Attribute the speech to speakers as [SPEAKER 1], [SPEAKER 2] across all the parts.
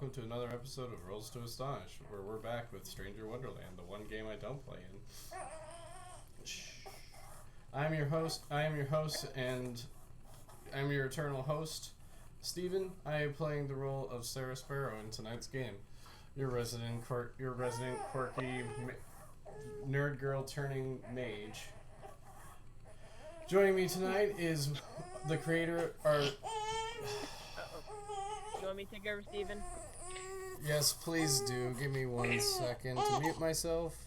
[SPEAKER 1] welcome to another episode of Rolls to Astonish, where we're back with Stranger Wonderland, the one game I don't play in. And I'm your eternal host, Steven. I am playing the role of Sarah Sparrow in tonight's game. Your resident quirky nerd girl turning mage. Joining me tonight is the creator,
[SPEAKER 2] You want me to take over, Steven?
[SPEAKER 1] Yes, please do. Give me 1 second to mute myself.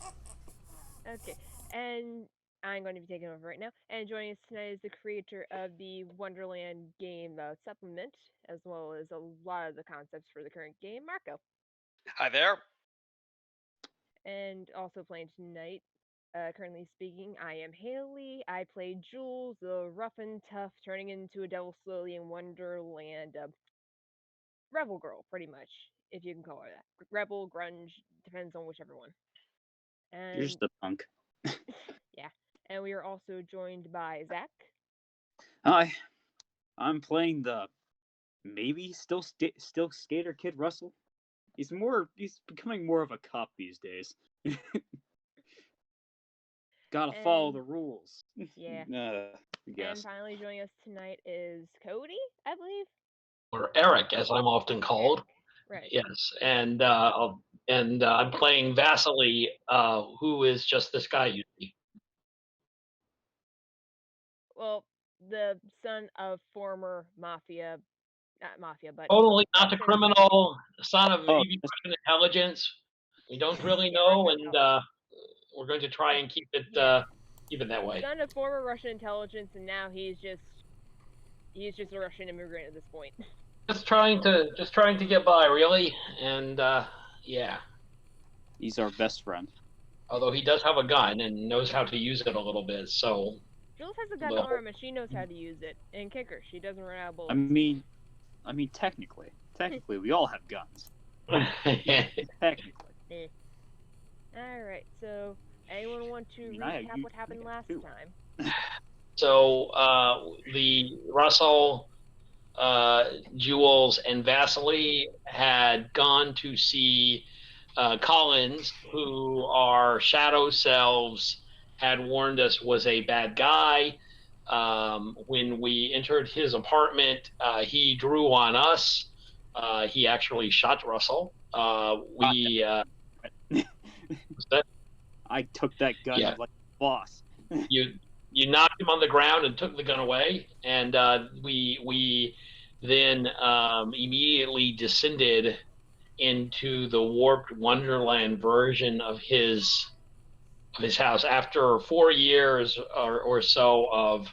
[SPEAKER 2] Okay, and I'm going to be taking over right now. And joining us tonight is the creator of the Wonderland game supplement, as well as a lot of the concepts for the current game, Marco.
[SPEAKER 3] Hi there.
[SPEAKER 2] And also playing tonight, currently speaking, I am Haley. I play Jules, the rough and tough, turning into a devil slowly in Wonderland. Rebel girl, pretty much, if you can call her that. Rebel, grunge, depends on whichever one. And
[SPEAKER 4] You're just a punk.
[SPEAKER 2] yeah, and we are also joined by Zach.
[SPEAKER 4] Hi, I'm playing the maybe still skater kid Russell. He's becoming more of a cop these days. Gotta follow the rules.
[SPEAKER 2] Yeah.
[SPEAKER 4] I guess.
[SPEAKER 2] And finally joining us tonight is Cody, I believe.
[SPEAKER 3] Or Eric, as I'm often called.
[SPEAKER 2] Right.
[SPEAKER 3] Yes, and I'm playing Vasily, who is just this guy you see.
[SPEAKER 2] Well, the son of former mafia, not mafia, but
[SPEAKER 3] Totally not the criminal, son of maybe Russian intelligence. We don't really know, and we're going to try and keep it that way.
[SPEAKER 2] Son of former Russian intelligence, and now he's just a Russian immigrant at this point.
[SPEAKER 3] Just trying to get by, really, and yeah.
[SPEAKER 4] He's our best friend.
[SPEAKER 3] Although he does have a gun and knows how to use it a little bit, so.
[SPEAKER 2] Jules has a gun arm and she knows how to use it. And kicker, she doesn't run out of bullets.
[SPEAKER 4] I mean, technically, we all have guns. Technically.
[SPEAKER 2] All right. So, anyone want to recap what happened last time?
[SPEAKER 3] So, the Russell, Jules, and Vasily had gone to see Collins, who our shadow selves had warned us was a bad guy. When we entered his apartment, he drew on us. He actually shot Russell.
[SPEAKER 4] I took that gun like a boss.
[SPEAKER 3] You knocked him on the ground and took the gun away, and we then immediately descended into the warped Wonderland version of his house after 4 years or so of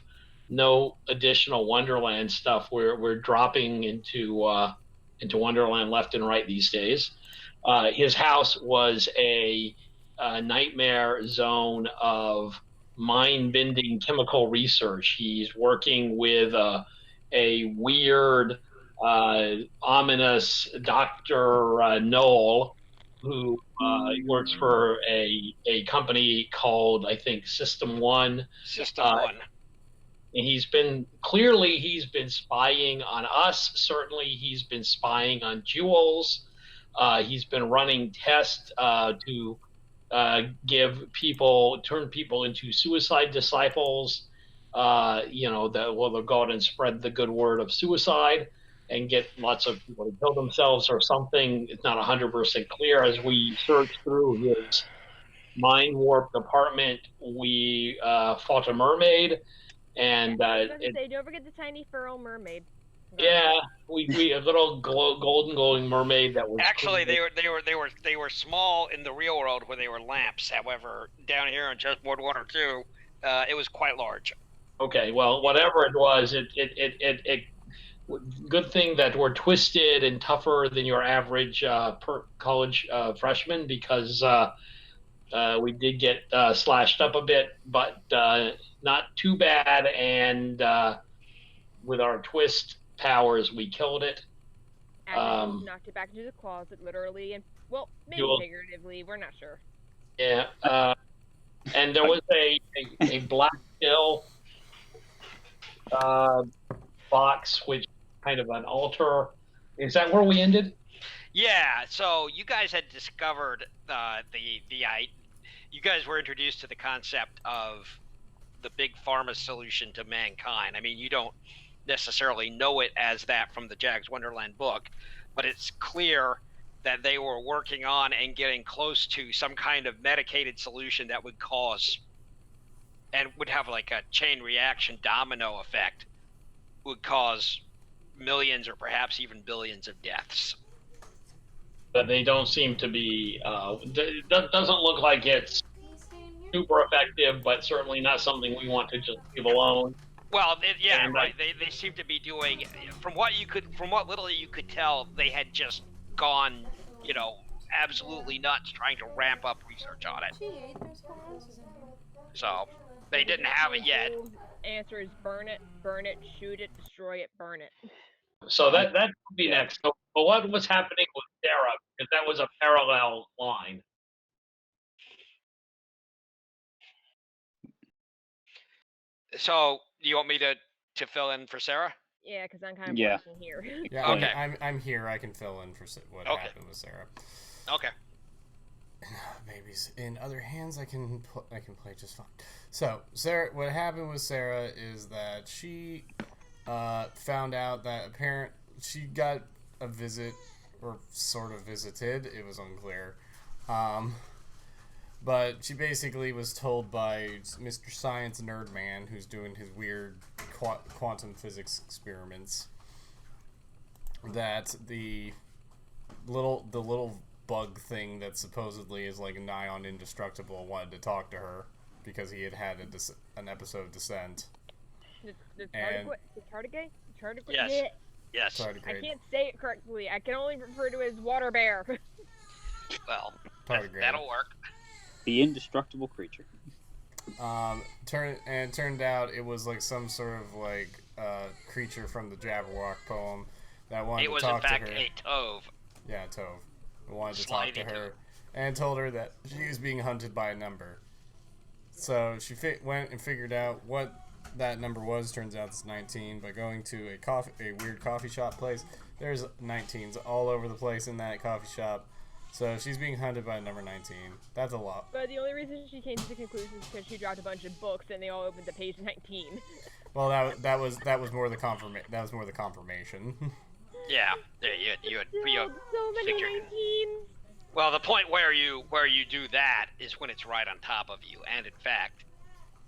[SPEAKER 3] no additional Wonderland stuff. We're dropping into Wonderland left and right these days. His house was a nightmare zone of mind-bending chemical research. He's working with a weird, ominous Dr. Knoll, who works for a company called, I think, System One. And he's been spying on us. Certainly, he's been spying on Jules. He's been running tests to turn people into suicide disciples. They'll go out and spread the good word of suicide and get lots of people to kill themselves or something. It's not 100% clear. As we search through his mind warped apartment, we fought a mermaid, and
[SPEAKER 2] don't forget the tiny feral mermaid.
[SPEAKER 3] Yeah, we a little golden glowing mermaid that was
[SPEAKER 5] actually they were small in the real world where they were lamps. However, down here on chessboard 1 or 2, it was quite large.
[SPEAKER 3] Okay, well, whatever it was, it good thing that we're twisted and tougher than your average college freshman, because we did get slashed up a bit, but not too bad, and with our twist powers, we killed it.
[SPEAKER 2] And knocked it back into the closet, literally, and maybe figuratively. We're not sure.
[SPEAKER 3] Yeah, and there was a black pill box, which kind of an altar. Is that where we ended?
[SPEAKER 5] Yeah, so you guys had discovered you guys were introduced to the concept of the big pharma solution to mankind. I mean, you don't necessarily know it as that from the Jags Wonderland book, but it's clear that they were working on and getting close to some kind of medicated solution that would cause and would have like a chain reaction domino effect, would cause millions or perhaps even billions of deaths.
[SPEAKER 3] But they don't seem to be. Doesn't look like it's super effective, but certainly not something we want to just leave alone.
[SPEAKER 5] Well, yeah,
[SPEAKER 3] And,
[SPEAKER 5] right. They seem to be doing, from what little you could tell, they had just gone, absolutely nuts trying to ramp up research on it. So they didn't have it yet.
[SPEAKER 2] Answer is burn it, shoot it, destroy it, burn it.
[SPEAKER 3] So that would be next. So, but what was happening with Sarah? Because that was a parallel line.
[SPEAKER 5] So you want me to fill in for Sarah?
[SPEAKER 2] Yeah, because I'm kind of
[SPEAKER 4] Yeah.
[SPEAKER 2] working here.
[SPEAKER 1] Yeah,
[SPEAKER 5] Okay.
[SPEAKER 1] I'm here. I can fill in for what
[SPEAKER 5] Okay.
[SPEAKER 1] happened with Sarah.
[SPEAKER 5] Okay.
[SPEAKER 1] Babies in other hands, I can play just fine. So Sarah, what happened with Sarah is that she found out that she got a visit, or sort of visited. It was unclear. But she basically was told by Mr. Science Nerd Man, who's doing his weird quantum physics experiments, that the little bug thing that supposedly is like nigh on indestructible wanted to talk to her because he had an episode of Descent.
[SPEAKER 2] The tardigrade?
[SPEAKER 5] Yes.
[SPEAKER 2] Yeah.
[SPEAKER 5] Yes.
[SPEAKER 2] I can't say it correctly. I can only refer to it as water bear.
[SPEAKER 5] Well,
[SPEAKER 1] Tardigrade.
[SPEAKER 5] that'll work.
[SPEAKER 4] The indestructible creature.
[SPEAKER 1] Turned out it was like some sort of like creature from the Jabberwock poem that wanted to talk to her.
[SPEAKER 5] It was in fact a Tove.
[SPEAKER 1] Yeah, Tove. Wanted to talk to her and told her that she was being hunted by a number. So she went and figured out what that number was. Turns out it's 19. By going to a weird coffee shop place, there's 19s all over the place in that coffee shop. So she's being hunted by number 19. That's a lot.
[SPEAKER 2] But the only reason she came to the conclusion is because she dropped a bunch of books and they all opened to page 19.
[SPEAKER 1] Well, that was more the confirmation.
[SPEAKER 5] Yeah, you had
[SPEAKER 2] So many
[SPEAKER 5] figured.
[SPEAKER 2] 19s.
[SPEAKER 5] Well, the point where you do that is when it's right on top of you, and in fact,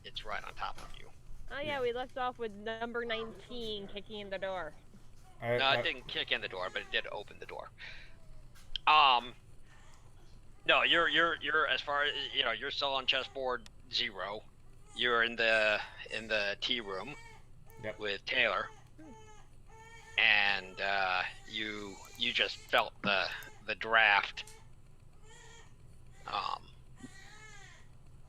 [SPEAKER 5] it's right on top of you.
[SPEAKER 2] Oh yeah, we left off with number 19 kicking in the door.
[SPEAKER 5] No, it didn't kick in the door, but it did open the door. No, you're as far as you're still on chessboard 0. You're in the tea room with Taylor, and you just felt the draft.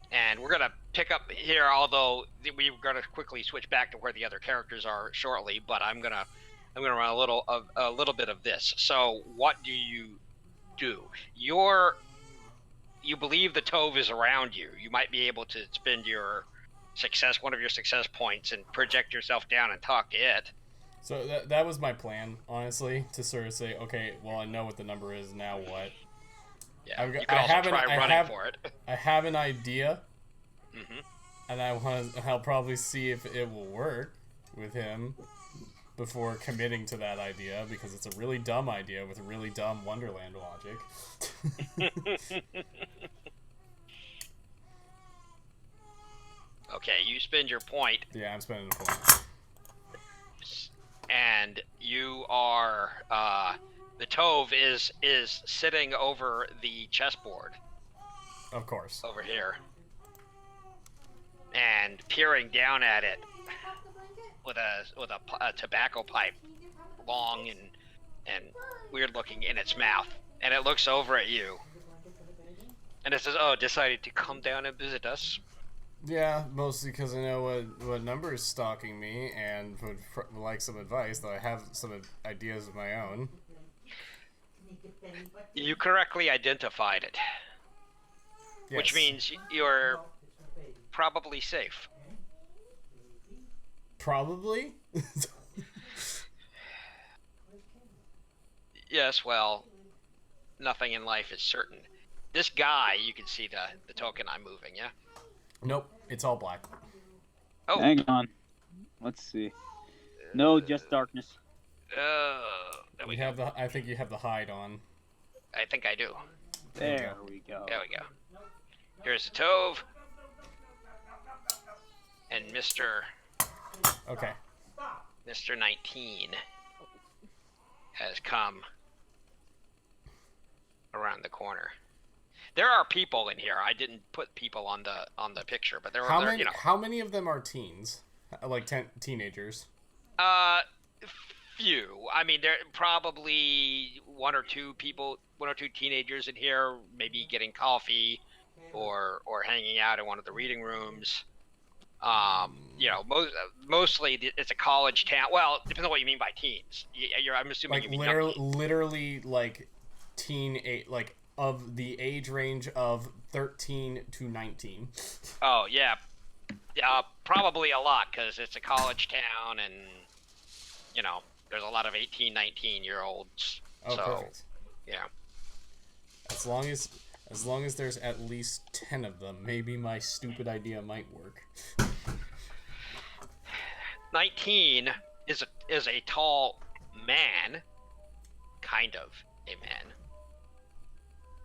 [SPEAKER 5] And we're gonna pick up here, although we're gonna quickly switch back to where the other characters are shortly. But I'm gonna run a little bit of this. So what do? You believe the Tove is around you. You might be able to spend one of your success points, and project yourself down and talk to it.
[SPEAKER 1] So that was my plan, honestly, to sort of say, okay, well, I know what the number is, now what?
[SPEAKER 5] Yeah, you could also try running for it.
[SPEAKER 1] I have an idea,
[SPEAKER 5] Mm-hmm.
[SPEAKER 1] and I'll probably see if it will work with him before committing to that idea, because it's a really dumb idea with really dumb Wonderland logic.
[SPEAKER 5] Okay, you spend your point.
[SPEAKER 1] Yeah, I'm spending a point.
[SPEAKER 5] And you are the Tove is sitting over the chessboard.
[SPEAKER 1] Of course.
[SPEAKER 5] Over here. And peering down at it with a tobacco pipe, long and weird looking, in its mouth. And it looks over at you. And it says, "Oh, decided to come down and visit us."
[SPEAKER 1] Yeah, mostly because I know what number is stalking me and would like some advice, though I have some ideas of my own.
[SPEAKER 5] You correctly identified it.
[SPEAKER 1] Yes.
[SPEAKER 5] Which means you're probably safe.
[SPEAKER 1] Probably?
[SPEAKER 5] Yes, well, nothing in life is certain. This guy, you can see the token I'm moving, yeah?
[SPEAKER 1] Nope, it's all black.
[SPEAKER 5] Oh.
[SPEAKER 4] Hang on. Let's see. No, just darkness.
[SPEAKER 5] There we
[SPEAKER 1] You
[SPEAKER 5] go.
[SPEAKER 1] have I think you have the hide on.
[SPEAKER 5] I think I do.
[SPEAKER 4] There we go.
[SPEAKER 5] There we go. Here's the Tove. And Mr.
[SPEAKER 1] Okay.
[SPEAKER 5] Mr. 19 has come around the corner. There are people in here. I didn't put people on the picture, but there are
[SPEAKER 1] many?
[SPEAKER 5] you know.
[SPEAKER 1] How many of them are teens? Like teenagers?
[SPEAKER 5] Few. I mean, there probably one or two teenagers in here, maybe getting coffee, or hanging out in one of the reading rooms. You know, mostly it's a college town. Well, it depends on what you mean by teens. I'm assuming
[SPEAKER 1] Like
[SPEAKER 5] you mean
[SPEAKER 1] literally like like of the age range of 13 to 19.
[SPEAKER 5] Oh yeah, probably a lot because it's a college town, and you know, there's a lot of 18, 19-year-olds.
[SPEAKER 1] Oh,
[SPEAKER 5] so,
[SPEAKER 1] perfect.
[SPEAKER 5] Yeah.
[SPEAKER 1] As long as there's at least 10 of them, maybe my stupid idea might work.
[SPEAKER 5] 19 is a tall man, kind of a man.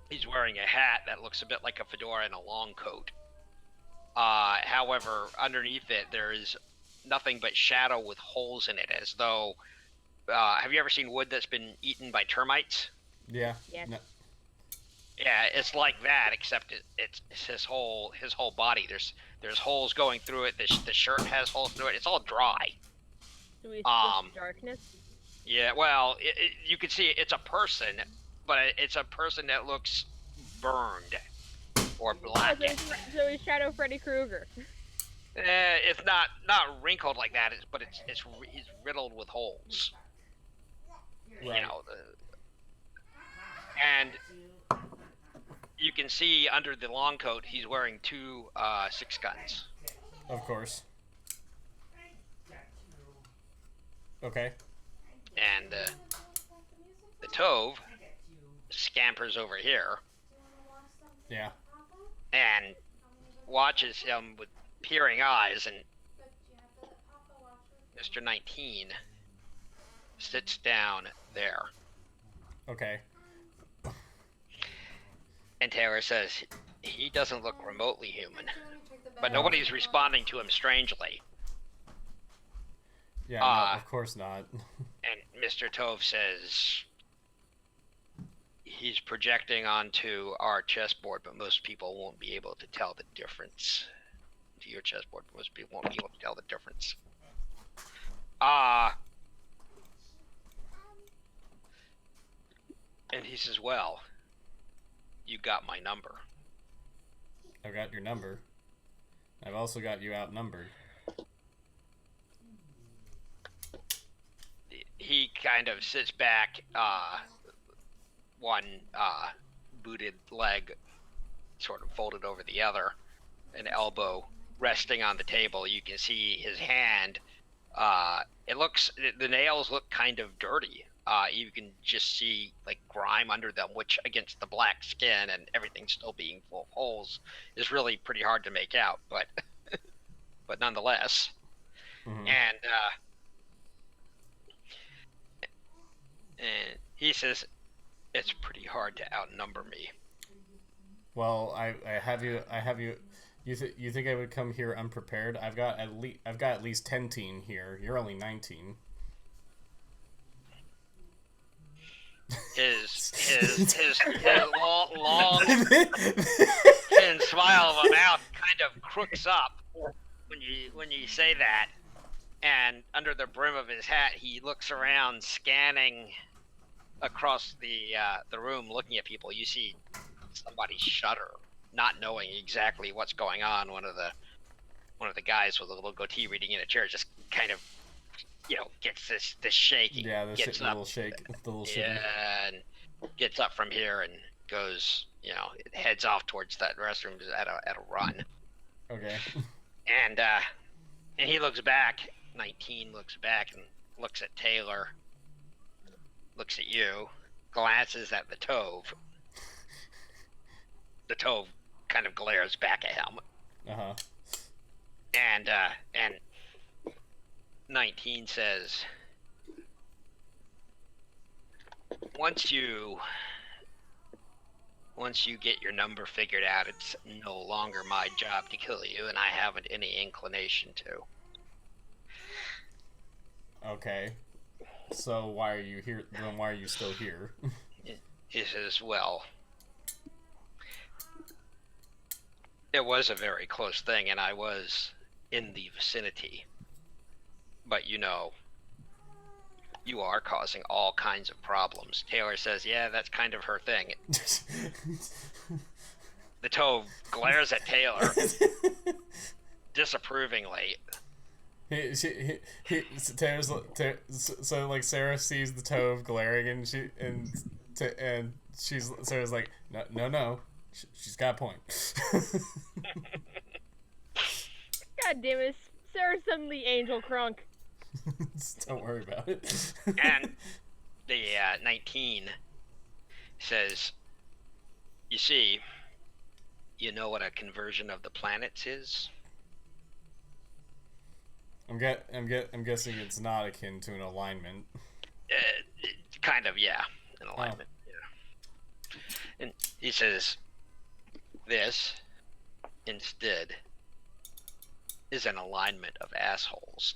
[SPEAKER 5] He's wearing a hat that looks a bit like a fedora and a long coat. However, underneath it there is nothing but shadow with holes in it, as though. Have you ever seen wood that's been eaten by termites?
[SPEAKER 1] Yeah.
[SPEAKER 2] Yes.
[SPEAKER 1] No.
[SPEAKER 5] Yeah, it's like that, except it's his whole body. There's holes going through it. The shirt has holes through it. It's all dry.
[SPEAKER 2] Do we switch darkness?
[SPEAKER 5] Yeah, well, you can see it's a person, but it's a person that looks burned or blackened.
[SPEAKER 2] So he's Shadow Freddy Krueger.
[SPEAKER 5] It's not wrinkled like that, but he's riddled with holes.
[SPEAKER 1] Right.
[SPEAKER 5] You know, and you can see under the long coat he's wearing two 6 guns.
[SPEAKER 1] Of course. Okay.
[SPEAKER 5] And the Tove scampers over here
[SPEAKER 1] Yeah.
[SPEAKER 5] and watches him with peering eyes, and Mr. 19 sits down there.
[SPEAKER 1] Okay.
[SPEAKER 5] And Taylor says, he doesn't look remotely human. But nobody's responding to him strangely.
[SPEAKER 1] Yeah, no, of course not.
[SPEAKER 5] And Mr. Tove says, he's projecting onto our chessboard, but most people won't be able to tell the difference. To your chessboard, but most people won't be able to tell the difference. And he says, well, you got my number.
[SPEAKER 1] I've got your number. I've also got you outnumbered.
[SPEAKER 5] He kind of sits back, one booted leg sort of folded over the other, an elbow resting on the table. You can see his hand. The nails look kind of dirty. You can just see like grime under them, which against the black skin and everything still being full of holes is really pretty hard to make out, but but nonetheless.
[SPEAKER 1] Mm-hmm.
[SPEAKER 5] And he says, it's pretty hard to outnumber me.
[SPEAKER 1] Well, I have you. You think I would come here unprepared? I've got at least 10 teen here. You're only 19.
[SPEAKER 5] His long thin smile of a mouth kind of crooks up when you say that, and under the brim of his hat he looks around, scanning across the room, looking at people. You see somebody shudder, not knowing exactly what's going on. One of the guys with a little goatee reading in a chair just kind of, gets this shaking.
[SPEAKER 1] Yeah, the little shake.
[SPEAKER 5] Yeah, and gets up from here and goes, heads off towards that restroom at a run.
[SPEAKER 1] Okay.
[SPEAKER 5] And he looks back. 19 looks back and looks at Taylor. Looks at you. glances at the Tove. The Tove kind of glares back at him.
[SPEAKER 1] Uh-huh.
[SPEAKER 5] And 19 says, once you get your number figured out, it's no longer my job to kill you, and I haven't any inclination to.
[SPEAKER 1] Okay. So why are you here? Then why are you still here?
[SPEAKER 5] He says, well, it was a very close thing, and I was in the vicinity. But you know, you are causing all kinds of problems. Taylor says, yeah, that's kind of her thing. The Tove glares at Taylor disapprovingly.
[SPEAKER 1] So like Sarah sees the Tove glaring, and Sarah's like, no, she's got a point.
[SPEAKER 2] God damn it, Sarah's suddenly Angel Crunk.
[SPEAKER 1] Don't worry about it.
[SPEAKER 5] And the 19 says, you see, you know what a conversion of the planets is?
[SPEAKER 1] I'm guessing it's not akin to an alignment.
[SPEAKER 5] Kind of, yeah, an alignment. Yeah. And he says, this, instead, is an alignment of assholes.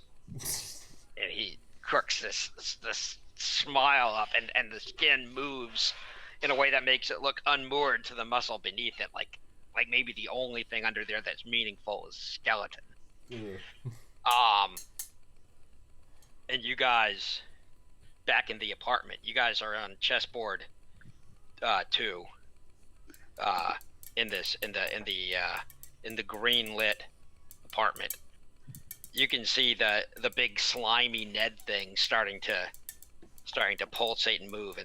[SPEAKER 5] And he crooks this smile up, and the skin moves in a way that makes it look unmoored to the muscle beneath it, like maybe the only thing under there that's meaningful is skeleton.
[SPEAKER 1] Yeah.
[SPEAKER 5] And you guys, back in the apartment, you guys are on chessboard 2. In the green lit apartment. You can see the big slimy Ned thing starting to pulsate and move,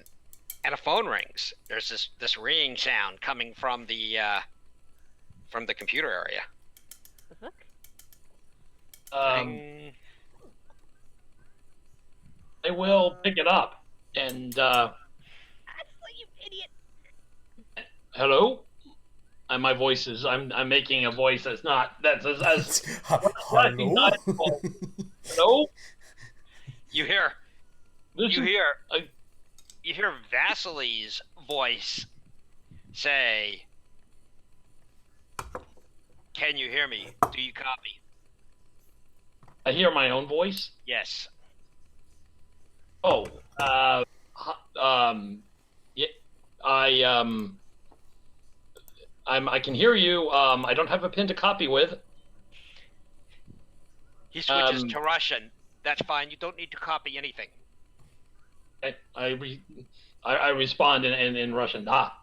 [SPEAKER 5] and a phone rings. There's this ringing sound coming from the computer area.
[SPEAKER 2] The fuck?
[SPEAKER 5] Ding.
[SPEAKER 3] I will pick it up and
[SPEAKER 2] Actually, you idiot.
[SPEAKER 3] hello. And my voice is I'm making a voice that's as
[SPEAKER 1] Hello?
[SPEAKER 3] Hello.
[SPEAKER 5] You hear
[SPEAKER 3] This
[SPEAKER 5] you
[SPEAKER 3] is-
[SPEAKER 5] hear you hear Vasily's voice say, "Can you hear me? Do you copy?"
[SPEAKER 3] I hear my own voice.
[SPEAKER 5] Yes.
[SPEAKER 3] Oh, yeah, I can hear you. I don't have a pen to copy with.
[SPEAKER 5] He switches to Russian. That's fine. You don't need to copy anything.
[SPEAKER 3] I respond in Russian. I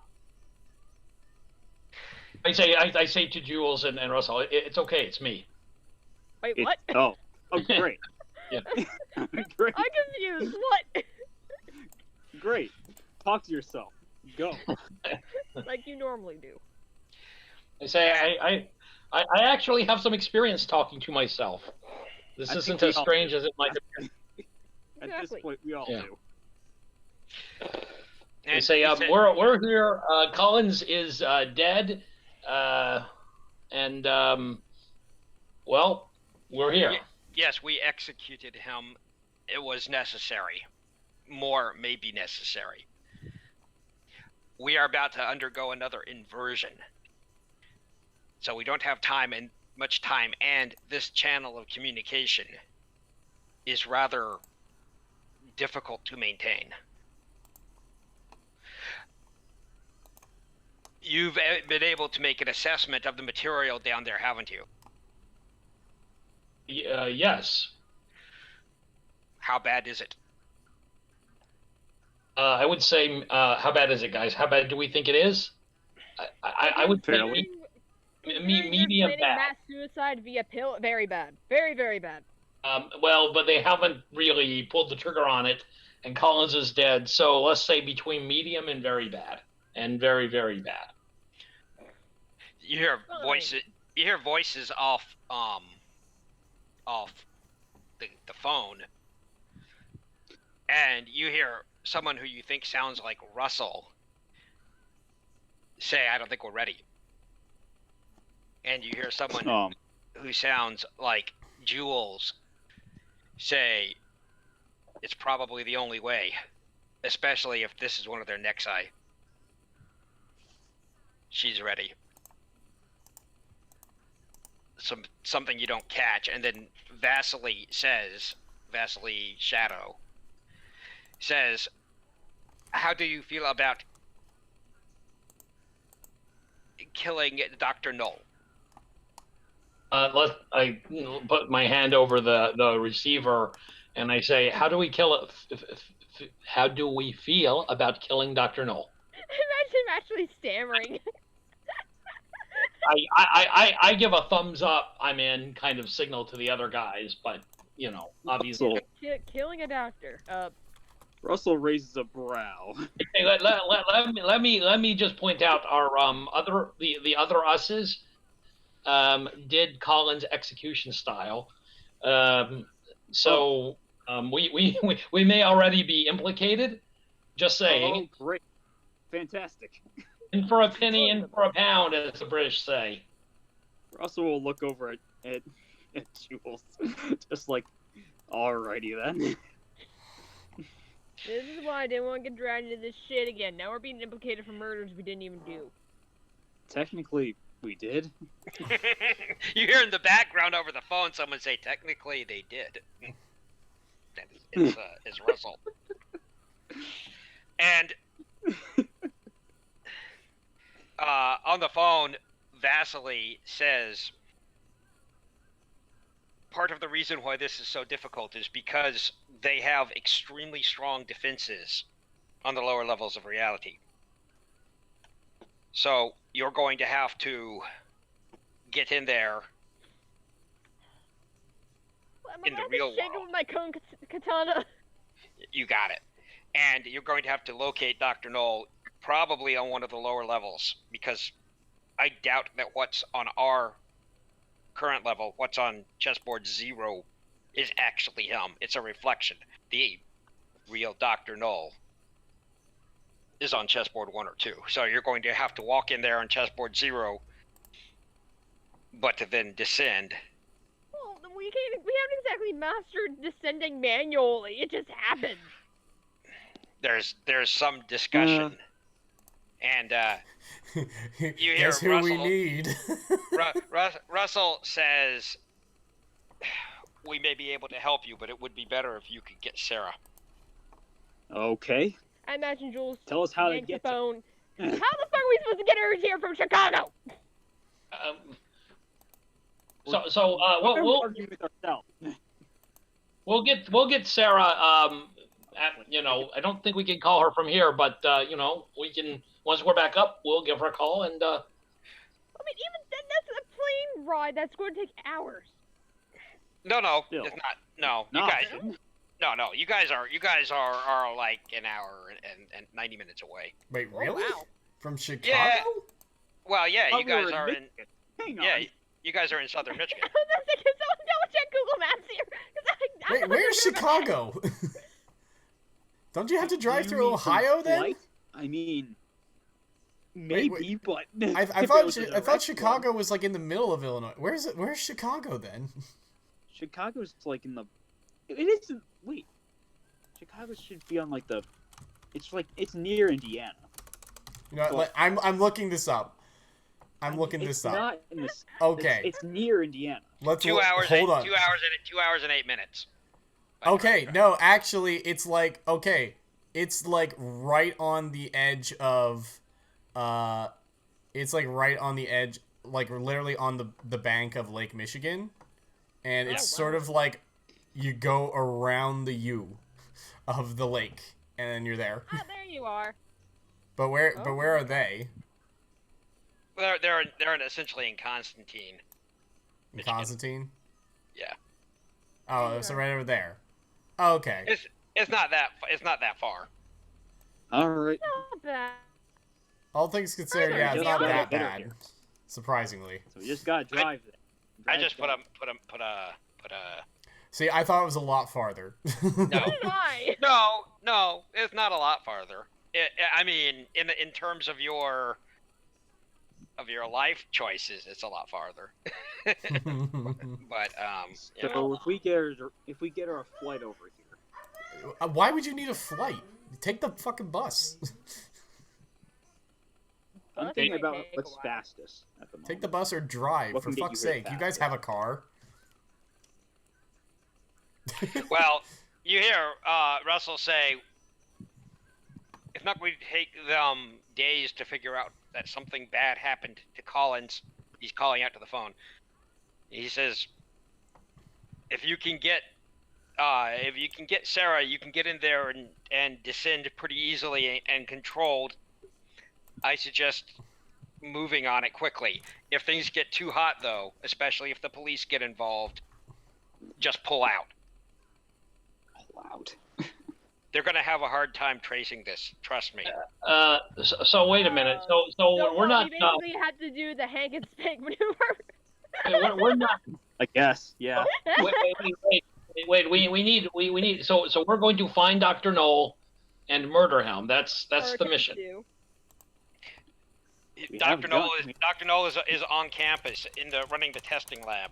[SPEAKER 3] say to Jules and Russell, it's okay. It's me.
[SPEAKER 2] Wait, what?
[SPEAKER 4] Oh, great.
[SPEAKER 3] Yeah.
[SPEAKER 4] Great.
[SPEAKER 2] I'm confused. What?
[SPEAKER 4] Great. Talk to yourself. Go.
[SPEAKER 2] Like you normally do.
[SPEAKER 3] I say I actually have some experience talking to myself. This
[SPEAKER 4] I
[SPEAKER 3] isn't
[SPEAKER 4] think we
[SPEAKER 3] as
[SPEAKER 4] all
[SPEAKER 3] strange
[SPEAKER 4] do.
[SPEAKER 3] as it might appear.
[SPEAKER 4] At
[SPEAKER 2] Exactly.
[SPEAKER 4] this point, we all
[SPEAKER 3] Yeah.
[SPEAKER 4] do.
[SPEAKER 3] I
[SPEAKER 5] And
[SPEAKER 3] say
[SPEAKER 5] he said-
[SPEAKER 3] we're here. Collins is dead, and well, we're here.
[SPEAKER 5] Yes, we executed him. It was necessary. More may be necessary. We are about to undergo another inversion. So we don't have much time, and this channel of communication is rather difficult to maintain. You've been able to make an assessment of the material down there, haven't you?
[SPEAKER 3] Yes.
[SPEAKER 5] How bad is it?
[SPEAKER 3] I would say, how bad is it, guys? How bad do we think it is? I would say
[SPEAKER 4] Fairly.
[SPEAKER 2] Considering you're
[SPEAKER 3] medium
[SPEAKER 2] planning
[SPEAKER 3] bad.
[SPEAKER 2] mass suicide via pill, very bad. Very, very bad.
[SPEAKER 3] Well, but they haven't really pulled the trigger on it, and Collins is dead. So let's say between medium and very bad, and very, very bad.
[SPEAKER 5] You hear
[SPEAKER 2] Fine.
[SPEAKER 5] voices. You hear voices off the phone, and you hear someone who you think sounds like Russell say, "I don't think we're ready," and you hear someone who sounds like Jules say, "It's probably the only way, especially if this is one of their Nexi." She's ready. Something you don't catch, and then Vasily Shadow says, "How do you feel about killing Dr. Knoll?"
[SPEAKER 3] I put my hand over the receiver, and I say, "How do we kill it? How do we feel about killing Dr. Knoll?"
[SPEAKER 2] Imagine him actually stammering.
[SPEAKER 3] I give a thumbs up, I'm in kind of signal to the other guys, but obviously.
[SPEAKER 2] Killing a doctor.
[SPEAKER 4] Russell raises a brow.
[SPEAKER 3] Hey, let me just point out our the other us's did Colin's execution style, so we may already be implicated. Just saying.
[SPEAKER 4] Oh, great, fantastic.
[SPEAKER 3] In for a penny, in for a pound, as the British say.
[SPEAKER 4] Russell will look over at Jules, just like, alrighty then.
[SPEAKER 2] This is why I didn't want to get dragged into this shit again. Now we're being implicated for murders we didn't even do.
[SPEAKER 4] Technically, we did.
[SPEAKER 5] You hear in the background over the phone someone say, "Technically, they did." It's Russell. And on the phone, Vasily says, part of the reason why this is so difficult is because they have extremely strong defenses on the lower levels of reality. So you're going to have to get in there in the real
[SPEAKER 2] world. With my cone katana.
[SPEAKER 5] You got it. And you're going to have to locate Dr. Knoll probably on one of the lower levels, because I doubt that what's on our current level, what's on chessboard 0, is actually him. It's a reflection. The real Dr. Knoll is on chessboard 1 or 2. So you're going to have to walk in there on chessboard 0, but to then descend.
[SPEAKER 2] Well, we haven't exactly mastered descending manually. It just happens.
[SPEAKER 5] There's some discussion. And you hear
[SPEAKER 1] Guess who
[SPEAKER 5] Russell,
[SPEAKER 1] we need.
[SPEAKER 5] Russell says, "We may be able to help you, but it would be better if you could get Sarah."
[SPEAKER 4] Okay.
[SPEAKER 2] I imagine Jules
[SPEAKER 4] Tell us how to
[SPEAKER 2] yanks
[SPEAKER 4] get
[SPEAKER 2] the phone. How the fuck are we supposed to get her here from Chicago?
[SPEAKER 4] We'll argue with ourselves.
[SPEAKER 3] We'll get Sarah. I don't think we can call her from here, but we can. Once we're back up, we'll give her a call and.
[SPEAKER 2] I mean, even then, that's a plane ride that's going to take hours.
[SPEAKER 5] No,
[SPEAKER 4] Still.
[SPEAKER 5] it's not. No, you
[SPEAKER 4] Not.
[SPEAKER 5] guys. No, you guys are like an hour and 90 minutes away.
[SPEAKER 1] Wait,
[SPEAKER 2] Oh,
[SPEAKER 1] really?
[SPEAKER 2] wow.
[SPEAKER 1] From Chicago?
[SPEAKER 5] Yeah. Well, yeah, you guys
[SPEAKER 4] We're in
[SPEAKER 5] are in.
[SPEAKER 4] Michigan. Hang on.
[SPEAKER 5] Yeah, you guys are in southern Michigan.
[SPEAKER 2] That's like, someone double check Google Maps here. 'Cause
[SPEAKER 1] Wait, where's Chicago? Don't you have to drive
[SPEAKER 4] You
[SPEAKER 1] through
[SPEAKER 4] mean
[SPEAKER 1] Ohio
[SPEAKER 4] from
[SPEAKER 1] then?
[SPEAKER 4] flight? I mean, maybe,
[SPEAKER 1] wait.
[SPEAKER 4] but
[SPEAKER 1] I
[SPEAKER 4] if it
[SPEAKER 1] thought
[SPEAKER 4] was a
[SPEAKER 1] I thought
[SPEAKER 4] direct
[SPEAKER 1] Chicago
[SPEAKER 4] one-
[SPEAKER 1] was like in the middle of Illinois. Where's Chicago then?
[SPEAKER 4] Chicago's like in the. It isn't. Wait. Chicago should be on like the. It's near Indiana.
[SPEAKER 1] You know,
[SPEAKER 4] Well-
[SPEAKER 1] I'm looking this up. I'm
[SPEAKER 4] I mean,
[SPEAKER 1] looking
[SPEAKER 4] it's
[SPEAKER 1] this up.
[SPEAKER 4] Not in this.
[SPEAKER 1] Okay,
[SPEAKER 4] It's near Indiana.
[SPEAKER 1] let's
[SPEAKER 5] 2 hours.
[SPEAKER 1] hold on.
[SPEAKER 5] 2 hours and 8 minutes.
[SPEAKER 1] Okay, no, actually, it's like right on the edge of, it's like right on the edge, like literally on the bank of Lake Michigan, and it's sort of like you go around the U of the lake, and then you're there.
[SPEAKER 2] Ah, there you are.
[SPEAKER 1] But where are they?
[SPEAKER 5] They're essentially in Constantine.
[SPEAKER 1] In
[SPEAKER 5] Michigan.
[SPEAKER 1] Constantine?
[SPEAKER 5] Yeah.
[SPEAKER 1] Oh, so right over there. Oh, okay.
[SPEAKER 5] It's not that far.
[SPEAKER 4] All right.
[SPEAKER 2] Not bad.
[SPEAKER 1] All things considered, yeah, it's
[SPEAKER 2] Just
[SPEAKER 1] not
[SPEAKER 2] got
[SPEAKER 1] that
[SPEAKER 4] better
[SPEAKER 1] bad.
[SPEAKER 4] here.
[SPEAKER 1] Surprisingly.
[SPEAKER 4] So we just gotta drive there.
[SPEAKER 5] I
[SPEAKER 4] Drive
[SPEAKER 5] just put
[SPEAKER 4] down.
[SPEAKER 5] a.
[SPEAKER 1] See, I thought it was a lot farther.
[SPEAKER 5] No.
[SPEAKER 2] Why?
[SPEAKER 5] No, It's not a lot farther. I mean, in terms of your life choices, it's a lot farther. But
[SPEAKER 4] So if we get her a flight over here,
[SPEAKER 1] Why would you need a flight? Take the fucking bus.
[SPEAKER 4] I'm
[SPEAKER 2] Bus
[SPEAKER 4] thinking
[SPEAKER 2] might
[SPEAKER 4] about
[SPEAKER 2] take a
[SPEAKER 4] what's
[SPEAKER 2] while.
[SPEAKER 4] fastest at the moment.
[SPEAKER 1] Take the bus or drive,
[SPEAKER 4] What
[SPEAKER 1] for
[SPEAKER 4] can get
[SPEAKER 1] fuck's
[SPEAKER 4] you here
[SPEAKER 1] sake. You guys
[SPEAKER 4] fastest?
[SPEAKER 1] have a car.
[SPEAKER 5] well, you hear Russell say, "It's not going to take them days to figure out that something bad happened to Collins." He's calling out to the phone. He says, "If you can get Sarah, you can get in there and descend pretty easily and controlled. I suggest moving on it quickly. If things get too hot, though, especially if the police get involved, just pull out.
[SPEAKER 4] Loud.
[SPEAKER 5] They're going to have a hard time tracing this. Trust me."
[SPEAKER 3] So wait a minute. So we're not.
[SPEAKER 2] We basically had to do the Hank and Spank maneuver.
[SPEAKER 3] We're not.
[SPEAKER 4] I guess. Yeah.
[SPEAKER 3] Wait. We need. So we're going to find Dr. Knoll and murder him. That's
[SPEAKER 2] Or
[SPEAKER 3] the
[SPEAKER 2] attempt
[SPEAKER 3] mission.
[SPEAKER 2] to.
[SPEAKER 4] We
[SPEAKER 5] Dr.
[SPEAKER 4] haven't
[SPEAKER 5] Knoll
[SPEAKER 4] done-
[SPEAKER 5] is on campus running the testing lab.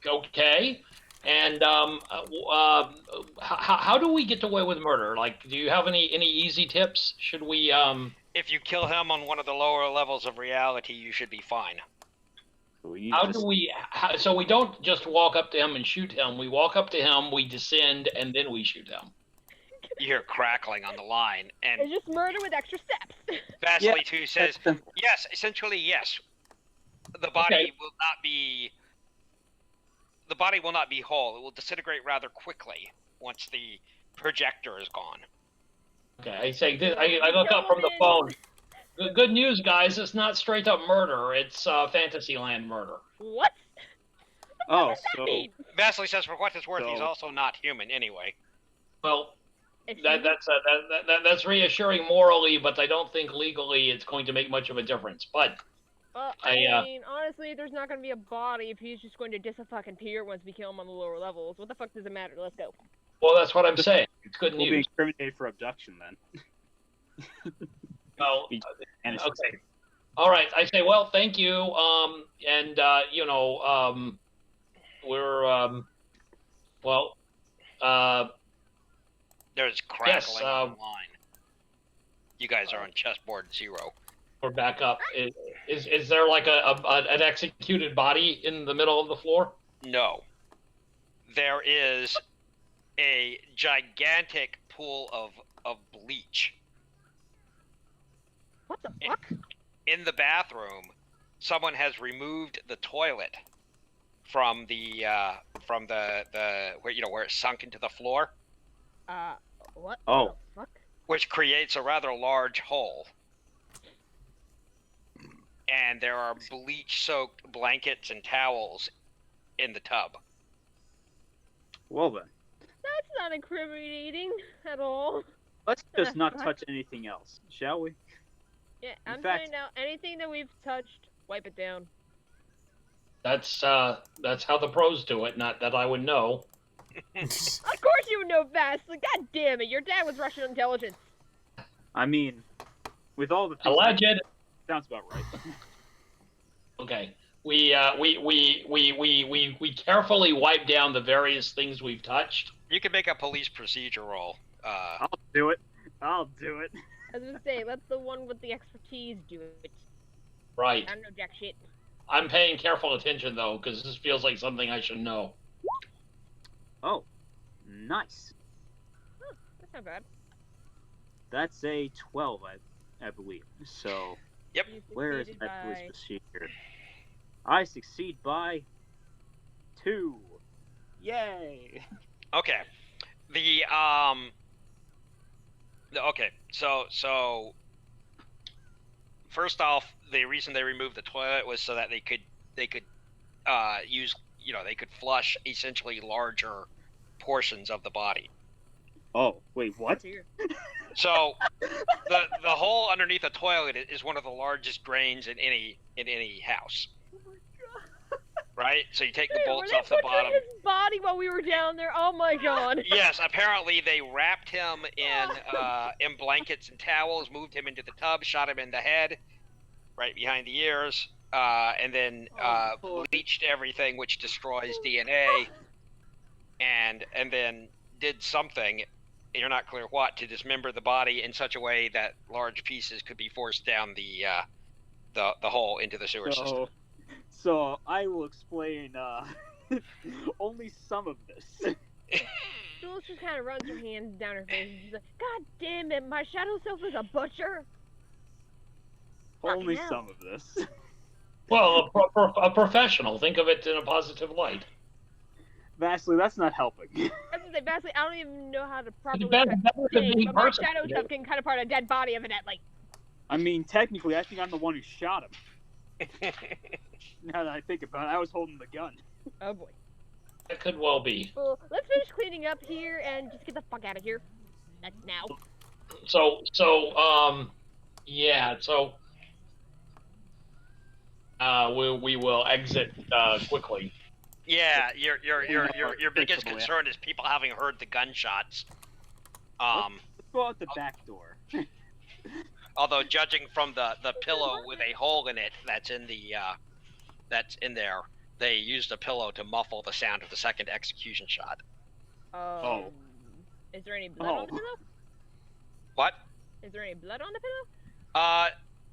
[SPEAKER 3] Okay. And how do we get away with murder? Like, do you have any easy tips? Should we
[SPEAKER 5] If you kill him on one of the lower levels of reality, you should be fine.
[SPEAKER 3] So we don't just walk up to him and shoot him. We walk up to him, we descend, and then we shoot him.
[SPEAKER 5] You hear crackling on the line, and
[SPEAKER 2] It's just murder with extra steps.
[SPEAKER 5] Vasily too says,
[SPEAKER 4] That's simple.
[SPEAKER 5] "Yes, essentially yes. The body
[SPEAKER 3] Okay.
[SPEAKER 5] will not be. The body will not be whole. It will disintegrate rather quickly once the projector is gone."
[SPEAKER 3] Okay, I say this, I look up from the phone. Good news, guys. It's not straight up murder. It's Fantasyland murder.
[SPEAKER 2] What?
[SPEAKER 4] Oh,
[SPEAKER 2] What
[SPEAKER 4] so
[SPEAKER 2] does that mean?
[SPEAKER 5] Vasily says, for what it's worth, he's
[SPEAKER 4] So-
[SPEAKER 5] also not human anyway.
[SPEAKER 3] Well,
[SPEAKER 2] Excuse me?
[SPEAKER 3] that's reassuring morally, but I don't think legally it's going to make much of a difference. But
[SPEAKER 2] Well,
[SPEAKER 3] I,
[SPEAKER 2] I mean, honestly, there's not going to be a body if he's just going to dis-fucking-appear once we kill him on the lower levels. What the fuck does it matter? Let's go.
[SPEAKER 3] well, that's what I'm saying. It's good
[SPEAKER 4] we'll be
[SPEAKER 3] news.
[SPEAKER 4] incriminated for abduction then.
[SPEAKER 3] Well,
[SPEAKER 4] And it's
[SPEAKER 3] okay. All right. I say, well, thank you. And we're well.
[SPEAKER 5] There's crackling
[SPEAKER 3] Yes,
[SPEAKER 5] on the line. You guys are on chessboard 0.
[SPEAKER 3] We're back up. Is there like an executed body in the middle of the floor?
[SPEAKER 5] No. There is a gigantic pool of bleach.
[SPEAKER 2] What the fuck?
[SPEAKER 5] In the bathroom, someone has removed the toilet from the where it's sunk into the floor,
[SPEAKER 2] What
[SPEAKER 4] Oh.
[SPEAKER 2] the fuck?
[SPEAKER 5] which creates a rather large hole. And there are bleach-soaked blankets and towels in the tub.
[SPEAKER 4] Well then,
[SPEAKER 2] That's not incriminating at all.
[SPEAKER 4] let's just not touch anything else, shall we?
[SPEAKER 2] Yeah,
[SPEAKER 4] In
[SPEAKER 2] I'm
[SPEAKER 4] fact-
[SPEAKER 2] saying now, anything that we've touched, wipe it down.
[SPEAKER 3] That's how the pros do it. Not that I would know.
[SPEAKER 2] Of course you would know fast. Like, God damn it, your dad was Russian intelligence.
[SPEAKER 4] I mean, with all the things
[SPEAKER 3] Alleged.
[SPEAKER 4] sounds about right.
[SPEAKER 3] Okay. We carefully wipe down the various things we've touched.
[SPEAKER 5] You can make a police procedure roll.
[SPEAKER 4] I'll do it. I'll do it.
[SPEAKER 2] I was gonna say, let the one with the expertise do it.
[SPEAKER 3] Right.
[SPEAKER 2] I don't know jack shit.
[SPEAKER 3] I'm paying careful attention though, because this feels like something I should know.
[SPEAKER 4] Oh, nice.
[SPEAKER 2] That's not bad.
[SPEAKER 4] That's a 12, I believe. So,
[SPEAKER 5] Yep.
[SPEAKER 2] You
[SPEAKER 4] where is
[SPEAKER 2] succeeded
[SPEAKER 4] my police
[SPEAKER 2] by-
[SPEAKER 4] procedure? I succeed by 2. Yay!
[SPEAKER 5] Okay. Okay. So first off, the reason they removed the toilet was so that they could use, they could flush essentially larger portions of the body.
[SPEAKER 4] Oh, wait, what?
[SPEAKER 2] Here.
[SPEAKER 5] So the hole underneath the toilet is one of the largest drains in any house. right? So you take the
[SPEAKER 2] Were
[SPEAKER 5] bolts
[SPEAKER 2] they
[SPEAKER 5] off the
[SPEAKER 2] butchering
[SPEAKER 5] bottom.
[SPEAKER 2] his body while we were down there? Oh my god.
[SPEAKER 5] Yes, apparently they wrapped him in blankets and towels, moved him into the tub, shot him in the head, right behind the ears, and then bleached everything, which destroys DNA, and then did something, you're not clear what, to dismember the body in such a way that large pieces could be forced down the hole into the sewer system.
[SPEAKER 4] So I will explain only some of this.
[SPEAKER 2] Jules just kind of runs her hands down her face and she's like, God damn it, my shadow self is a butcher.
[SPEAKER 4] Only
[SPEAKER 2] hell.
[SPEAKER 4] some of this.
[SPEAKER 3] Well, a professional. Think of it in a positive light.
[SPEAKER 4] Vastly, that's not helping.
[SPEAKER 2] That's what they basically, I don't even know how to properly
[SPEAKER 3] better
[SPEAKER 2] cut
[SPEAKER 3] than
[SPEAKER 2] steak,
[SPEAKER 3] being
[SPEAKER 2] but my
[SPEAKER 3] personal,
[SPEAKER 2] shadow
[SPEAKER 3] dude.
[SPEAKER 2] self can cut apart a dead body evidently.
[SPEAKER 4] I mean, technically, I think I'm the one who shot him. Now that I think about it, I was holding the gun.
[SPEAKER 2] Oh boy.
[SPEAKER 3] That could well be.
[SPEAKER 2] Well, let's finish cleaning up here and just get the fuck out of here. That's now.
[SPEAKER 3] Yeah. So, we will exit quickly.
[SPEAKER 5] Yeah, your biggest concern is people having heard the gunshots.
[SPEAKER 4] Let's go out the back door.
[SPEAKER 5] Although judging from the pillow with a hole in it that's in there, they used a pillow to muffle the sound of the second execution shot.
[SPEAKER 4] Oh.
[SPEAKER 2] Is there any blood on the pillow?
[SPEAKER 5] What?
[SPEAKER 2] Is there any blood on the pillow?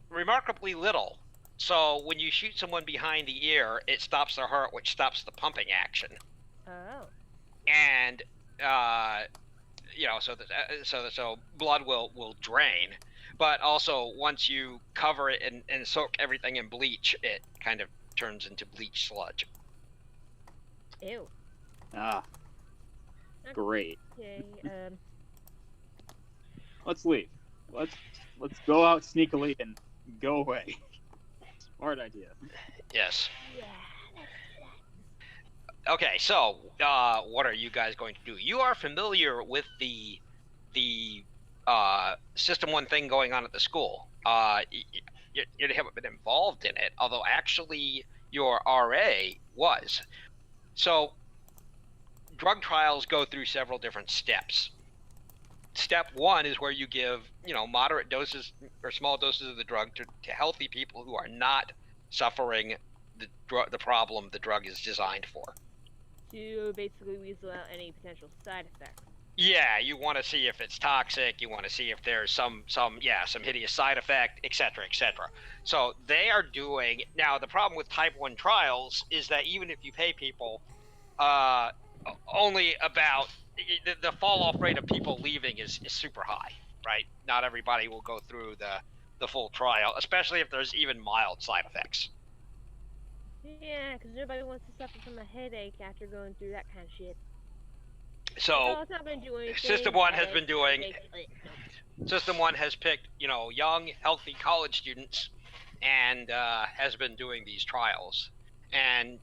[SPEAKER 5] Remarkably little. So when you shoot someone behind the ear, it stops their heart, which stops the pumping action.
[SPEAKER 2] Oh.
[SPEAKER 5] And so blood will drain. But also, once you cover it and soak everything in bleach, it kind of turns into bleach sludge.
[SPEAKER 2] Ew.
[SPEAKER 4] Ah, great.
[SPEAKER 2] Okay,
[SPEAKER 4] Let's leave. Let's go out sneakily and go away. Smart idea.
[SPEAKER 5] Yes.
[SPEAKER 2] yeah.
[SPEAKER 5] Okay, so what are you guys going to do? You are familiar with the System 1 thing going on at the school. You haven't been involved in it, although actually your RA was. So drug trials go through several different steps. Step 1 is where you give, moderate doses or small doses of the drug to healthy people who are not suffering the problem the drug is designed for.
[SPEAKER 2] To basically weasel out any potential side effects.
[SPEAKER 5] Yeah, you want to see if it's toxic. You want to see if there's some hideous side effect, etc., etc. So they are doing now. The problem with Type 1 trials is that even if you pay people, only about the fall off rate of people leaving is super high, right? Not everybody will go through the full trial, especially if there's even mild side effects.
[SPEAKER 2] Yeah, because nobody wants to suffer from a headache after going through that kind of shit.
[SPEAKER 5] So
[SPEAKER 2] it's not gonna do anything.
[SPEAKER 5] System 1 has been doing. System 1 has picked, young, healthy college students, and has been doing these trials. And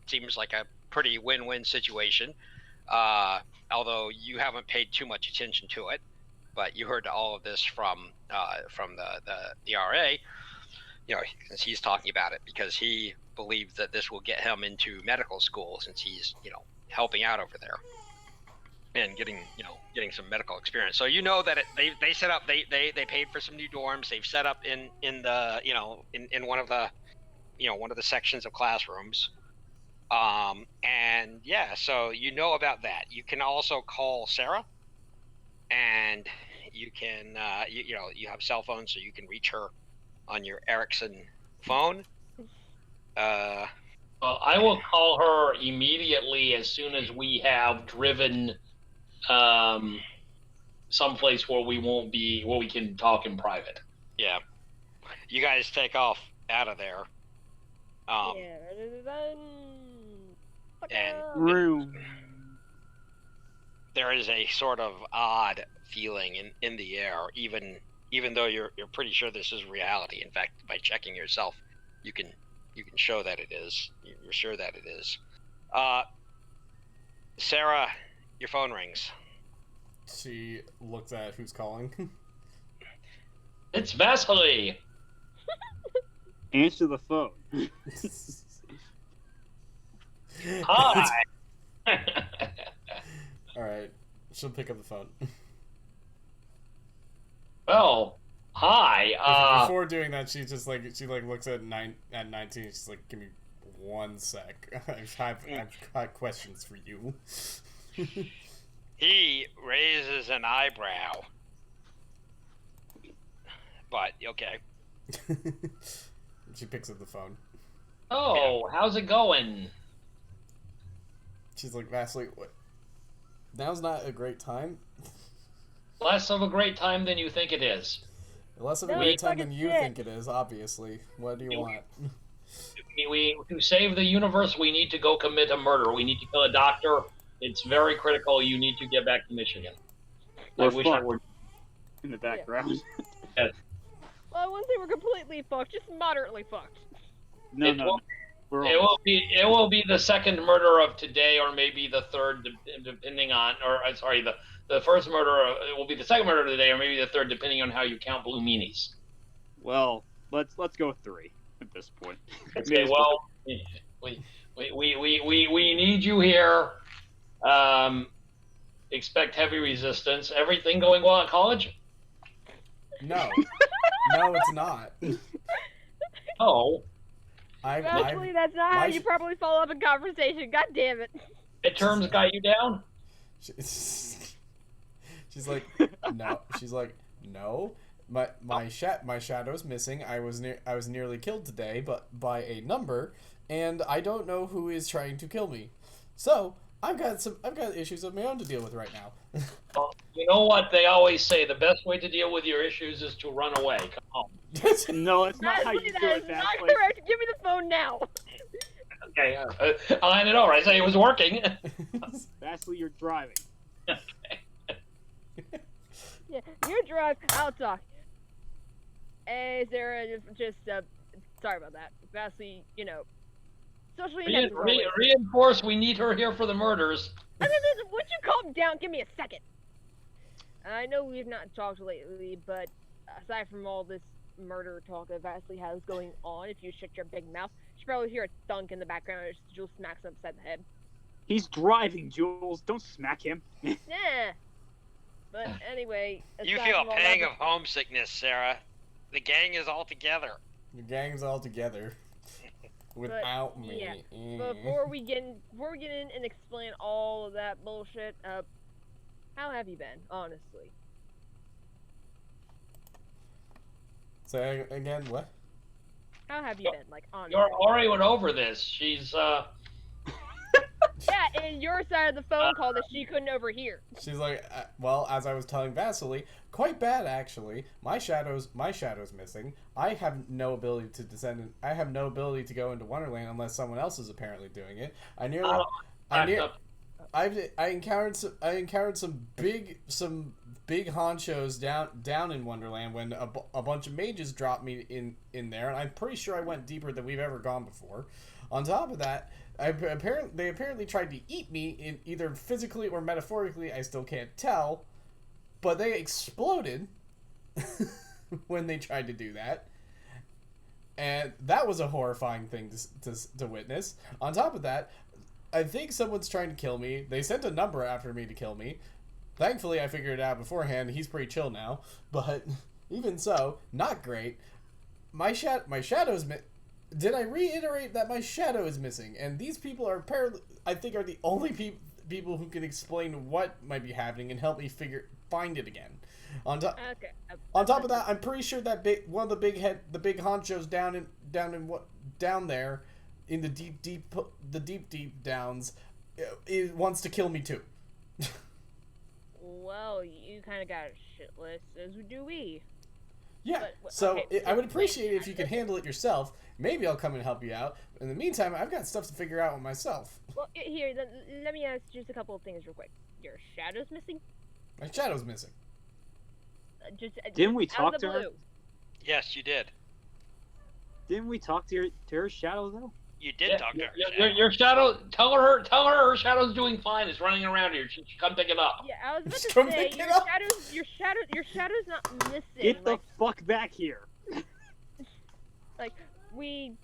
[SPEAKER 5] seems like a pretty win-win situation. Although you haven't paid too much attention to it, but you heard all of this from the RA. Since he's talking about it, because he believes that this will get him into medical school, since he's helping out over there and getting some medical experience. So that they set up, they paid for some new dorms. They've set up in the in one of the one of the sections of classrooms. And yeah, so about that. You can also call Sarah, and you can you have cell phones, so you can reach her on your Ericsson phone.
[SPEAKER 3] I will call her immediately as soon as we have driven someplace where we can talk in private.
[SPEAKER 5] Yeah, you guys take off out of there. And
[SPEAKER 4] Room.
[SPEAKER 5] there is a sort of odd feeling in the air, even though you're pretty sure this is reality. In fact, by checking yourself, you can show that it is. You're sure that it is. Sarah, your phone rings.
[SPEAKER 1] She looks at who's calling.
[SPEAKER 3] It's Vasily.
[SPEAKER 4] Answer the phone.
[SPEAKER 3] Hi.
[SPEAKER 1] All right, she'll pick up the phone.
[SPEAKER 3] Well, hi.
[SPEAKER 1] Before doing that, she looks at 19. She's like, "Give me 1 sec. I've got questions for you."
[SPEAKER 5] He raises an eyebrow. But, okay.
[SPEAKER 1] She picks up the phone.
[SPEAKER 3] Oh, how's it going?
[SPEAKER 1] She's like, "Vastly, what? Now's not a great time.
[SPEAKER 3] Less of a great time than you think it is.
[SPEAKER 1] Less of a
[SPEAKER 2] No,
[SPEAKER 1] great
[SPEAKER 2] it's
[SPEAKER 1] time
[SPEAKER 2] fucking
[SPEAKER 1] than you
[SPEAKER 2] shit.
[SPEAKER 1] think it is. Obviously, what do you want?"
[SPEAKER 3] To save the universe, we need to go commit a murder. We need to kill a doctor. It's very critical. You need to get back to Michigan. I
[SPEAKER 4] We're
[SPEAKER 3] wish I
[SPEAKER 4] fucked.
[SPEAKER 3] were.
[SPEAKER 4] In the background.
[SPEAKER 2] Well, I wouldn't say we're completely fucked, just moderately fucked.
[SPEAKER 4] No,
[SPEAKER 3] It
[SPEAKER 4] no,
[SPEAKER 3] will-
[SPEAKER 4] no. We're
[SPEAKER 3] It
[SPEAKER 4] almost.
[SPEAKER 3] will be the second murder of today, or maybe the third, depending on. Or sorry, the first murder. It will be the second murder of the day, or maybe the third, depending on how you count blue meanies.
[SPEAKER 4] Well, let's go with 3 at this point.
[SPEAKER 3] Okay,
[SPEAKER 4] May as
[SPEAKER 3] well, we need you here. Expect heavy resistance. Everything going well at college?
[SPEAKER 1] No, no, it's not.
[SPEAKER 3] Oh,
[SPEAKER 2] Actually, that's not how
[SPEAKER 1] my
[SPEAKER 2] you
[SPEAKER 1] sh-
[SPEAKER 2] properly follow up a conversation. God damn it.
[SPEAKER 3] midterms got you down?
[SPEAKER 1] She's like, no. She's like, no. My shadow's missing. I was nearly killed today, but by a number, and I don't know who is trying to kill me. So I've got issues of my own to deal with right now.
[SPEAKER 3] Well, you know what they always say: the best way to deal with your issues is to run away. Come on.
[SPEAKER 4] No, it's not how you
[SPEAKER 2] Actually,
[SPEAKER 4] do
[SPEAKER 2] that
[SPEAKER 4] it.
[SPEAKER 2] is
[SPEAKER 4] That
[SPEAKER 2] not
[SPEAKER 4] way.
[SPEAKER 2] correct. Give me the phone now.
[SPEAKER 3] Okay, I'll hand it over. I say it was working.
[SPEAKER 4] Vastly, you're driving.
[SPEAKER 2] Yeah, you drive. I'll talk. Hey, Sarah, sorry about that. Vastly, socially inept as always.
[SPEAKER 3] Reinforce. We need her here for the murders.
[SPEAKER 2] Would you calm down? Give me a second. I know we've not talked lately, but aside from all this murder talk that Vastly has going on, if you shut your big mouth, you should probably hear a thunk in the background as Jules smacks him upside the head.
[SPEAKER 4] He's driving, Jules. Don't smack him.
[SPEAKER 2] Nah. But anyway,
[SPEAKER 5] You
[SPEAKER 2] aside
[SPEAKER 5] feel
[SPEAKER 2] from all
[SPEAKER 5] pang
[SPEAKER 2] that-
[SPEAKER 5] of homesickness, Sarah. The gang is all together.
[SPEAKER 1] The gang's all together without me.
[SPEAKER 2] yeah. Before we get in and explain all of that bullshit, how have you been, honestly?
[SPEAKER 1] Say again, what?
[SPEAKER 2] How have you been, like, honestly?
[SPEAKER 3] Your Ori went over this. She's
[SPEAKER 2] Yeah, and your side of the phone call that she couldn't overhear.
[SPEAKER 1] She's like, well, as I was telling Vasily, quite bad actually. My shadow's missing. I have no ability to descend. I have no ability to go into Wonderland unless someone else is apparently doing it. I encountered some big honchos down in Wonderland when a bunch of mages dropped me in there, and I'm pretty sure I went deeper than we've ever gone before. On top of that, they apparently tried to eat me, in either physically or metaphorically. I still can't tell, but they exploded when they tried to do that, and that was a horrifying thing to witness. On top of that, I think someone's trying to kill me. They sent a number after me to kill me. Thankfully, I figured it out beforehand. He's pretty chill now, but even so, not great. My shadow's Did I reiterate that my shadow is missing? And these people are apparently, I think, are the only people who can explain what might be happening and help me find it again. On top of that, I'm pretty sure that one of the big honchos down there in the deep downs, it wants to kill me too.
[SPEAKER 2] Well, you kind of got a shit list, as do we.
[SPEAKER 1] Yeah,
[SPEAKER 2] But,
[SPEAKER 1] so
[SPEAKER 2] okay,
[SPEAKER 1] I would appreciate it if you could handle it yourself. Maybe I'll come and help you out. In the meantime, I've got stuff to figure out with myself.
[SPEAKER 2] Well, here, let me ask just a couple of things real quick. Your shadow's missing?
[SPEAKER 1] My shadow's missing.
[SPEAKER 4] Didn't we
[SPEAKER 2] out
[SPEAKER 4] talk
[SPEAKER 2] of the
[SPEAKER 4] to her?
[SPEAKER 2] blue.
[SPEAKER 5] Yes, you did.
[SPEAKER 4] Didn't we talk to her shadow though?
[SPEAKER 5] You did talk to her.
[SPEAKER 3] your shadow. Tell her her shadow's doing fine. It's running around here. She should come pick it up.
[SPEAKER 2] Yeah, I was about
[SPEAKER 1] Just
[SPEAKER 2] to
[SPEAKER 1] come
[SPEAKER 2] say
[SPEAKER 1] pick it up.
[SPEAKER 2] your shadow's not missing.
[SPEAKER 4] Get the
[SPEAKER 2] like,
[SPEAKER 4] fuck back here.
[SPEAKER 2] like we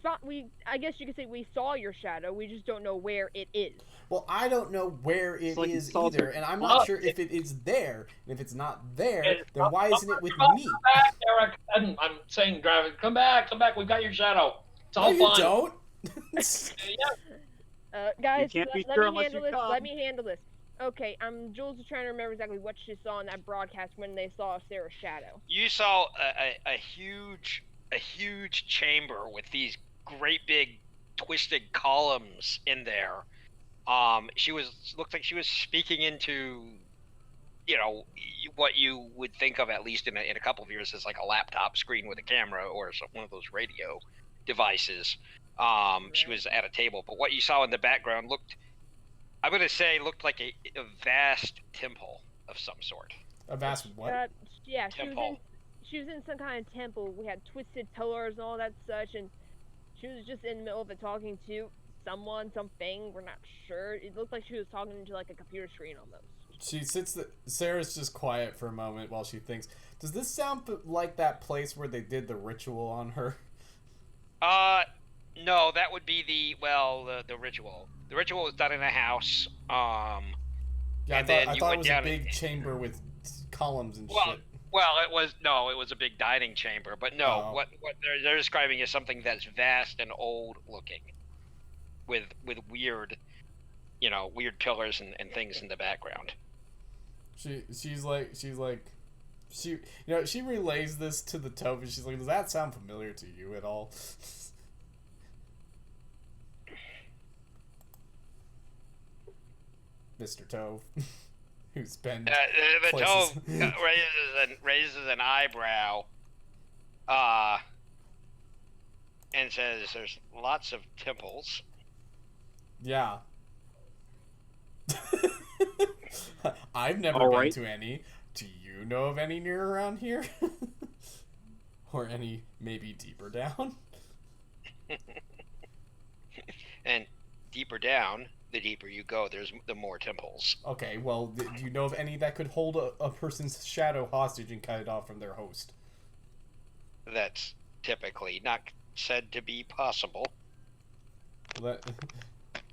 [SPEAKER 2] I guess you could say we saw your shadow. We just don't know where it is.
[SPEAKER 1] Well, I don't know where it
[SPEAKER 4] like
[SPEAKER 1] is
[SPEAKER 4] soldier.
[SPEAKER 1] either, and I'm not sure if it is there. And if it's not there, then why isn't it with me?
[SPEAKER 3] Come back, Eric. I'm saying, driver, come back. We've got your shadow. It's all
[SPEAKER 1] No, you
[SPEAKER 3] fun.
[SPEAKER 1] don't.
[SPEAKER 3] Yeah.
[SPEAKER 2] Guys,
[SPEAKER 4] can't be
[SPEAKER 2] let
[SPEAKER 4] sure
[SPEAKER 2] me
[SPEAKER 4] unless
[SPEAKER 2] handle
[SPEAKER 4] you
[SPEAKER 2] this.
[SPEAKER 4] come.
[SPEAKER 2] Let me handle this. Okay, Jules is trying to remember exactly what she saw in that broadcast when they saw Sarah's shadow.
[SPEAKER 5] You saw a huge chamber with these great big twisted columns in there. Looked like she was speaking into, what you would think of, at least in a couple of years, as like a laptop screen with a camera or one of those radio devices. She was at a table, but what you saw in the background looked like a vast temple of some sort.
[SPEAKER 1] A vast what?
[SPEAKER 2] Yeah,
[SPEAKER 5] Temple.
[SPEAKER 2] she was in some kind of temple. We had twisted pillars and all that such, and she was just in the middle of it talking to someone, something. We're not sure. It looked like she was talking into like a computer screen almost.
[SPEAKER 1] She sits. Sarah's just quiet for a moment while she thinks. Does this sound like that place where they did the ritual on her?
[SPEAKER 5] No, that would be the ritual. The ritual was done in a house.
[SPEAKER 1] Yeah, I thought it was a big chamber with columns and shit.
[SPEAKER 5] Well, it was a big dining chamber, but no,
[SPEAKER 1] Oh.
[SPEAKER 5] what they're describing is something that's vast and old looking, with weird, weird pillars and things in the background.
[SPEAKER 1] She relays this to the Tove, and she's like, does that sound familiar to you at all? Mr. Tove, who's been
[SPEAKER 5] The
[SPEAKER 1] places.
[SPEAKER 5] Tove raises an eyebrow, and says, "There's lots of temples."
[SPEAKER 1] Yeah. I've never
[SPEAKER 4] All
[SPEAKER 1] been
[SPEAKER 4] right.
[SPEAKER 1] to any. Do you know of any near around here? Or any maybe deeper down?
[SPEAKER 5] And deeper down, the deeper you go, there's the more temples.
[SPEAKER 1] Okay, well, do you know of any that could hold a person's shadow hostage and cut it off from their host?
[SPEAKER 5] That's typically not said to be possible.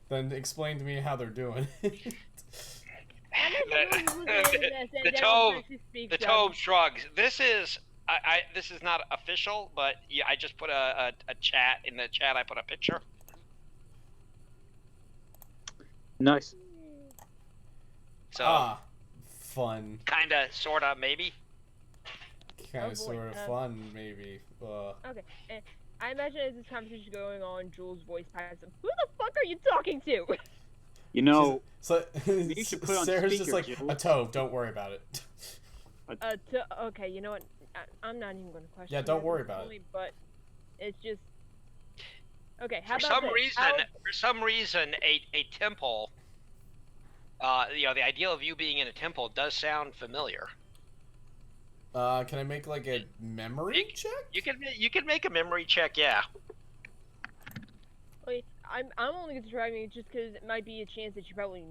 [SPEAKER 1] Then explain to me how they're doing.
[SPEAKER 5] The Tove shrugs. This is not official, but yeah, I just put a chat in the chat. I put a picture.
[SPEAKER 4] Nice.
[SPEAKER 5] So
[SPEAKER 1] fun.
[SPEAKER 5] kinda, sorta, maybe.
[SPEAKER 1] Kind
[SPEAKER 2] Oh, boy.
[SPEAKER 1] of sort of fun, maybe.
[SPEAKER 2] Okay, I imagine as this conversation going on, Jules' voice pipes up. Who the fuck are you talking to?
[SPEAKER 4] You know,
[SPEAKER 1] So
[SPEAKER 4] you should put on
[SPEAKER 1] Sarah's
[SPEAKER 4] speaker,
[SPEAKER 1] just like,
[SPEAKER 4] Jill.
[SPEAKER 1] a Tove, don't worry about it.
[SPEAKER 2] Okay, you know what? I'm not even going to question.
[SPEAKER 1] Yeah, don't
[SPEAKER 2] it at
[SPEAKER 1] worry
[SPEAKER 2] this
[SPEAKER 1] about it.
[SPEAKER 2] point, But it's just okay. How
[SPEAKER 5] For
[SPEAKER 2] about
[SPEAKER 5] some
[SPEAKER 2] this?
[SPEAKER 5] reason, a temple. The idea of you being in a temple does sound familiar.
[SPEAKER 1] Can I make like a memory check?
[SPEAKER 5] You can make a memory check, yeah.
[SPEAKER 2] Wait, I'm only describing it just because it might be a chance that you probably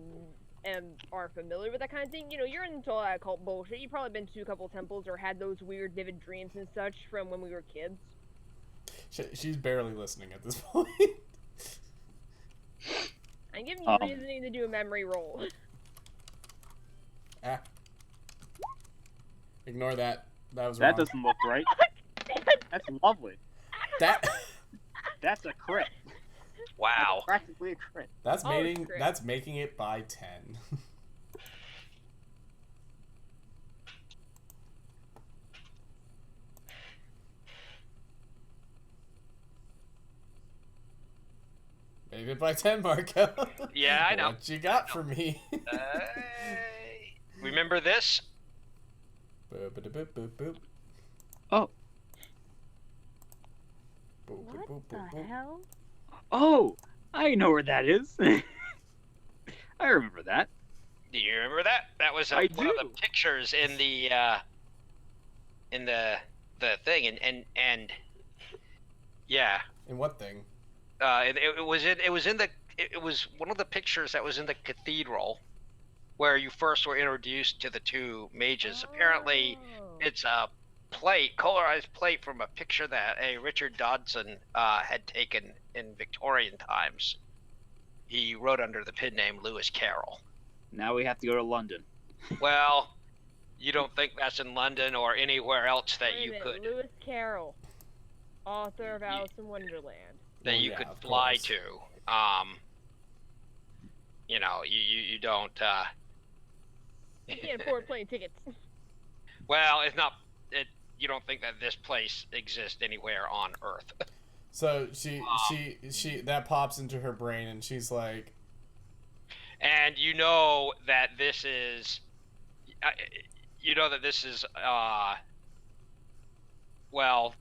[SPEAKER 2] are familiar with that kind of thing. You know, you're into all that occult bullshit. You've probably been to a couple temples or had those weird, vivid dreams and such from when we were kids.
[SPEAKER 1] She's barely listening at this point.
[SPEAKER 2] I'm giving you reasoning to do a memory roll.
[SPEAKER 1] Ignore that. That was
[SPEAKER 4] that
[SPEAKER 1] wrong.
[SPEAKER 4] doesn't look right. That's lovely. That's a crit.
[SPEAKER 5] Wow.
[SPEAKER 4] That's practically a crit.
[SPEAKER 1] That's
[SPEAKER 2] Oh,
[SPEAKER 1] making
[SPEAKER 2] great.
[SPEAKER 1] that's making it by 10. Made it by 10, Marco.
[SPEAKER 5] Yeah, I know.
[SPEAKER 1] What you got for me?
[SPEAKER 5] Remember this?
[SPEAKER 1] Boop, boop, boop, boop, boop.
[SPEAKER 4] Oh.
[SPEAKER 1] Boop,
[SPEAKER 2] What
[SPEAKER 1] boop,
[SPEAKER 2] the
[SPEAKER 1] boop, boop.
[SPEAKER 2] hell?
[SPEAKER 4] Oh, I know where that is. I remember that.
[SPEAKER 5] Do you remember that? That was
[SPEAKER 4] I
[SPEAKER 5] one of the
[SPEAKER 4] do.
[SPEAKER 5] pictures in the thing, and yeah,
[SPEAKER 1] In what thing?
[SPEAKER 5] it was one of the pictures that was in the cathedral where you first were introduced to the two mages. Apparently,
[SPEAKER 2] Oh.
[SPEAKER 5] it's a colorized plate from a picture that a Richard Dodson had taken in Victorian times. He wrote under the pen name Lewis Carroll.
[SPEAKER 4] Now we have to go to London.
[SPEAKER 5] Well, you don't think that's in London or anywhere else that
[SPEAKER 2] Wait a
[SPEAKER 5] you
[SPEAKER 2] minute,
[SPEAKER 5] could
[SPEAKER 2] Lewis Carroll, author of Alice in Wonderland.
[SPEAKER 5] that
[SPEAKER 1] Well,
[SPEAKER 5] you
[SPEAKER 1] yeah,
[SPEAKER 5] could
[SPEAKER 1] of
[SPEAKER 5] fly
[SPEAKER 1] course.
[SPEAKER 5] to. You know, you don't.
[SPEAKER 2] You can't afford plane tickets.
[SPEAKER 5] Well, it's not. You don't think that this place exists anywhere on Earth.
[SPEAKER 1] So she that pops into her brain, and she's like,
[SPEAKER 5] And you know that this is. Well,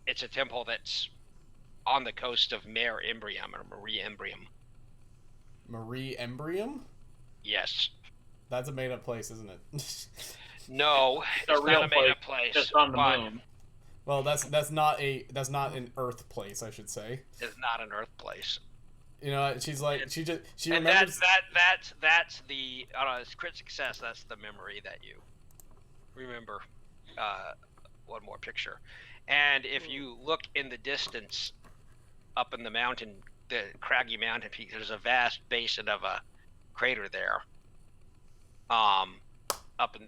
[SPEAKER 5] it's a temple that's on the coast of Mare Imbrium or Marie Imbrium.
[SPEAKER 1] Marie Embrium?
[SPEAKER 5] Yes.
[SPEAKER 1] That's a made-up place, isn't it?
[SPEAKER 5] No, it's
[SPEAKER 3] real
[SPEAKER 5] not a made-up place.
[SPEAKER 3] Just on the
[SPEAKER 5] but
[SPEAKER 3] moon.
[SPEAKER 1] Well, that's not an Earth place, I should say.
[SPEAKER 5] It's not an Earth place.
[SPEAKER 1] You know, she's like she
[SPEAKER 5] And
[SPEAKER 1] remembers.
[SPEAKER 5] that's the crit success. That's the memory that you remember. One more picture, and if you look in the distance, up in the mountain, the craggy mountain peak, there's a vast basin of a crater there. Up in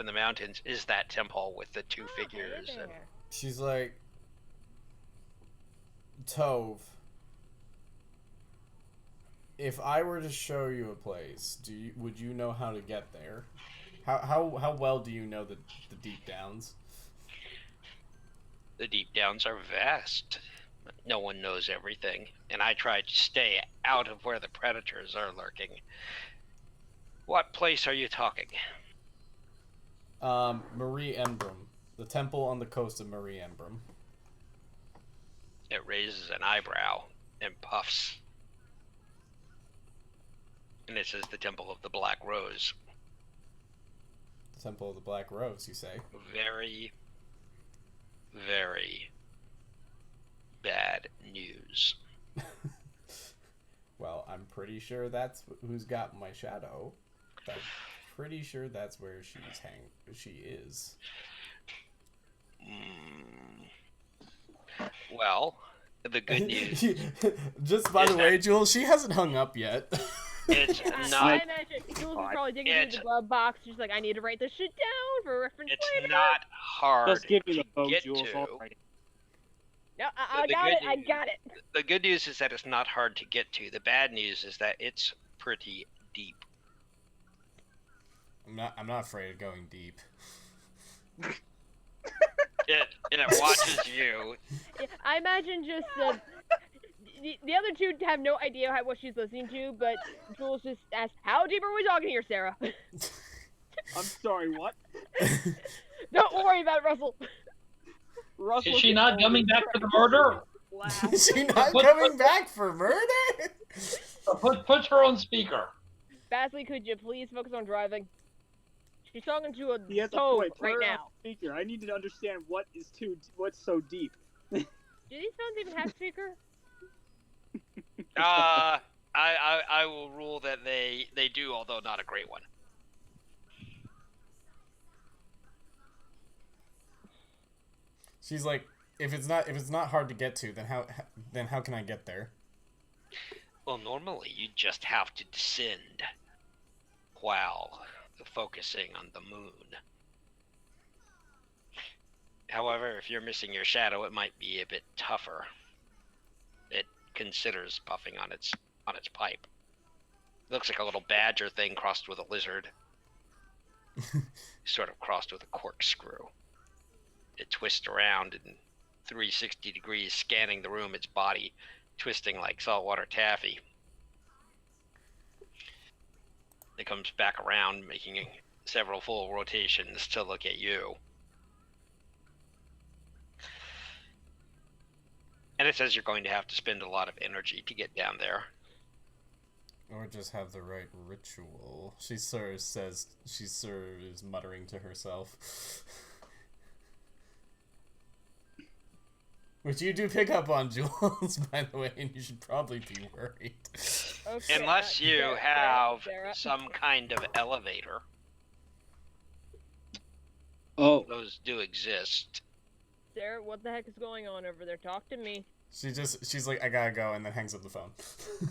[SPEAKER 5] the mountains is that temple with the two figures. And
[SPEAKER 1] She's like, Tove, if I were to show you a place, would you know how to get there? How well do you know the deep downs?
[SPEAKER 5] The deep downs are vast. No one knows everything, and I try to stay out of where the predators are lurking. What place are you talking?
[SPEAKER 1] Marie Embrium, the temple on the coast of Marie Embrium.
[SPEAKER 5] It raises an eyebrow and puffs. And it says the Temple of the Black Rose.
[SPEAKER 1] The Temple of the Black Rose, you say?
[SPEAKER 5] Very, very bad news.
[SPEAKER 1] Well, I'm pretty sure that's who's got my shadow. I'm pretty sure that's where she is.
[SPEAKER 5] Well, the good news.
[SPEAKER 1] Just by the way, Jules, she hasn't hung up yet.
[SPEAKER 5] It's
[SPEAKER 2] I
[SPEAKER 5] not.
[SPEAKER 2] imagine Jules is probably digging through the glove box. She's like, I need to write this shit down for reference
[SPEAKER 5] It's
[SPEAKER 2] later.
[SPEAKER 5] not hard
[SPEAKER 4] Just give me
[SPEAKER 5] to
[SPEAKER 4] the phone,
[SPEAKER 5] get
[SPEAKER 4] Jules.
[SPEAKER 5] to.
[SPEAKER 4] I'll write it.
[SPEAKER 2] No, I got it. I got it.
[SPEAKER 5] The good news is that it's not hard to get to. The bad news is that it's pretty deep.
[SPEAKER 1] I'm not afraid of going deep.
[SPEAKER 5] It watches you.
[SPEAKER 2] I imagine just the other two have no idea what she's listening to, but Jules just asks, "How deep are we talking here, Sarah?"
[SPEAKER 4] I'm sorry, what?
[SPEAKER 2] Don't worry about it, Russell.
[SPEAKER 4] Russell
[SPEAKER 3] Is she
[SPEAKER 4] can
[SPEAKER 3] not
[SPEAKER 4] only
[SPEAKER 3] coming back for the
[SPEAKER 4] practice
[SPEAKER 3] murder?
[SPEAKER 2] Wow.
[SPEAKER 1] Is she not coming back for murder?
[SPEAKER 3] Put her on speaker.
[SPEAKER 2] Basley, could you please focus on driving? She's talking to a
[SPEAKER 4] He has a
[SPEAKER 2] toe
[SPEAKER 4] point. Put
[SPEAKER 2] right
[SPEAKER 4] her on
[SPEAKER 2] now.
[SPEAKER 4] speaker. I need to understand what's so deep.
[SPEAKER 2] Do these phones even have speaker?
[SPEAKER 5] I will rule that they do, although not a great one.
[SPEAKER 1] She's like, if it's not hard to get to, then how can I get there?
[SPEAKER 5] Well, normally you just have to descend while focusing on the moon. However, if you're missing your shadow, it might be a bit tougher. It considers puffing on its pipe. Looks like a little badger thing crossed with a lizard. Sort of crossed with a corkscrew. It twists around in 360 degrees, scanning the room, its body twisting like saltwater taffy. It comes back around, making several full rotations to look at you. And it says you're going to have to spend a lot of energy to get down there.
[SPEAKER 1] Or just have the right ritual. She sort of is muttering to herself. Which you do pick up on, Jules, by the way, and you should probably be worried.
[SPEAKER 2] Okay,
[SPEAKER 5] Unless you
[SPEAKER 2] Sarah,
[SPEAKER 5] have
[SPEAKER 2] Sarah.
[SPEAKER 5] some kind of elevator.
[SPEAKER 4] Oh,
[SPEAKER 5] Those do exist.
[SPEAKER 2] Sarah, what the heck is going on over there? Talk to me.
[SPEAKER 1] She's like, I gotta go, and then hangs up the phone.
[SPEAKER 2] A son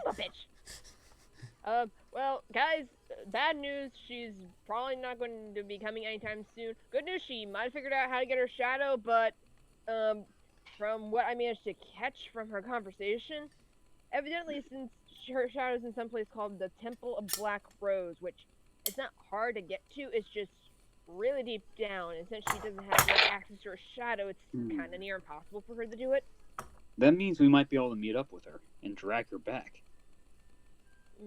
[SPEAKER 2] of a bitch! Well, guys, bad news. She's probably not going to be coming anytime soon. Good news, she might have figured out how to get her shadow, but, from what I managed to catch from her conversation, evidently, since her shadow's in some place called the Temple of Black Rose, which it's not hard to get to, it's just really deep down, and since she doesn't have direct access to her shadow, it's kind of near impossible for her to do it.
[SPEAKER 4] that means we might be able to meet up with her and drag her back.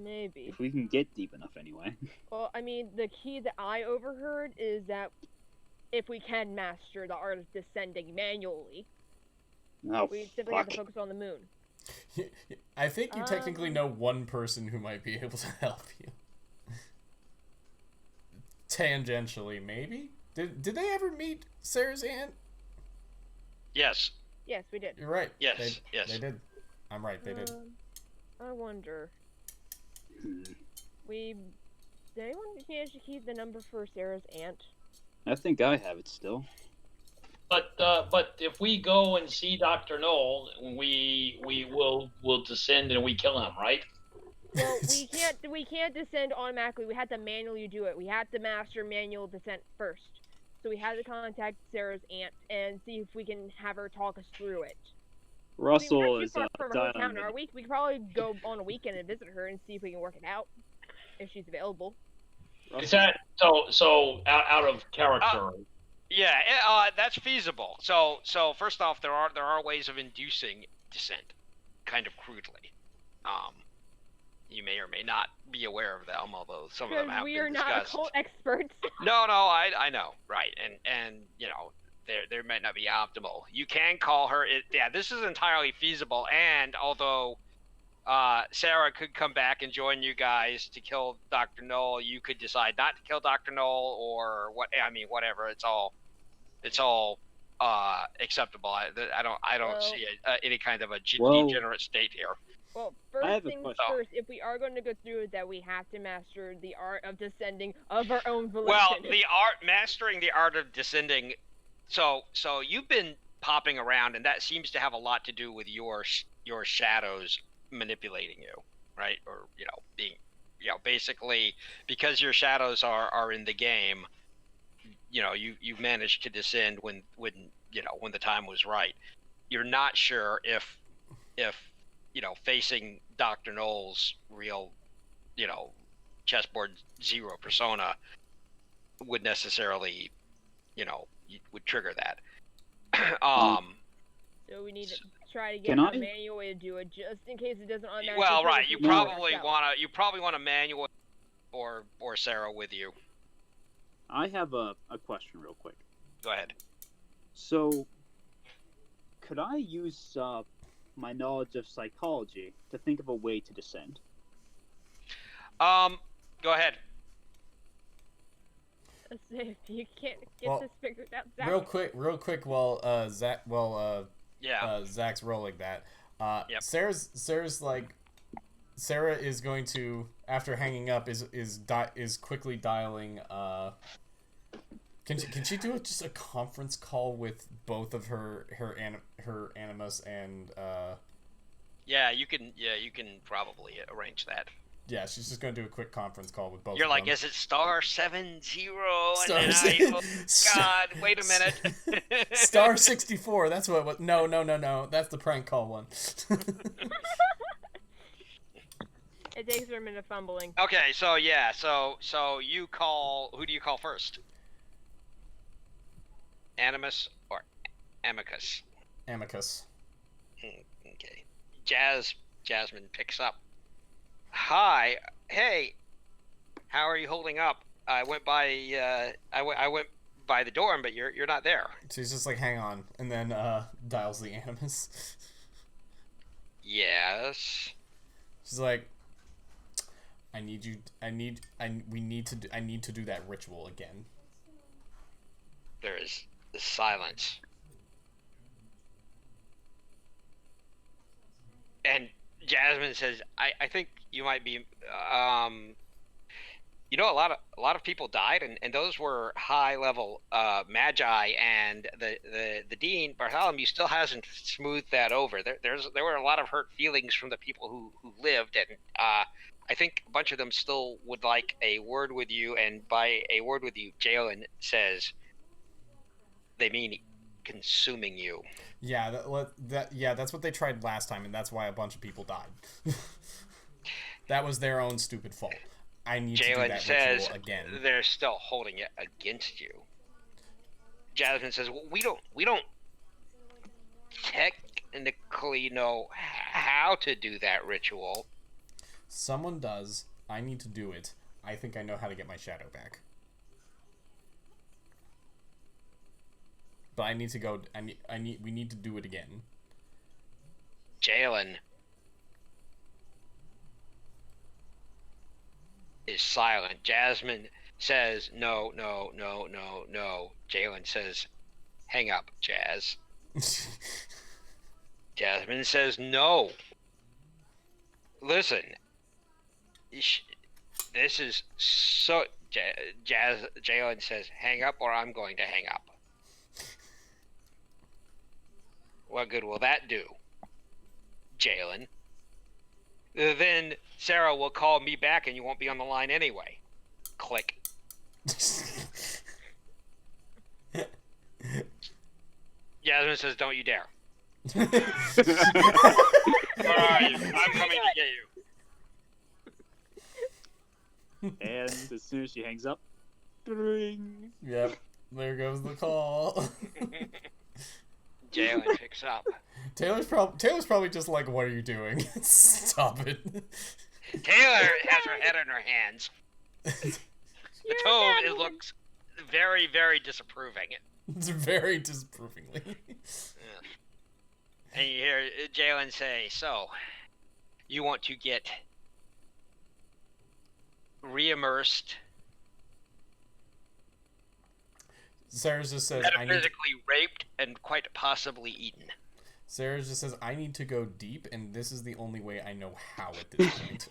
[SPEAKER 2] Maybe.
[SPEAKER 4] If we can get deep enough, anyway.
[SPEAKER 2] Well, I mean, the key that I overheard is that if we can master the art of descending manually,
[SPEAKER 4] Oh,
[SPEAKER 2] we simply have to
[SPEAKER 4] fuck.
[SPEAKER 2] focus on the moon.
[SPEAKER 1] I think you technically know one person who might be able to help you. Tangentially, maybe? Did they ever meet Sarah's aunt?
[SPEAKER 5] Yes.
[SPEAKER 2] Yes, we did.
[SPEAKER 1] You're right.
[SPEAKER 5] Yes, yes.
[SPEAKER 1] They did. I'm right, they did.
[SPEAKER 2] I wonder. Did anyone manage to keep the number for Sarah's aunt?
[SPEAKER 4] I think I have it still.
[SPEAKER 3] But if we go and see Dr. Knoll, we'll descend and we kill him, right?
[SPEAKER 2] Well, we can't descend automatically. We have to manually do it. We have to master manual descent first. So we had to contact Sarah's aunt and see if we can have her talk us through it.
[SPEAKER 4] Russell
[SPEAKER 2] we're not
[SPEAKER 4] is
[SPEAKER 2] too far from her
[SPEAKER 4] dialing
[SPEAKER 2] hometown,
[SPEAKER 4] me.
[SPEAKER 2] are we? We could probably go on a weekend and visit her and see if we can work it out if she's available.
[SPEAKER 3] Is that so out of character?
[SPEAKER 5] Yeah, that's feasible. So first off, there are ways of inducing descent, kind of crudely. You may or may not be aware of them, although some of them have
[SPEAKER 2] we are
[SPEAKER 5] been
[SPEAKER 2] not
[SPEAKER 5] discussed.
[SPEAKER 2] occult experts.
[SPEAKER 5] No, I know, right, and you know, there might not be optimal. You can call her. Yeah, this is entirely feasible, and although Sarah could come back and join you guys to kill Dr. Knoll, you could decide not to kill Dr. Knoll or what. I mean, whatever. It's all acceptable. I don't see any kind of a degenerate state here.
[SPEAKER 2] Well,
[SPEAKER 4] I have
[SPEAKER 2] first
[SPEAKER 4] a
[SPEAKER 2] things
[SPEAKER 4] question.
[SPEAKER 2] first, if we are going to go through it, that we have to master the art of descending of our own volition.
[SPEAKER 5] Well, mastering the art of descending. So you've been popping around, and that seems to have a lot to do with your shadows manipulating you, right? Or being, basically because your shadows are in the game. You managed to descend when the time was right. You're not sure if facing Dr. Knoll's real, chessboard zero persona would necessarily, would trigger that.
[SPEAKER 2] So we need to try to get
[SPEAKER 4] Can
[SPEAKER 2] a
[SPEAKER 4] I?
[SPEAKER 2] manual way to do it, just in case it doesn't automatically.
[SPEAKER 5] Well,
[SPEAKER 2] trigger
[SPEAKER 5] right.
[SPEAKER 2] if
[SPEAKER 5] You
[SPEAKER 2] we do it
[SPEAKER 5] probably
[SPEAKER 2] ourselves.
[SPEAKER 5] want to manual or Sarah with you.
[SPEAKER 4] I have a question real quick.
[SPEAKER 5] Go ahead.
[SPEAKER 4] So, could I use my knowledge of psychology to think of a way to descend?
[SPEAKER 5] Go ahead.
[SPEAKER 2] Let's see if you can't get
[SPEAKER 1] Well,
[SPEAKER 2] this figured out. Zach.
[SPEAKER 1] Real quick, while Zach's rolling that.
[SPEAKER 5] Yep.
[SPEAKER 1] Sarah's like, Sarah is going to, after hanging up, is quickly dialing. Can she do just a conference call with both of her animus and
[SPEAKER 5] Yeah, you can probably arrange that.
[SPEAKER 1] yeah, she's just gonna do a quick conference call with both.
[SPEAKER 5] You're
[SPEAKER 1] of
[SPEAKER 5] like,
[SPEAKER 1] them.
[SPEAKER 5] is it *70?
[SPEAKER 1] Star
[SPEAKER 5] And then
[SPEAKER 1] si-
[SPEAKER 5] oh God, wait a minute.
[SPEAKER 1] Star 64. That's what it was. No. That's the prank call one.
[SPEAKER 2] It takes her a minute fumbling.
[SPEAKER 5] Okay, so yeah, so you call. Who do you call first? Animus or Amicus?
[SPEAKER 1] Amicus.
[SPEAKER 5] Okay. Jasmine picks up. Hi. Hey. How are you holding up? I went by. I went by the dorm, but you're not there.
[SPEAKER 1] She's just like, hang on, and then dials the animus.
[SPEAKER 5] Yes.
[SPEAKER 1] She's like, I need to do that ritual again.
[SPEAKER 5] There is silence. And Jasmine says, I think you might be, a a lot of people died, and those were high level magi, and the dean Bartholomew still hasn't smoothed that over. There were a lot of hurt feelings from the people who lived, and I think a bunch of them still would like a word with you. And by a word with you, Jalen says they mean consuming you.
[SPEAKER 1] Yeah, that's what they tried last time, and that's why a bunch of people died. That was their own stupid fault. I need to do
[SPEAKER 5] Jalen
[SPEAKER 1] that
[SPEAKER 5] says
[SPEAKER 1] ritual again.
[SPEAKER 5] they're still holding it against you. Jasmine says, well, we don't technically know how to do that ritual.
[SPEAKER 1] Someone does. I need to do it. I think I know how to get my shadow back. But I need to go. We need to do it again.
[SPEAKER 5] Jalen is silent. Jasmine says, no. Jalen says, hang up, Jazz. Jasmine says, no. Listen, this is so... Jalen says, hang up or I'm going to hang up. What good will that do, Jalen? Then Sarah will call me back and you won't be on the line anyway. Click. Jasmine says, don't you dare. Where are you? I'm coming to get you.
[SPEAKER 4] And as soon as she hangs up, ding.
[SPEAKER 1] Yep, there goes the call.
[SPEAKER 5] Jalen picks up.
[SPEAKER 1] Taylor's probably just like, what are you doing? Stop it.
[SPEAKER 5] Taylor has her head in her hands. The Tove looks very, very disapproving.
[SPEAKER 1] It's very disapprovingly.
[SPEAKER 5] And you hear Jalen say, so, you want to get re-immersed,
[SPEAKER 1] Sarah just says,
[SPEAKER 5] metaphysically raped, and quite possibly eaten.
[SPEAKER 1] Sarah just says, I need to go deep, and this is the only way I know how at this point.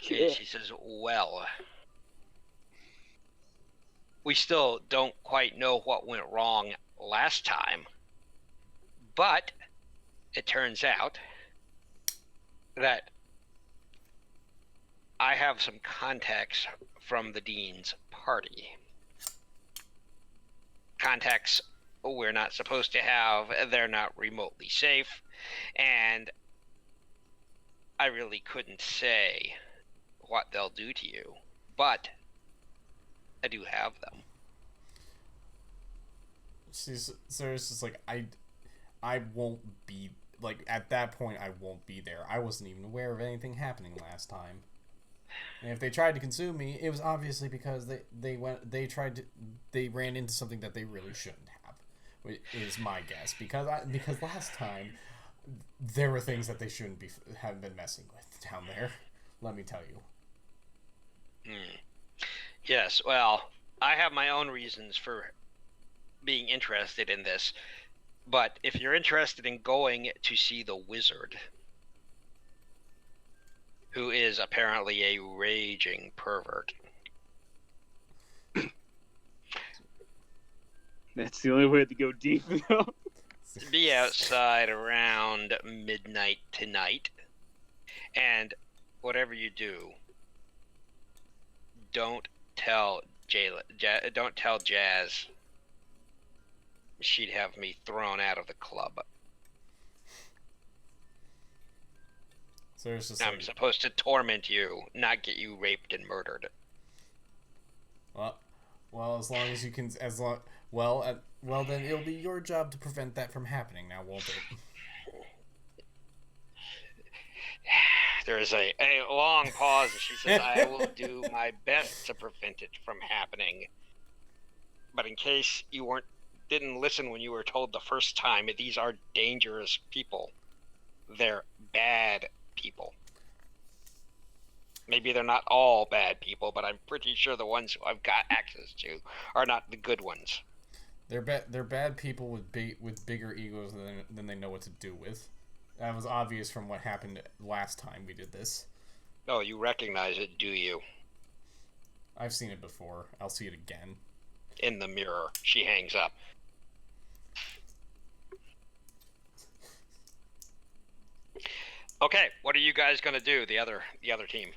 [SPEAKER 5] She says, well, we still don't quite know what went wrong last time, but it turns out that I have some contacts from the Dean's party. Contacts we're not supposed to have, they're not remotely safe, and I really couldn't say what they'll do to you, but I do have them.
[SPEAKER 1] Sarah's just like, I won't be, like, at that point, I won't be there. I wasn't even aware of anything happening last time. And if they tried to consume me, it was obviously because they ran into something that they really shouldn't have, is my guess. Because last time, there were things that they shouldn't have been messing with down there. Let me tell you.
[SPEAKER 5] Yes, well, I have my own reasons for being interested in this, but if you're interested in going to see the wizard, who is apparently a raging pervert.
[SPEAKER 4] That's the only way to go deep, though.
[SPEAKER 5] Be outside around midnight tonight, and whatever you do, don't tell Jazz. She'd have me thrown out of the club.
[SPEAKER 1] So it's just
[SPEAKER 5] I'm supposed to torment you, not get you raped and murdered.
[SPEAKER 1] Well, as long as you can, well, then it'll be your job to prevent that from happening now, won't it?
[SPEAKER 5] There's a long pause, and she says, I will do my best to prevent it from happening. But in case you didn't listen when you were told the first time, these are dangerous people. They're bad people. Maybe they're not all bad people, but I'm pretty sure the ones who I've got access to are not the good ones.
[SPEAKER 1] They're bad people with bigger egos than they know what to do with. That was obvious from what happened last time we did this.
[SPEAKER 5] Oh, you recognize it, do you?
[SPEAKER 1] I've seen it before. I'll see it again.
[SPEAKER 5] In the mirror, she hangs up. Okay, what are you guys gonna do? The other team.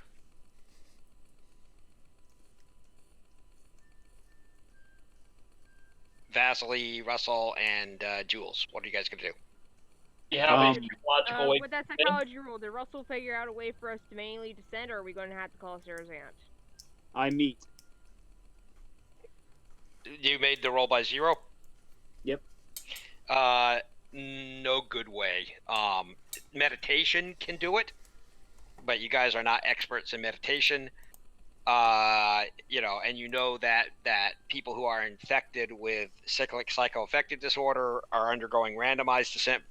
[SPEAKER 5] Vasily, Russell, and Jules. What are you guys gonna do?
[SPEAKER 3] You have a psychological way.
[SPEAKER 2] With that psychology rule, did Russell figure out a way for us to manually descend, or are we going to have to call Sarah's aunt?
[SPEAKER 4] I meet.
[SPEAKER 5] You made the roll by 0?
[SPEAKER 4] Yep.
[SPEAKER 5] No good way. Meditation can do it, but you guys are not experts in meditation. And you know that people who are infected with cyclic psychoaffective disorder are undergoing randomized descent,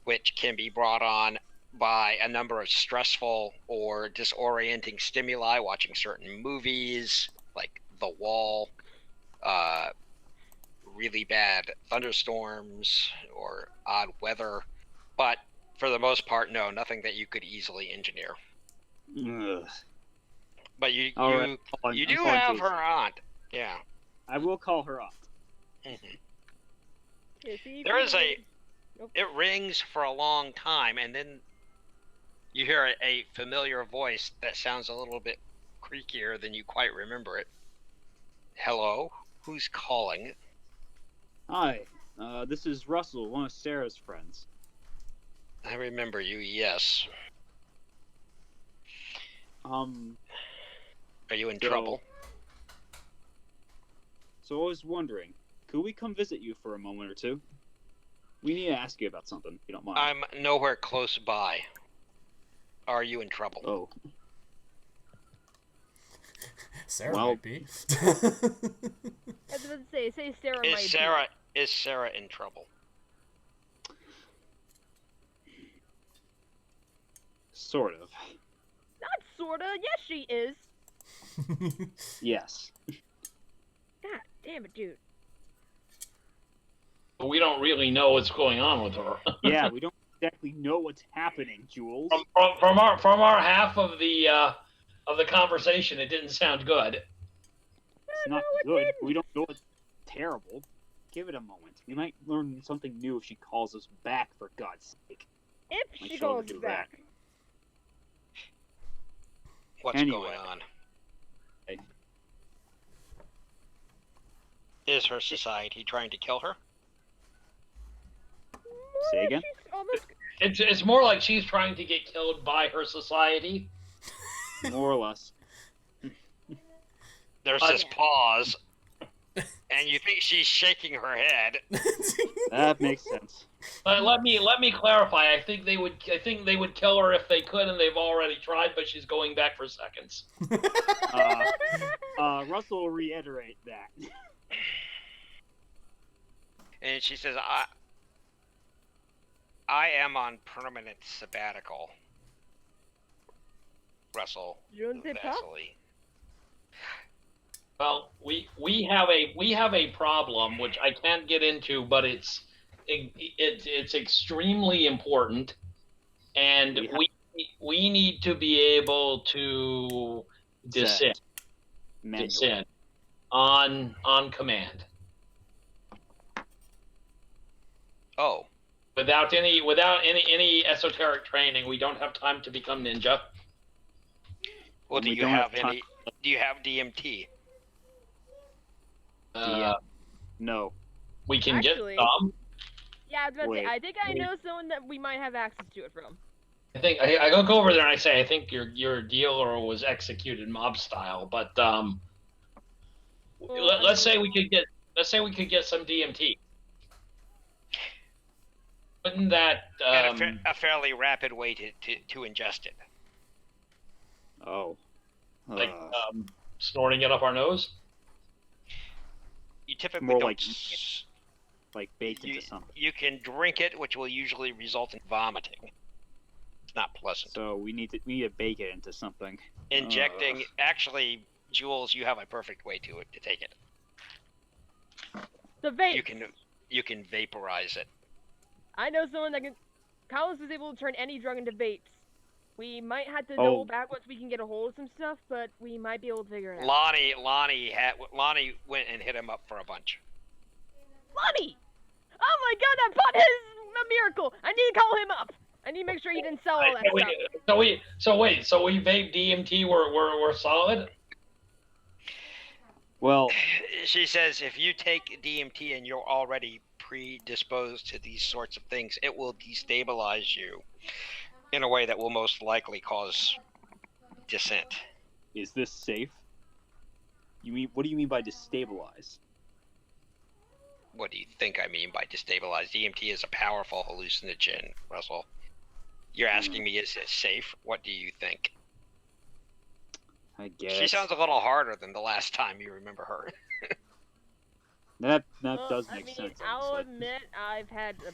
[SPEAKER 5] which can be brought on by a number of stressful or disorienting stimuli, watching certain movies like The Wall, really bad thunderstorms or odd weather. But for the most part, no, nothing that you could easily engineer.
[SPEAKER 4] Ugh.
[SPEAKER 5] But you
[SPEAKER 4] Right.
[SPEAKER 5] you do have her aunt. Yeah.
[SPEAKER 4] I will call her aunt.
[SPEAKER 5] Mm-hmm. There is it rings for a long time, and then you hear a familiar voice that sounds a little bit creakier than you quite remember it. Hello? Who's calling?
[SPEAKER 4] Hi, this is Russell, one of Sarah's friends.
[SPEAKER 5] I remember you, yes. Are you in trouble?
[SPEAKER 4] So I was wondering, could we come visit you for a moment or two? We need to ask you about something, if you don't mind.
[SPEAKER 5] I'm nowhere close by. Are you in trouble?
[SPEAKER 4] Oh.
[SPEAKER 1] Sarah might be.
[SPEAKER 2] I was about to say Sarah might be.
[SPEAKER 5] Is Sarah in trouble?
[SPEAKER 4] Sort of.
[SPEAKER 2] Not sorta. Yes, she is.
[SPEAKER 4] Yes.
[SPEAKER 2] God damn it, dude.
[SPEAKER 3] But we don't really know what's going on with her.
[SPEAKER 4] Yeah, we don't exactly know what's happening, Jules.
[SPEAKER 3] From our half of the conversation, it didn't sound good.
[SPEAKER 4] It's not good. We don't know it's terrible. Give it a moment. We might learn something new if she calls us back, for God's sake.
[SPEAKER 2] If she calls back.
[SPEAKER 5] What's going on? Is her society trying to kill her?
[SPEAKER 4] Say again?
[SPEAKER 3] It's more like she's trying to get killed by her society.
[SPEAKER 4] More or less.
[SPEAKER 5] There's this pause, and you think she's shaking her head.
[SPEAKER 4] That makes sense.
[SPEAKER 3] Let me clarify. I think they would kill her if they could, and they've already tried. But she's going back for seconds.
[SPEAKER 4] Russell will reiterate that.
[SPEAKER 5] And she says, I am on permanent sabbatical. Russell. Vasily.
[SPEAKER 3] Well, we have a problem which I can't get into, but it's extremely important, and we need to be able to descend on command.
[SPEAKER 5] Oh.
[SPEAKER 3] Without any esoteric training, we don't have time to become ninja.
[SPEAKER 5] Well, do you have DMT?
[SPEAKER 4] No.
[SPEAKER 3] We can
[SPEAKER 2] Actually,
[SPEAKER 3] get some.
[SPEAKER 2] Yeah, I was about to say, I think I know someone that we might have access to it from.
[SPEAKER 3] I think I go over there and I say, I think your dealer was executed mob style, but let's say we could get some DMT. Wouldn't that
[SPEAKER 5] and a fairly rapid way to ingest it?
[SPEAKER 4] Oh.
[SPEAKER 3] Like snorting it up our nose?
[SPEAKER 5] You typically
[SPEAKER 4] more
[SPEAKER 5] don't
[SPEAKER 4] like baked into something.
[SPEAKER 5] You can drink it, which will usually result in vomiting. It's not pleasant.
[SPEAKER 4] So we need to bake it into something.
[SPEAKER 5] Injecting, actually, Jules, you have a perfect way to take it.
[SPEAKER 2] The vape.
[SPEAKER 5] You can vaporize it.
[SPEAKER 2] I know someone that can. Collins is able to turn any drug into vapes. We might have to
[SPEAKER 4] Oh.
[SPEAKER 2] double back once we can get a hold of some stuff, but we might be able to figure it out.
[SPEAKER 5] Lonnie went and hit him up for a bunch.
[SPEAKER 2] Lonnie! Oh my god, that pot is a miracle! I need to call him up! I need to make sure he didn't sell all that stuff.
[SPEAKER 3] So we vape DMT. We're solid.
[SPEAKER 4] Well,
[SPEAKER 5] She says if you take DMT and you're already predisposed to these sorts of things, it will destabilize you in a way that will most likely cause dissent.
[SPEAKER 4] is this safe? What do you mean by destabilize?
[SPEAKER 5] What do you think I mean by destabilize? DMT is a powerful hallucinogen, Russell. You're asking me, is it safe? What do you think?
[SPEAKER 4] I guess.
[SPEAKER 5] She sounds a little harder than the last time you remember her.
[SPEAKER 4] That
[SPEAKER 2] Well,
[SPEAKER 4] does make sense.
[SPEAKER 2] I'll
[SPEAKER 4] Honestly.
[SPEAKER 2] admit I've had a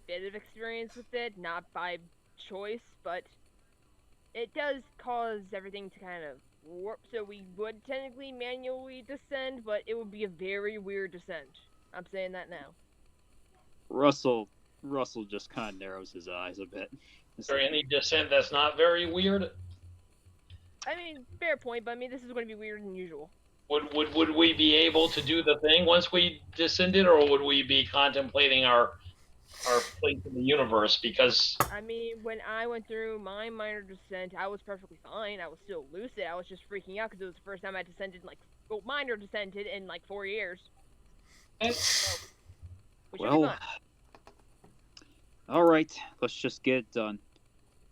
[SPEAKER 2] bit of experience with it, not by choice, but it does cause everything to kind of warp, so we would technically manually descend, but it would be a very weird descent. I'm saying that now.
[SPEAKER 4] Russell just kind of narrows his eyes a bit.
[SPEAKER 3] Is there any descent that's not very weird?
[SPEAKER 2] I mean, fair point, but I mean, this is going to be weirder than usual.
[SPEAKER 3] Would we be able to do the thing once we descended, or would we be contemplating our place in the universe? Because
[SPEAKER 2] I mean, when I went through my minor descent, I was perfectly fine. I was still lucid. I was just freaking out because it was the first time I descended, minor descended in 4 years. So, we should be
[SPEAKER 4] Well,
[SPEAKER 2] fine.
[SPEAKER 4] all right. Let's just get it done.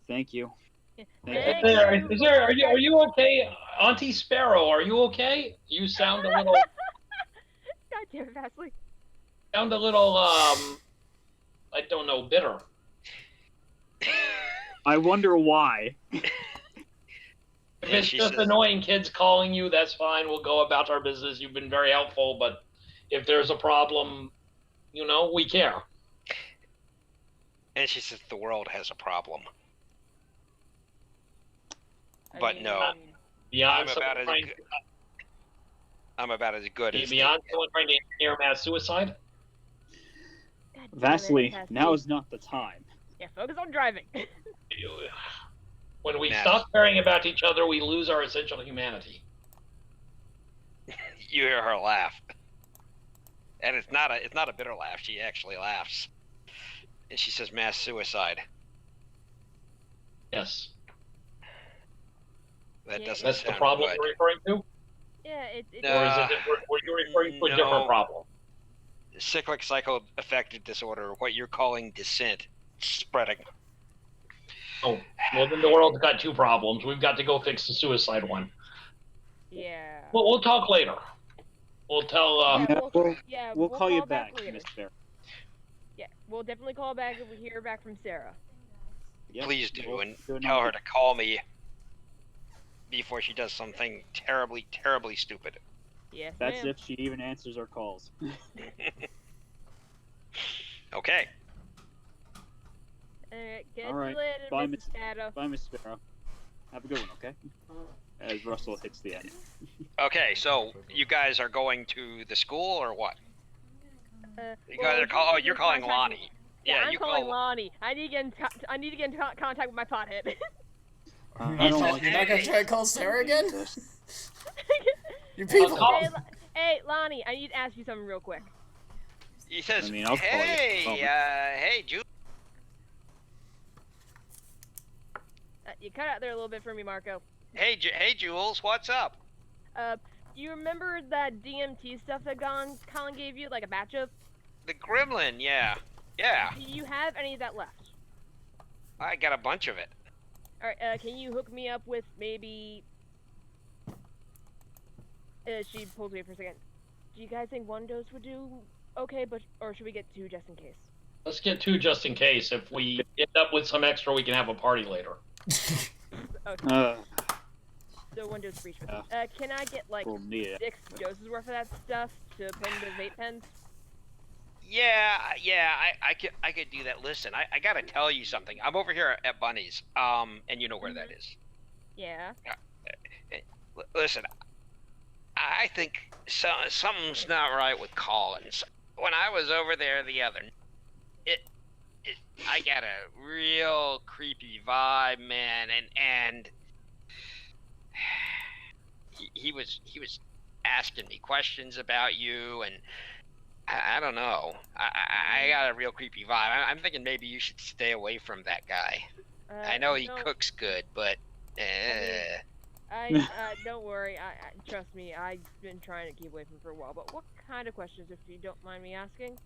[SPEAKER 4] Thank you.
[SPEAKER 2] Thank
[SPEAKER 3] are you okay, Auntie Sparrow? Are you okay? You sound a little
[SPEAKER 2] God damn it, Vasily.
[SPEAKER 3] I don't know, bitter.
[SPEAKER 4] I wonder why.
[SPEAKER 3] If it's just annoying kids calling you, that's fine. We'll go about our business. You've been very helpful, but if there's a problem, we care.
[SPEAKER 5] And she says the world has a problem.
[SPEAKER 2] I
[SPEAKER 5] But
[SPEAKER 2] mean,
[SPEAKER 5] no.
[SPEAKER 3] Beyond
[SPEAKER 5] I'm about as good as
[SPEAKER 3] beyond someone trying to engineer mass suicide.
[SPEAKER 2] God damn it,
[SPEAKER 4] Vasily, now is not the time.
[SPEAKER 2] Yeah, focus on driving.
[SPEAKER 3] When we
[SPEAKER 5] Mass.
[SPEAKER 3] stop caring about each other, we lose our essential humanity.
[SPEAKER 5] You hear her laugh. And it's not a bitter laugh, she actually laughs. And she says mass suicide.
[SPEAKER 3] Yes.
[SPEAKER 5] That
[SPEAKER 2] Yeah,
[SPEAKER 5] doesn't
[SPEAKER 3] That's the
[SPEAKER 5] sound
[SPEAKER 3] problem
[SPEAKER 5] good.
[SPEAKER 3] you're referring to?
[SPEAKER 2] Yeah, it
[SPEAKER 3] Or is it were you referring to a different
[SPEAKER 5] No.
[SPEAKER 3] problem?
[SPEAKER 5] Cyclic psychoaffective disorder, what you're calling dissent, spreading.
[SPEAKER 3] Oh, well then the world's got two problems. We've got to go fix the suicide one.
[SPEAKER 2] Yeah.
[SPEAKER 3] Well, we'll talk later. We'll tell.
[SPEAKER 4] We'll call you
[SPEAKER 2] call
[SPEAKER 4] back,
[SPEAKER 2] later.
[SPEAKER 4] Miss Bear.
[SPEAKER 2] Yeah, we'll definitely call back if we hear back from Sarah.
[SPEAKER 4] Yep,
[SPEAKER 5] Please do,
[SPEAKER 4] we'll
[SPEAKER 5] and
[SPEAKER 4] do it
[SPEAKER 5] tell
[SPEAKER 4] now.
[SPEAKER 5] her to call me before she does something terribly, terribly stupid.
[SPEAKER 2] Yes,
[SPEAKER 4] That's
[SPEAKER 2] ma'am.
[SPEAKER 4] if she even answers our calls.
[SPEAKER 5] Okay.
[SPEAKER 2] Alright, catch
[SPEAKER 4] All right,
[SPEAKER 2] you later,
[SPEAKER 4] bye,
[SPEAKER 2] Mrs.
[SPEAKER 4] Miss-
[SPEAKER 2] Shadow.
[SPEAKER 4] Bye, Miss Sparrow. Have a good one, okay? As Russell hits the end.
[SPEAKER 5] Okay, so you guys are going to the school or what? You
[SPEAKER 2] well,
[SPEAKER 5] guys are call. Oh, you're calling
[SPEAKER 2] contacting-
[SPEAKER 5] Lonnie.
[SPEAKER 2] Yeah, I'm
[SPEAKER 5] you
[SPEAKER 2] calling
[SPEAKER 5] call.
[SPEAKER 2] Lonnie. I need to get in contact with my pothead.
[SPEAKER 4] I don't like
[SPEAKER 1] You're not gonna try to call Sarah again?
[SPEAKER 4] this.
[SPEAKER 1] You people.
[SPEAKER 2] Hey, Lonnie, I need to ask you something real quick.
[SPEAKER 5] He says,
[SPEAKER 4] I mean, I'll call you.
[SPEAKER 5] "Hey, hey, Julie."
[SPEAKER 2] You cut out there a little bit for me, Marco.
[SPEAKER 5] Hey, Jules, what's up?
[SPEAKER 2] You remember that DMT stuff that Colin gave you, like a batch of?
[SPEAKER 5] The Gremlin, yeah.
[SPEAKER 2] Do you have any of that left?
[SPEAKER 5] I got a bunch of it.
[SPEAKER 2] Alright, can you hook me up with maybe... she pulls me for a second. Do you guys think one dose would do okay, or should we get two just in case?
[SPEAKER 3] Let's get two just in case. If we end up with some extra, we can have a party later.
[SPEAKER 2] Okay, so one dose for each. Can I get like
[SPEAKER 4] We'll need it.
[SPEAKER 2] 6 doses worth of that stuff to put into vape pens?
[SPEAKER 5] Yeah, I could do that. Listen, I gotta tell you something. I'm over here at Bunny's, and you know where that is.
[SPEAKER 2] Yeah.
[SPEAKER 5] Listen, I think something's not right with Collins. When I was over there the other, I got a real creepy vibe, man, and he was asking me questions about you, and I don't know. I got a real creepy vibe. I'm thinking maybe you should stay away from that guy. I know he
[SPEAKER 2] don't,
[SPEAKER 5] cooks good, but
[SPEAKER 2] don't worry. I trust me. I've been trying to keep away from him for a while. But what kind of questions, if you don't mind me asking?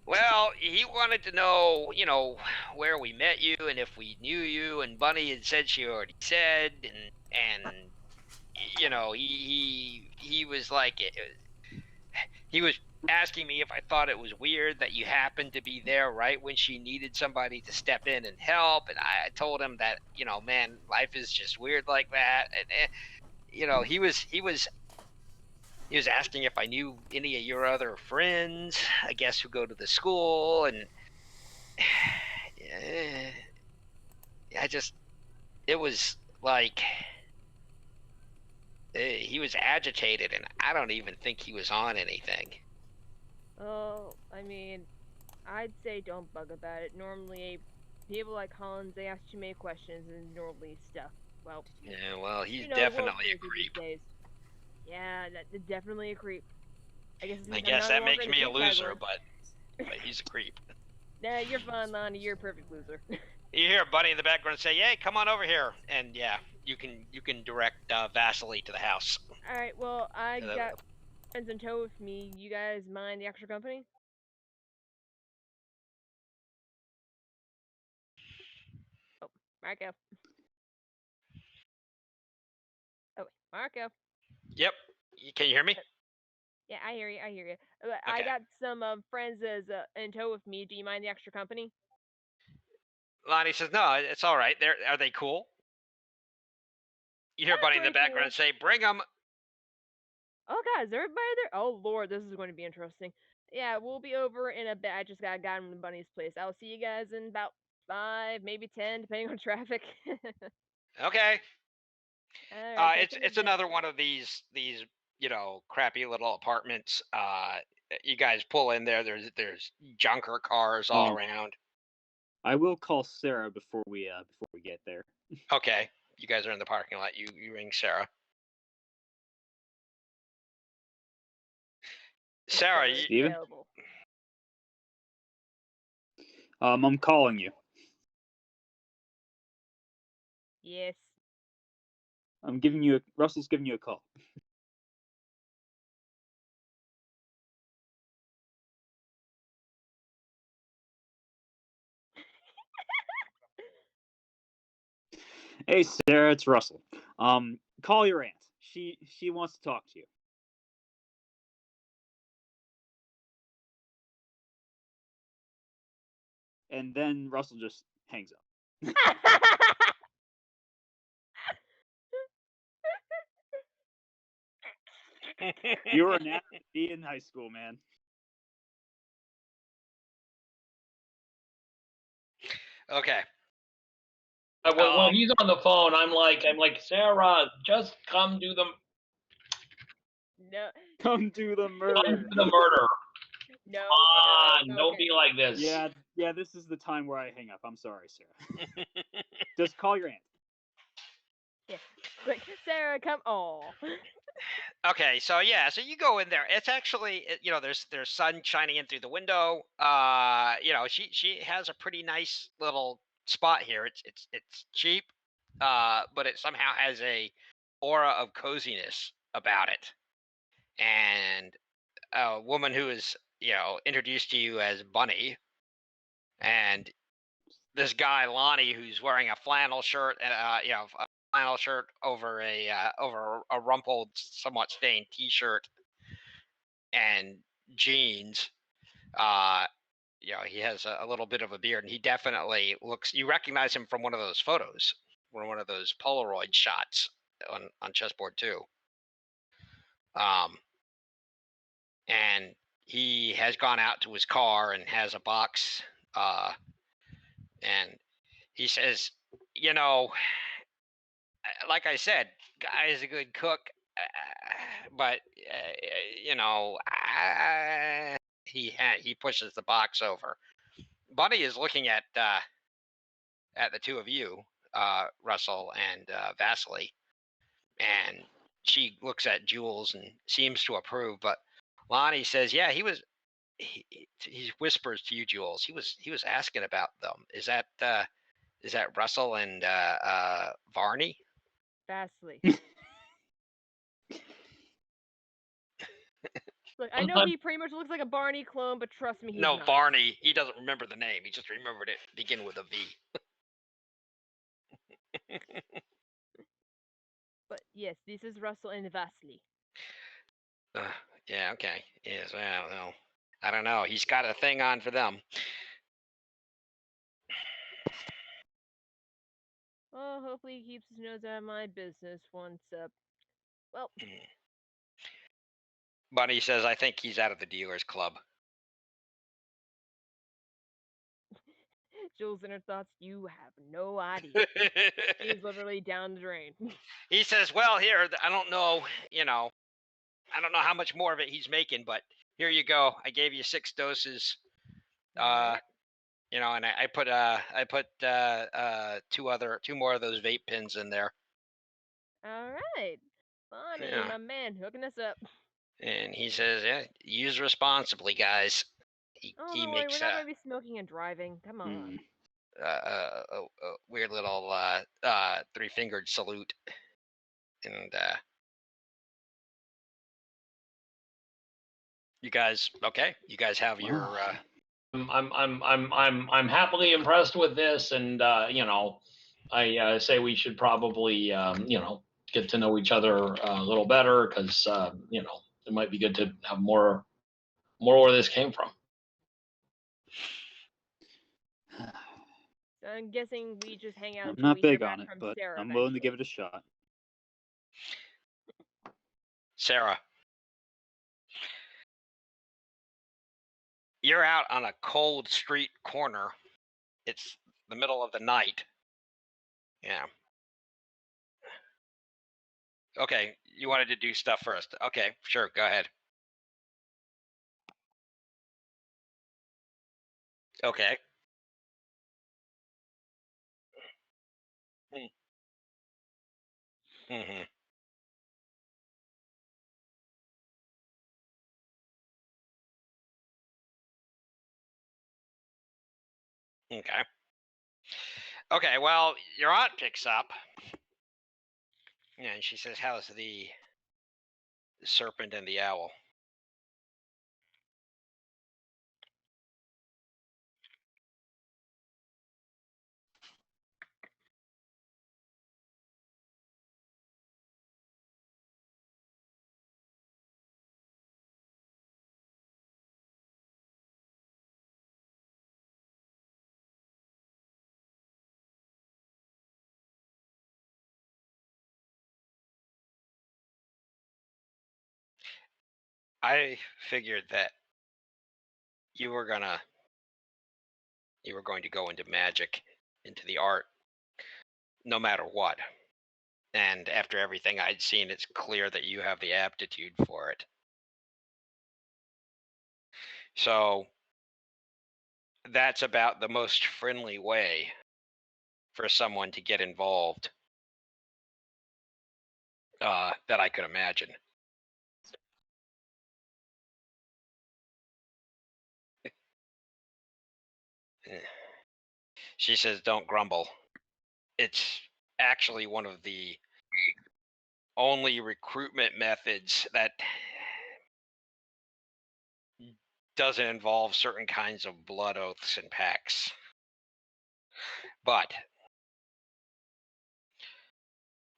[SPEAKER 5] well, he wanted to know, where we met you and if we knew you. And Bunny had said she already said, and he was like, he was asking me if I thought it was weird that you happened to be there right when she needed somebody to step in and help. And I told him that, man, life is just weird like that. And he was asking if I knew any of your other friends, I guess, who go to the school, and it was like he was agitated, and I don't even think he was on anything.
[SPEAKER 2] Oh, I mean, I'd say don't bug about it. Normally, people like Collins, they ask too many questions and normally stuff. Well,
[SPEAKER 5] Yeah, well, he's
[SPEAKER 2] the world's
[SPEAKER 5] definitely a
[SPEAKER 2] crazy these
[SPEAKER 5] creep.
[SPEAKER 2] days. Yeah, that's definitely a creep. I guess,
[SPEAKER 5] I
[SPEAKER 2] I'm
[SPEAKER 5] guess
[SPEAKER 2] no
[SPEAKER 5] that
[SPEAKER 2] longer
[SPEAKER 5] makes
[SPEAKER 2] in
[SPEAKER 5] me a
[SPEAKER 2] creep
[SPEAKER 5] loser,
[SPEAKER 2] category.
[SPEAKER 5] but he's a creep.
[SPEAKER 2] Nah, you're fine, Lonnie. You're a perfect loser.
[SPEAKER 5] You hear Buddy in the background say, "Hey, come on over here," and yeah, you can direct Vasily to the house.
[SPEAKER 2] All right. Well, I got friends in tow with me. You guys mind the extra company? Oh, Marco. Oh, Marco.
[SPEAKER 5] Yep. Can you hear me?
[SPEAKER 2] Yeah, I hear you. I hear you. I
[SPEAKER 5] Okay.
[SPEAKER 2] got some friends as in tow with me. Do you mind the extra company?
[SPEAKER 5] Lonnie says, "No, it's all right. Are they cool?" You hear
[SPEAKER 2] They're
[SPEAKER 5] Buddy in the
[SPEAKER 2] pretty
[SPEAKER 5] background
[SPEAKER 2] cool.
[SPEAKER 5] say, "Bring them."
[SPEAKER 2] Oh, guys, everybody there? Oh, Lord, this is going to be interesting. Yeah, we'll be over in a bit. I just got him to Bunny's place. I'll see you guys in about 5, maybe 10, depending on traffic.
[SPEAKER 5] Okay.
[SPEAKER 2] All right, catch you in a
[SPEAKER 5] It's
[SPEAKER 2] bit.
[SPEAKER 5] another one of these crappy little apartments. You guys pull in there. There's junker cars all around.
[SPEAKER 4] I will call Sarah before we get there.
[SPEAKER 5] Okay. You guys are in the parking lot. You ring Sarah. Sarah,
[SPEAKER 2] Sarah's
[SPEAKER 4] Steven?
[SPEAKER 2] available.
[SPEAKER 4] I'm calling you.
[SPEAKER 2] Yes.
[SPEAKER 4] Russell's giving you a call. Hey Sarah, it's Russell. Call your aunt. She wants to talk to you. And then Russell just hangs up. You were an athlete in high school, man.
[SPEAKER 5] Okay.
[SPEAKER 3] When he's on the phone, I'm like, Sarah, just come do the
[SPEAKER 2] No.
[SPEAKER 4] Come do the murder.
[SPEAKER 3] murder.
[SPEAKER 2] No.
[SPEAKER 3] Don't
[SPEAKER 2] Okay.
[SPEAKER 3] be like this.
[SPEAKER 4] Yeah, this is the time where I hang up. I'm sorry, Sarah. Just call your aunt.
[SPEAKER 2] Yeah. Quick, Sarah, come on.
[SPEAKER 5] Okay, so you go in there. It's actually, there's sun shining in through the window. She has a pretty nice little spot here. It's cheap, but it somehow has a aura of coziness about it. And a woman who is, introduced to you as Bunny, and this guy Lonnie who's wearing a flannel shirt and a flannel shirt over a rumpled, somewhat stained T-shirt and jeans. He has a little bit of a beard, and he definitely looks. You recognize him from one of those photos, or one of those Polaroid shots on chessboard 2. And he has gone out to his car and has a box. And he says, like I said, guy is a good cook, but he pushes the box over. Bunny is looking at the two of you, Russell and Vasily, and she looks at Jules and seems to approve. But Lonnie says, "Yeah, he was." He whispers to you, Jules. He was asking about them. Is that Russell and Varney?
[SPEAKER 2] Vastly. Look, I know he pretty much looks like a Barney clone, but trust me, he's
[SPEAKER 5] No,
[SPEAKER 2] not.
[SPEAKER 5] Varney. He doesn't remember the name. He just remembered it begin with a V.
[SPEAKER 2] But yes, this is Russell and Vasily.
[SPEAKER 5] Yeah, okay. Yes, well, I don't know. He's got a thing on for them.
[SPEAKER 2] Oh, hopefully he keeps his nose out of my business once, well,
[SPEAKER 5] Bunny says, I think he's out of the dealer's club.
[SPEAKER 2] Jules in her thoughts, you have no idea. He's literally down the drain.
[SPEAKER 5] He says, well, here, I don't know, I don't know how much more of it he's making, but here you go. I gave you 6 doses.
[SPEAKER 2] Alright.
[SPEAKER 5] And I put 2 more of those vape pens in there.
[SPEAKER 2] Alright. Bonnie,
[SPEAKER 5] Yeah.
[SPEAKER 2] my man, hooking us up.
[SPEAKER 5] And he says, yeah, use responsibly, guys. He
[SPEAKER 2] Don't worry,
[SPEAKER 5] makes
[SPEAKER 2] we're not gonna be smoking and driving. Come on.
[SPEAKER 5] a weird little 3-fingered salute, and you guys okay? You guys have your.
[SPEAKER 3] I'm happily impressed with this, and I say we should probably get to know each other a little better, because it might be good to have more where this came from.
[SPEAKER 2] So I'm guessing we just hang out
[SPEAKER 4] I'm
[SPEAKER 2] until
[SPEAKER 4] not
[SPEAKER 2] we hear
[SPEAKER 4] big
[SPEAKER 2] back
[SPEAKER 4] on it,
[SPEAKER 2] from
[SPEAKER 4] but
[SPEAKER 2] Sarah.
[SPEAKER 4] I'm willing to give it a shot.
[SPEAKER 5] Sarah, you're out on a cold street corner. It's the middle of the night. Yeah. Okay, you wanted to do stuff first. Okay, sure, go ahead. Okay. Mm-hmm. Okay. Okay, well, your aunt picks up, and she says, how's the serpent and the owl? I figured that you were going to go into magic, into the art, no matter what. And after everything I'd seen, it's clear that you have the aptitude for it. So that's about the most friendly way for someone to get involved that I could imagine. She says, don't grumble. It's actually one of the only recruitment methods that doesn't involve certain kinds of blood oaths and pacts. But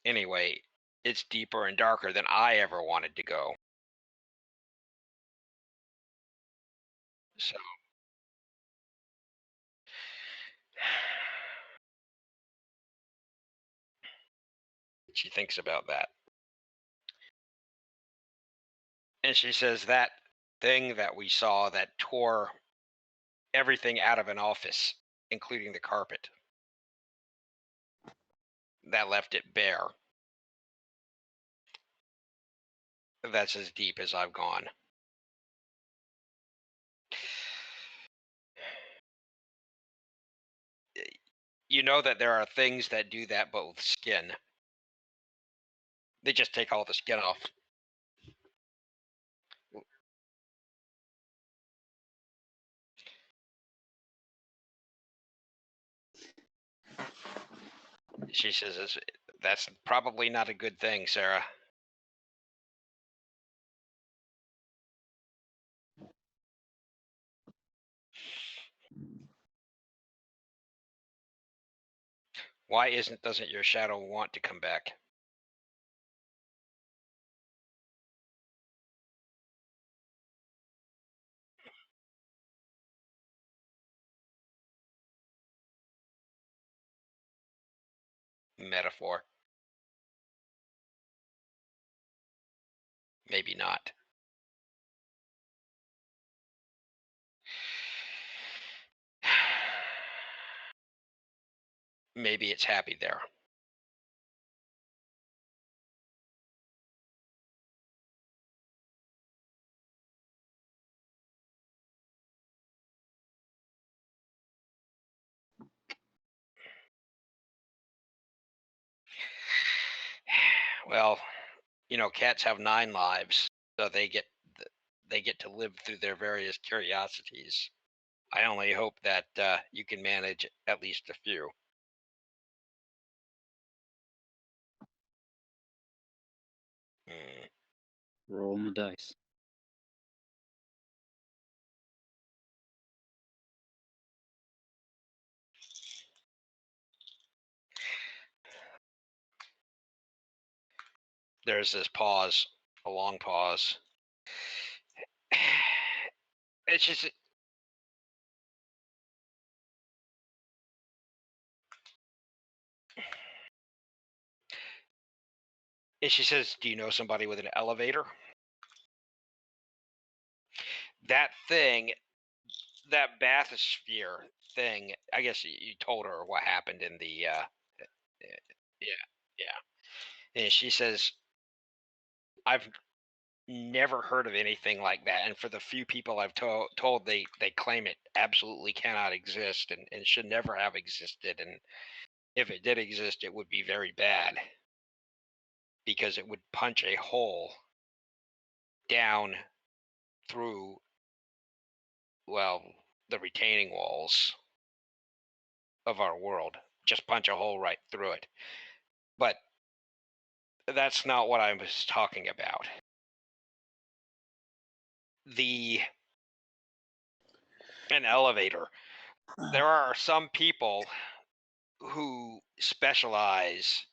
[SPEAKER 5] anyway, it's deeper and darker than I ever wanted to go. So she thinks about that. And she says that thing that we saw that tore everything out of an office, including the carpet, that left it bare. That's as deep as I've gone. you know that there are things that do that, but with skin. They just take all the skin off. She says, that's probably not a good thing, Sarah. Why doesn't your shadow want to come back? Metaphor. Maybe not. Maybe it's happy there. Well, cats have 9 lives, so they get to live through their various curiosities. I only hope that you can manage at least a few.
[SPEAKER 4] Rolling the dice.
[SPEAKER 5] There's this pause, a long pause. It's just and she says, "Do you know somebody with an elevator?" That thing, that bathysphere thing. I guess you told her what happened in the. Yeah. And she says, "I've never heard of anything like that, and for the few people I've told, they claim it absolutely cannot exist and should never have existed. And if it did exist, it would be very bad because it would punch a hole down through, well, the retaining walls of our world. Just punch a hole right through it. But that's not what I was talking about. An elevator. There are some people who specialize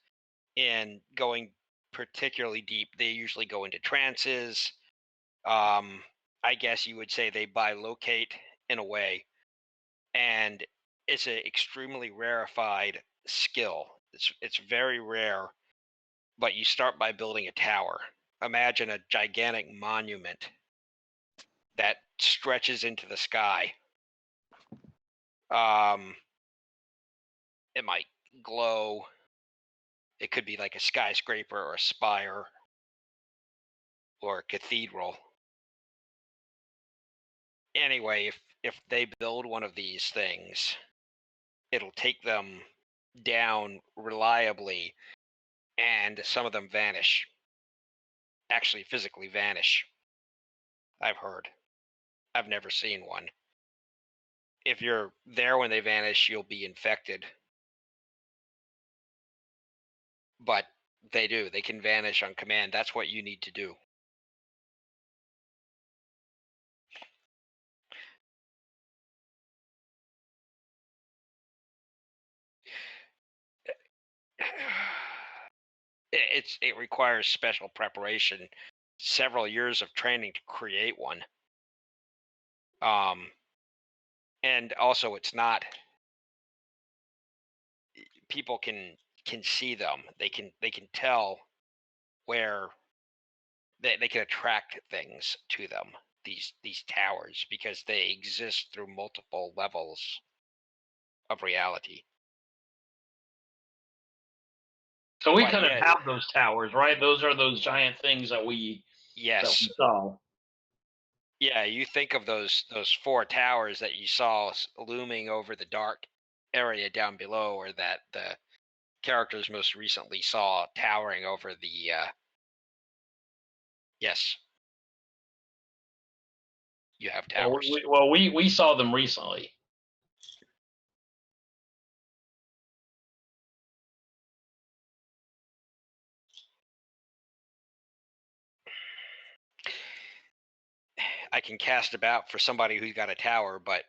[SPEAKER 5] in going particularly deep. They usually go into trances. I guess you would say they bilocate in a way, and it's an extremely rarefied skill. It's very rare, but you start by building a tower. Imagine a gigantic monument that stretches into the sky. It might glow. It could be like a skyscraper or a spire or a cathedral. Anyway, if they build one of these things, it'll take them down reliably, and some of them vanish. Actually, physically vanish. I've heard. I've never seen one. If you're there when they vanish, you'll be infected. But they do. They can vanish on command. That's what you need to do. It requires special preparation, several years of training to create one. And also it's not, people can see them. They can tell where they can attract things to them, these towers, because they exist through multiple levels of reality.
[SPEAKER 3] So we
[SPEAKER 5] But
[SPEAKER 3] kind of
[SPEAKER 5] yeah,
[SPEAKER 3] have those towers, right? Those are those giant things that we saw.
[SPEAKER 5] Yeah, you think of those 4 towers that you saw looming over the dark area down below, or that the characters most recently saw towering over the. Yes, you have towers.
[SPEAKER 3] We saw them recently.
[SPEAKER 5] I can cast about for somebody who's got a tower, but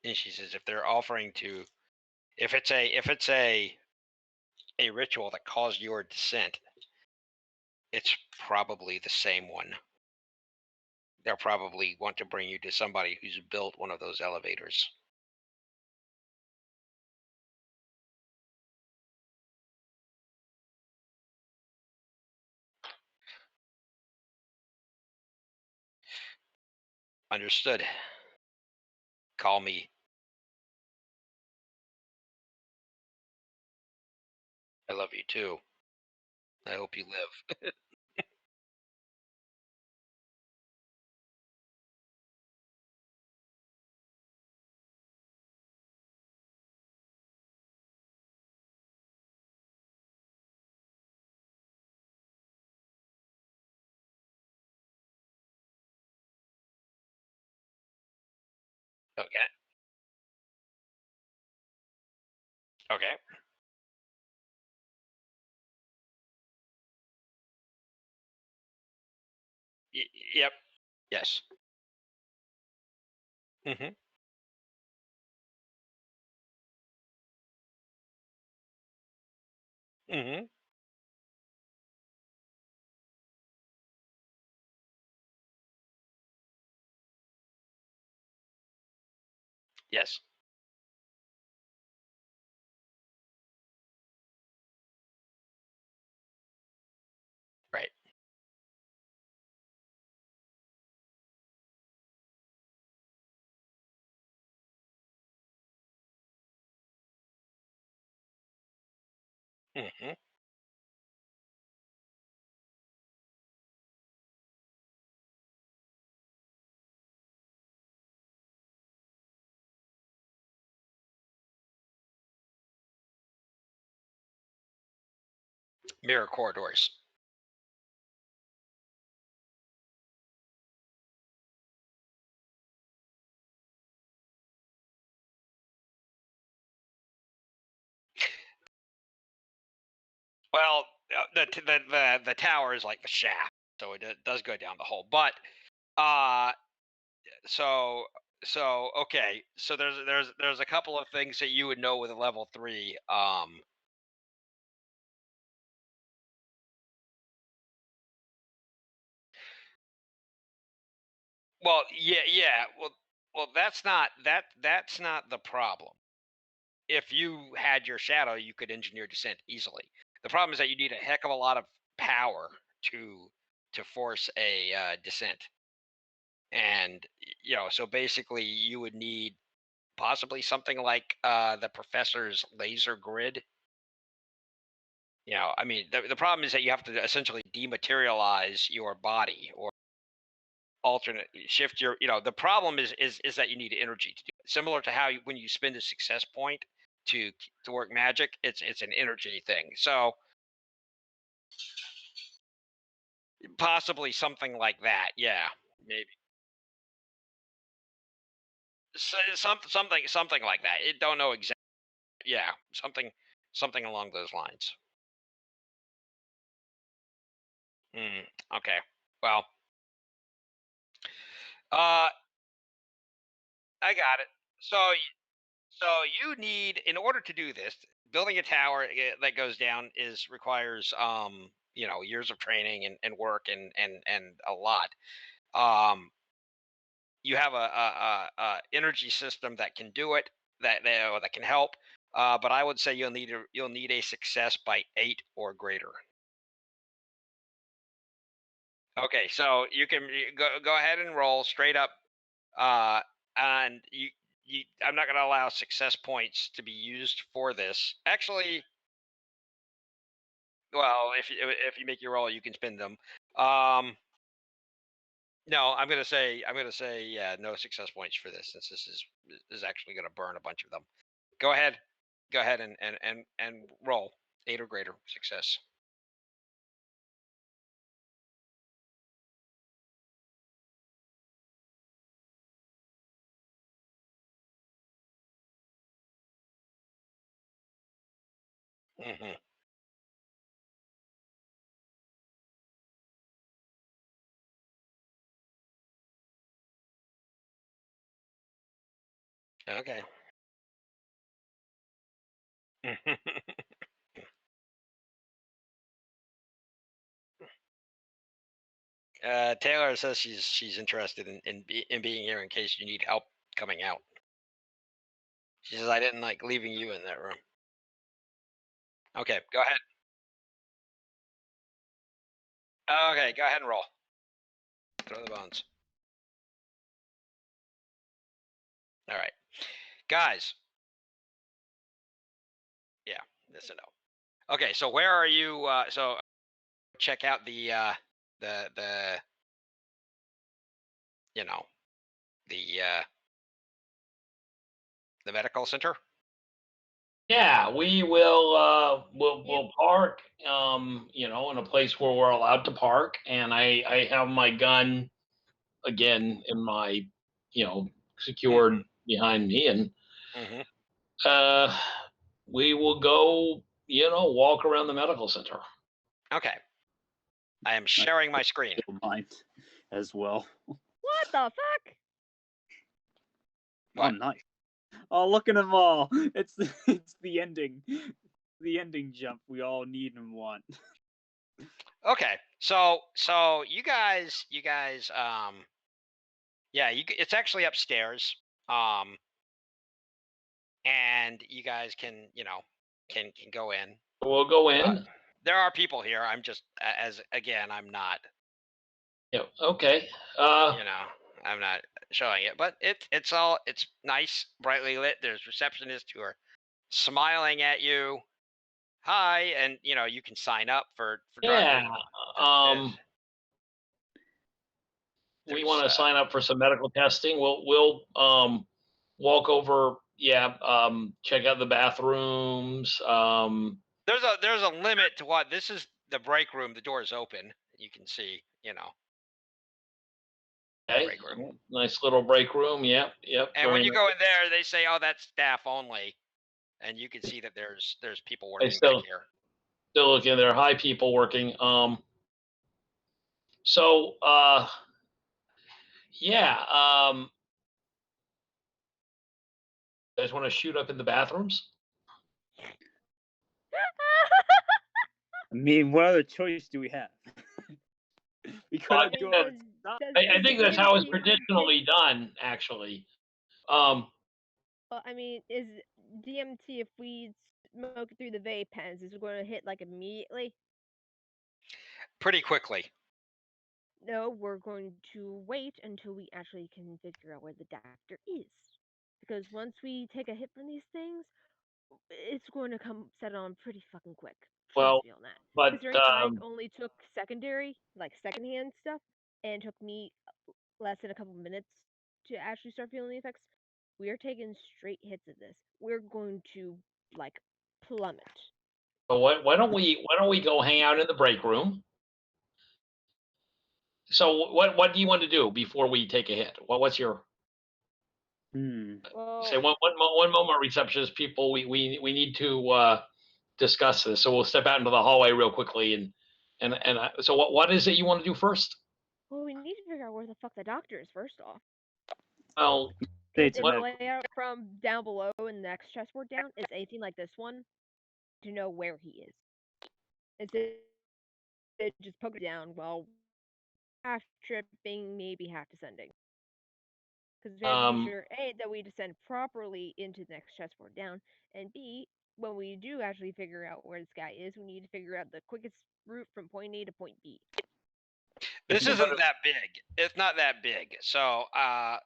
[SPEAKER 5] and she says if they're offering to, if it's a ritual that caused your descent, it's probably the same one. They'll probably want to bring you to somebody who's built one of those elevators. Understood. Call me. I love you too. I hope you live. Okay. Okay. Yep. Yes. Mm-hmm. Mm-hmm. Yes. Right. Mm-hmm. Mirror corridors. Well, the tower is like the shaft, so it does go down the hole. But uh, so okay, so there's a couple of things that you would know with a level 3. Well, yeah. Well, that's not the problem. If you had your shadow, you could engineer descent easily. The problem is that you need a heck of a lot of power to force a descent, and so basically you would need possibly something like the professor's laser grid. I mean, the problem is that you have to essentially dematerialize your body or alternate shift your. The problem is that you need energy to do it. Similar to how when you spend a success point to work magic, it's an energy thing. So possibly something like that. Yeah, maybe. So, something like that. I don't know exactly. Yeah, something along those lines. Okay. Well, uh, I got it. So you need, in order to do this, building a tower that goes down is requires years of training and work and a lot. Um, you have a energy system that can do it, that can help. But I would say you'll need a success by 8 or greater. Okay, so you go ahead and roll straight up, uh, and I'm not going to allow success points to be used for this. Actually, Well, if you make your roll, you can spin them. No, I'm gonna say yeah, no success points for this, since this is actually gonna burn a bunch of them. Go ahead and roll 8 or greater success. Hmm. Okay. Taylor says she's interested in being here in case you need help coming out. She says I didn't like leaving you in that room. Okay, go ahead. Okay, go ahead and roll. Throw the bones. All right, guys. Yeah, yes and no. Okay, so where are you? So check out the you know the the medical center.
[SPEAKER 3] Yeah, we will. We'll
[SPEAKER 2] Yep.
[SPEAKER 3] park. In a place where we're allowed to park, and I have my gun again in my, secured behind me, and
[SPEAKER 5] Mm-hmm.
[SPEAKER 3] uh, we will go. Walk around the medical center.
[SPEAKER 5] Okay, I am sharing my screen.
[SPEAKER 4] Mine as well.
[SPEAKER 2] What the fuck?
[SPEAKER 5] What?
[SPEAKER 4] Oh, nice. Oh, look at them all. It's the ending. The ending jump we all need and want.
[SPEAKER 5] Okay, so you guys, yeah, it's actually upstairs, and you guys can can go in.
[SPEAKER 3] We'll go in.
[SPEAKER 5] There are people here. I'm just I'm not.
[SPEAKER 3] Yeah. Okay.
[SPEAKER 5] I'm not showing it, but it's nice, brightly lit. There's receptionists who are smiling at you. Hi, and you can sign up for
[SPEAKER 3] Yeah. We want to sign up for some medical testing. We'll walk over. Yeah. Check out the bathrooms.
[SPEAKER 5] There's a limit to what this is. The break room. The door is open. You can see.
[SPEAKER 3] Okay.
[SPEAKER 5] Break room.
[SPEAKER 3] Nice little break room. Yep.
[SPEAKER 5] And when you go in there, they say, "Oh, that's staff only," and you can see that there's people working back here.
[SPEAKER 3] Still looking there. Hi, people working. So, yeah. You guys want to shoot up in the bathrooms?
[SPEAKER 4] I mean, what other choice do we have? We could have gone.
[SPEAKER 3] I think that's how it's traditionally done, actually.
[SPEAKER 2] Well, I mean, is DMT, if we smoke it through the vape pens, is it going to hit like immediately?
[SPEAKER 5] Pretty quickly.
[SPEAKER 2] No, we're going to wait until we actually can figure out where the doctor is. Because once we take a hit from these things, it's going to come set on pretty fucking quick. Trust me on that.
[SPEAKER 3] but
[SPEAKER 2] Considering I only took secondary, like secondhand stuff, and it took me less than a couple minutes to actually start feeling the effects, we are taking straight hits of this. We're going to like plummet.
[SPEAKER 3] So why don't we go hang out in the break room? So what do you want to do before we take a hit? What's your
[SPEAKER 2] Well,
[SPEAKER 3] say one moment, receptionist people? We need to discuss this. So we'll step out into the hallway real quickly so what is it you want to do first?
[SPEAKER 2] well, we need to figure out where the fuck the doctor is first off.
[SPEAKER 3] Well,
[SPEAKER 2] If the layout from down below and the next chessboard down is anything like this one, to know where he is. Instead of just poke it down while half tripping, maybe half descending. Because we have to be sure, A, that we descend properly into the next chessboard down, and B, when we do actually figure out where this guy is, we need to figure out the quickest route from point A to point B.
[SPEAKER 5] This isn't that big. It's not that big. So, I'm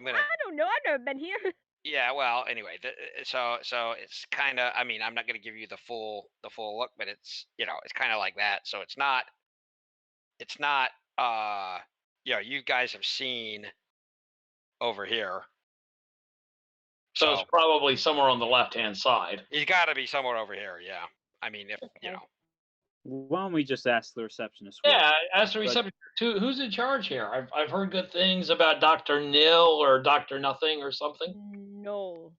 [SPEAKER 5] gonna.
[SPEAKER 2] I don't know. I've never been here.
[SPEAKER 5] Yeah, well, anyway, so it's kind of. I mean, I'm not going to give you the full look, but it's it's kind of like that. So it's not. You guys have seen over here.
[SPEAKER 3] So it's probably somewhere on the left-hand side.
[SPEAKER 5] He's got to be somewhere over here. Yeah. I mean, if
[SPEAKER 2] Okay.
[SPEAKER 4] Why don't we just ask the receptionist?
[SPEAKER 3] Yeah, as the receptionist too. Who's in charge here? I've heard good things about Dr. Nil or Dr. Nothing or something.
[SPEAKER 2] No.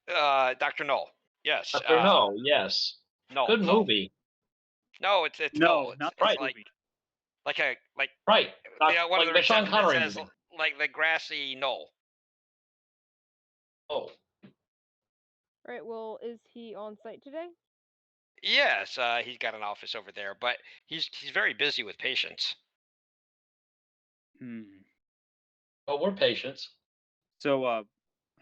[SPEAKER 5] Dr. Null. Yes.
[SPEAKER 3] Dr. No, yes.
[SPEAKER 5] Null.
[SPEAKER 3] Good
[SPEAKER 5] Null.
[SPEAKER 3] movie.
[SPEAKER 5] No, it's
[SPEAKER 4] No,
[SPEAKER 5] Null.
[SPEAKER 4] not
[SPEAKER 5] It's
[SPEAKER 4] that
[SPEAKER 5] like
[SPEAKER 4] movie.
[SPEAKER 5] Right. One
[SPEAKER 3] Like
[SPEAKER 5] of the
[SPEAKER 3] the Sean
[SPEAKER 5] receptionists
[SPEAKER 3] Connery
[SPEAKER 5] says
[SPEAKER 3] movie.
[SPEAKER 5] like the grassy knoll.
[SPEAKER 3] Oh,
[SPEAKER 2] Right. Well, is he on site today?
[SPEAKER 5] Yes, he's got an office over there, but he's very busy with patients.
[SPEAKER 4] Hmm.
[SPEAKER 3] well, we're patients.
[SPEAKER 4] So,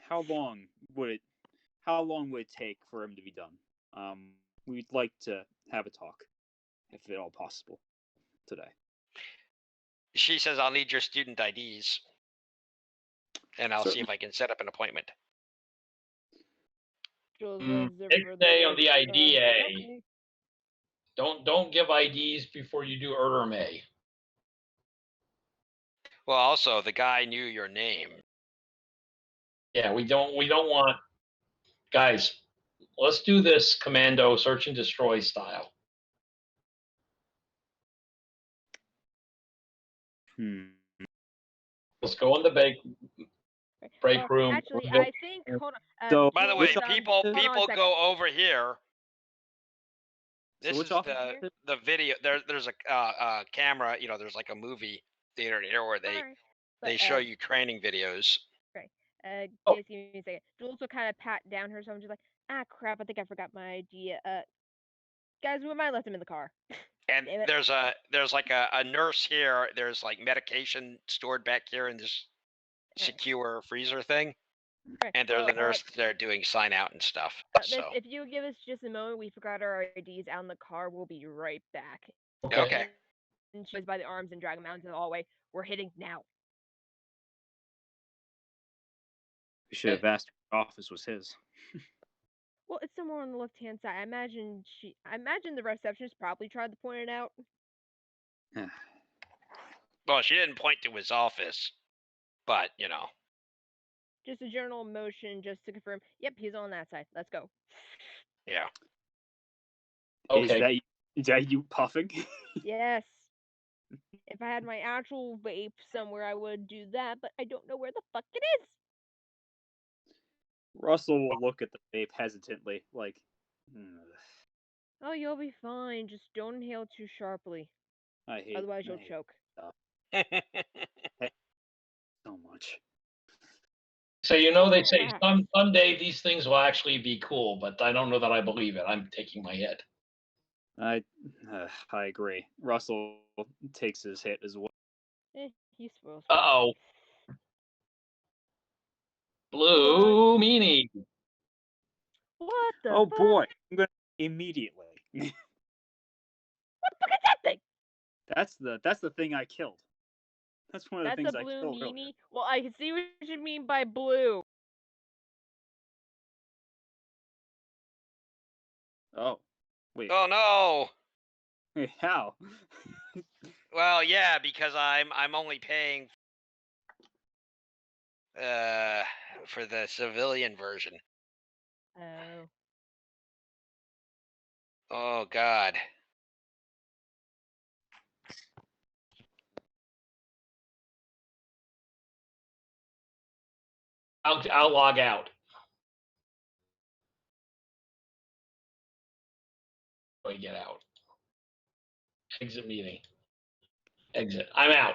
[SPEAKER 4] how long would it take for him to be done? We'd like to have a talk, if at all possible, today.
[SPEAKER 5] She says, "I'll need your student IDs, and I'll see
[SPEAKER 4] Certainly.
[SPEAKER 5] if I can set up an appointment."
[SPEAKER 2] Jules
[SPEAKER 3] Mm,
[SPEAKER 2] runs over
[SPEAKER 3] next
[SPEAKER 2] the
[SPEAKER 3] day on the IDA.
[SPEAKER 2] okay.
[SPEAKER 3] Don't give IDs before you do May.
[SPEAKER 5] Well, also the guy knew your name.
[SPEAKER 3] Yeah, we don't want guys. Let's do this commando search and destroy style.
[SPEAKER 4] Hmm.
[SPEAKER 3] Let's go in the break room.
[SPEAKER 2] Actually,
[SPEAKER 3] We'll
[SPEAKER 2] I think. Hold on.
[SPEAKER 4] So,
[SPEAKER 5] By the
[SPEAKER 2] Jules,
[SPEAKER 5] way,
[SPEAKER 4] which
[SPEAKER 5] people
[SPEAKER 2] hold on a
[SPEAKER 5] people
[SPEAKER 2] second.
[SPEAKER 5] go over here. This
[SPEAKER 4] which
[SPEAKER 5] is
[SPEAKER 4] office
[SPEAKER 2] is it?
[SPEAKER 5] the video. There's a camera. There's like a movie theater here where they
[SPEAKER 2] Alright.
[SPEAKER 5] they
[SPEAKER 2] But,
[SPEAKER 5] show you training videos.
[SPEAKER 3] Oh.
[SPEAKER 2] Just give me a second. Jules will kind of pat down her someone just like, ah, crap, I think I forgot my idea. Guys, we might have left him in the car.
[SPEAKER 5] And
[SPEAKER 2] Damn it.
[SPEAKER 5] there's like a nurse here. There's like medication stored back here in this secure freezer thing.
[SPEAKER 2] Right.
[SPEAKER 5] And there's
[SPEAKER 2] Well,
[SPEAKER 5] a nurse there doing sign out and stuff. So
[SPEAKER 2] if you give us just a moment, we forgot our IDs out in the car. We'll be right back.
[SPEAKER 5] okay.
[SPEAKER 2] And she was by the arms and drag him out into the hallway. We're hitting now.
[SPEAKER 4] We should have asked what office was his.
[SPEAKER 2] Well, it's somewhere on the left-hand side. I imagine the receptionist probably tried to point it out.
[SPEAKER 5] Well, she didn't point to his office, but
[SPEAKER 2] Just a general motion just to confirm. Yep, he's on that side. Let's go.
[SPEAKER 5] yeah.
[SPEAKER 3] Okay.
[SPEAKER 4] Is that you puffing?
[SPEAKER 2] Yes. If I had my actual vape somewhere, I would do that, but I don't know where the fuck it is.
[SPEAKER 4] Russell will look at the vape hesitantly, like,
[SPEAKER 2] Oh, you'll be fine. Just don't inhale too sharply. Otherwise, you'll choke.
[SPEAKER 4] So much.
[SPEAKER 3] So they say someday these things will actually be cool, but I don't know that I believe it. I'm taking my hit.
[SPEAKER 4] I agree. Russell takes his hit as well.
[SPEAKER 2] He spoils.
[SPEAKER 3] Uh-oh. Blue meanie.
[SPEAKER 2] What the
[SPEAKER 4] Oh
[SPEAKER 2] fuck?
[SPEAKER 4] boy, I'm gonna immediately.
[SPEAKER 2] What the fuck is that thing?
[SPEAKER 4] That's the thing I killed. That's one of the things I
[SPEAKER 2] That's a
[SPEAKER 4] killed
[SPEAKER 2] blue
[SPEAKER 4] earlier.
[SPEAKER 2] meanie? Well, I can see what you mean by blue.
[SPEAKER 4] Oh, wait.
[SPEAKER 5] Oh no.
[SPEAKER 4] Wait, how?
[SPEAKER 5] Well, yeah, because I'm only paying for the civilian version.
[SPEAKER 2] Oh.
[SPEAKER 5] Oh God.
[SPEAKER 3] I'll log out. Let me get out. Exit meeting. Exit. I'm out.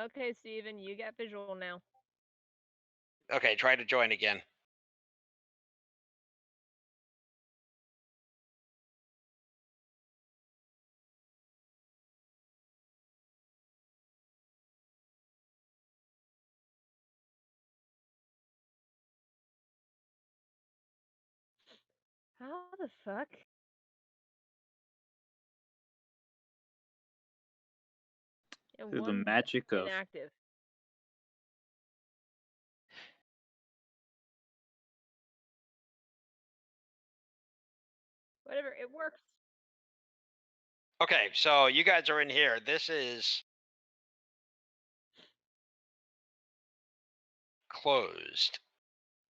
[SPEAKER 2] Okay, Steven, you get visual now.
[SPEAKER 5] Okay, try to join again.
[SPEAKER 2] How the fuck? And
[SPEAKER 4] Through the
[SPEAKER 2] one's
[SPEAKER 4] magic of
[SPEAKER 2] inactive. matter. It works.
[SPEAKER 5] Okay, so you guys are in here. This is closed.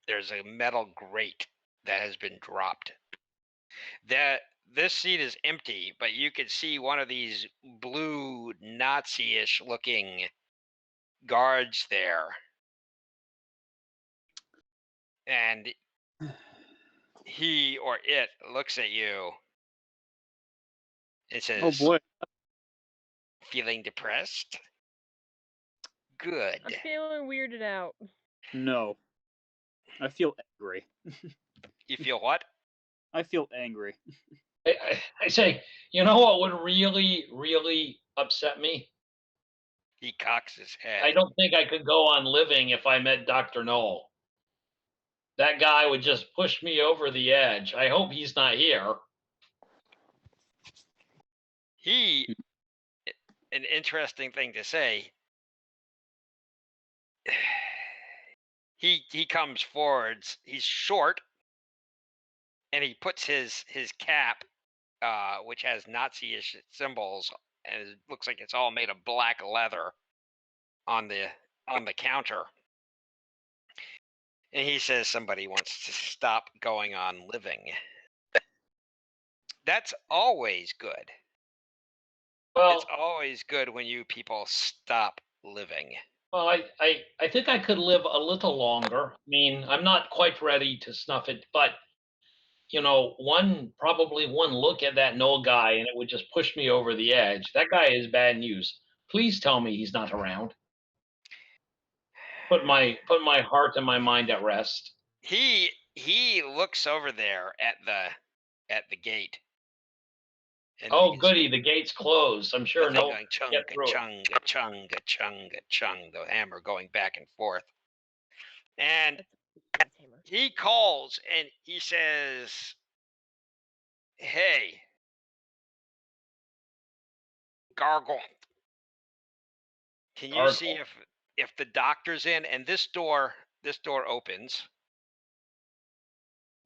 [SPEAKER 5] There's a metal grate that has been dropped. This seat is empty, but you can see one of these blue Nazi-ish looking guards there. And he or it looks at you and says,
[SPEAKER 4] Oh boy.
[SPEAKER 5] feeling depressed? Good.
[SPEAKER 2] I'm feeling weirded out.
[SPEAKER 4] No. I feel angry.
[SPEAKER 5] You feel what?
[SPEAKER 4] I feel angry.
[SPEAKER 3] I say, you know what would really, really upset me?
[SPEAKER 5] He cocks his head.
[SPEAKER 3] I don't think I could go on living if I met Dr. Knoll. That guy would just push me over the edge. I hope he's not here.
[SPEAKER 5] An interesting thing to say. He comes forwards. He's short, and he puts his cap, which has Nazi-ish symbols, and it looks like it's all made of black leather, on the counter. And he says somebody wants to stop going on living. That's always good.
[SPEAKER 3] Well,
[SPEAKER 5] It's always good when you people stop living.
[SPEAKER 3] well, I think I could live a little longer. I mean, I'm not quite ready to snuff it, but you know, probably one look at that Knoll guy and it would just push me over the edge. That guy is bad news. Please tell me he's not around. Put my heart and my mind at rest.
[SPEAKER 5] He looks over there at the gate. And
[SPEAKER 3] Oh, goody, the gate's closed. I'm sure
[SPEAKER 5] the thing
[SPEAKER 3] no
[SPEAKER 5] going chung
[SPEAKER 3] get through it.
[SPEAKER 5] chung chung chung, the hammer going back and forth. And
[SPEAKER 2] That's hammer.
[SPEAKER 5] he calls and he says, "Hey, Gargle, can you see if the doctor's in?" And this door opens.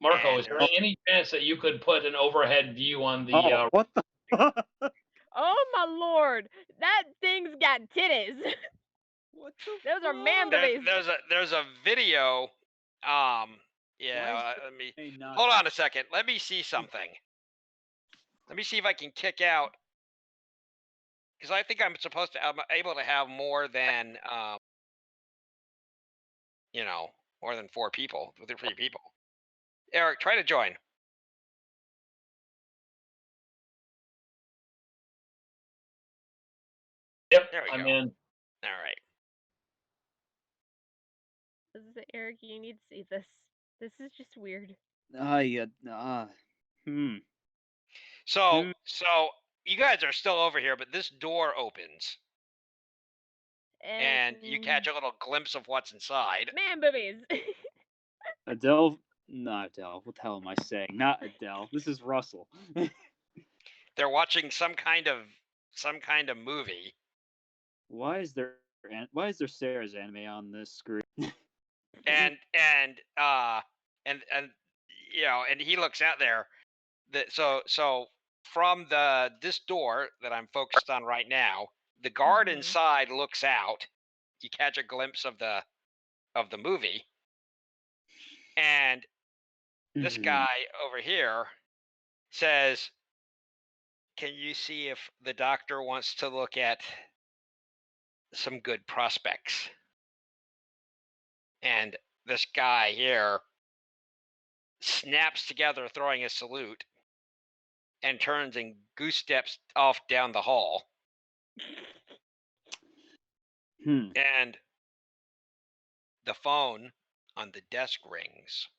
[SPEAKER 3] Marco,
[SPEAKER 5] And
[SPEAKER 3] is there any chance that you could put an overhead view on the?
[SPEAKER 4] Oh, what the?
[SPEAKER 2] Oh my lord, that thing's got titties.
[SPEAKER 4] What the?
[SPEAKER 2] Those are man
[SPEAKER 4] fuck?
[SPEAKER 2] babies.
[SPEAKER 5] there's a video.
[SPEAKER 4] Why
[SPEAKER 5] Yeah.
[SPEAKER 4] is
[SPEAKER 5] Let me
[SPEAKER 4] Hey, not-
[SPEAKER 5] hold on a second. Let me see something. Let me see if I can kick out, because I think I'm able to have more than more than 4 people, 3 people. Eric, try to join.
[SPEAKER 3] Yep,
[SPEAKER 5] There we
[SPEAKER 3] I'm
[SPEAKER 5] go.
[SPEAKER 3] in.
[SPEAKER 5] All right.
[SPEAKER 2] This is Eric. You need to see this. This is just weird.
[SPEAKER 5] So you guys are still over here, but this door opens and you catch a little glimpse of what's inside.
[SPEAKER 2] Man babies.
[SPEAKER 4] Adele, not Adele. What the hell am I saying? Not Adele. This is Russell.
[SPEAKER 5] They're watching some kind of movie.
[SPEAKER 4] Why is there Sarah's anime on this screen?
[SPEAKER 5] and he looks out there. So from this door that I'm focused on right now, the guard inside looks out. You catch a glimpse of the movie, and this guy over here says, "Can you see if the doctor wants to look at some good prospects?" And this guy here snaps together, throwing a salute, and turns and goose steps off down the hall. And the phone on the desk rings.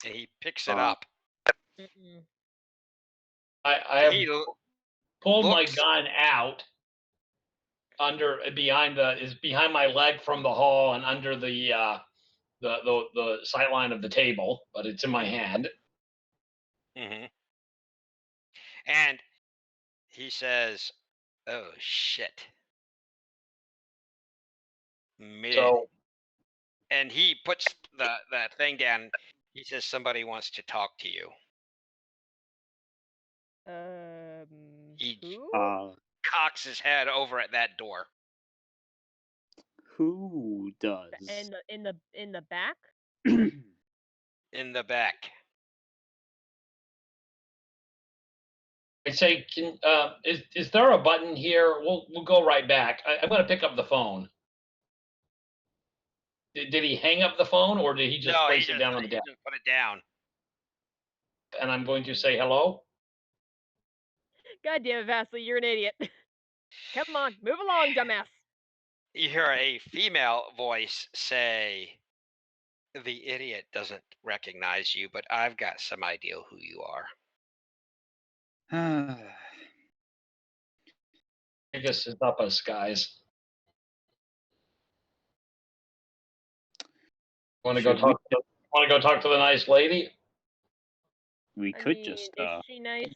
[SPEAKER 5] And he picks it up.
[SPEAKER 3] I have pulled my gun out behind my leg from the hall and under the sight line of the table, but it's in my hand.
[SPEAKER 5] Mm-hmm. And he says, "Oh shit."
[SPEAKER 3] So,
[SPEAKER 5] and he puts that thing down. He says somebody wants to talk to you. He
[SPEAKER 2] Who?
[SPEAKER 5] cocks his head over at that door.
[SPEAKER 4] Who does?
[SPEAKER 2] In the back?
[SPEAKER 5] In the back.
[SPEAKER 3] I say, is there a button here? We'll go right back. I'm going to pick up the phone. Did he hang up the phone, or did he just place it down on the desk?
[SPEAKER 5] He just put it down.
[SPEAKER 3] And I'm going to say hello.
[SPEAKER 2] God damn it, Vasily, you're an idiot. Come on, move along, dumbass.
[SPEAKER 5] You hear a female voice say, "The idiot doesn't recognize you, but I've got some idea who you are."
[SPEAKER 3] I guess it's up us, guys. Want to go talk? Want to go talk to the nice lady?
[SPEAKER 4] We could just.
[SPEAKER 2] Is she nice?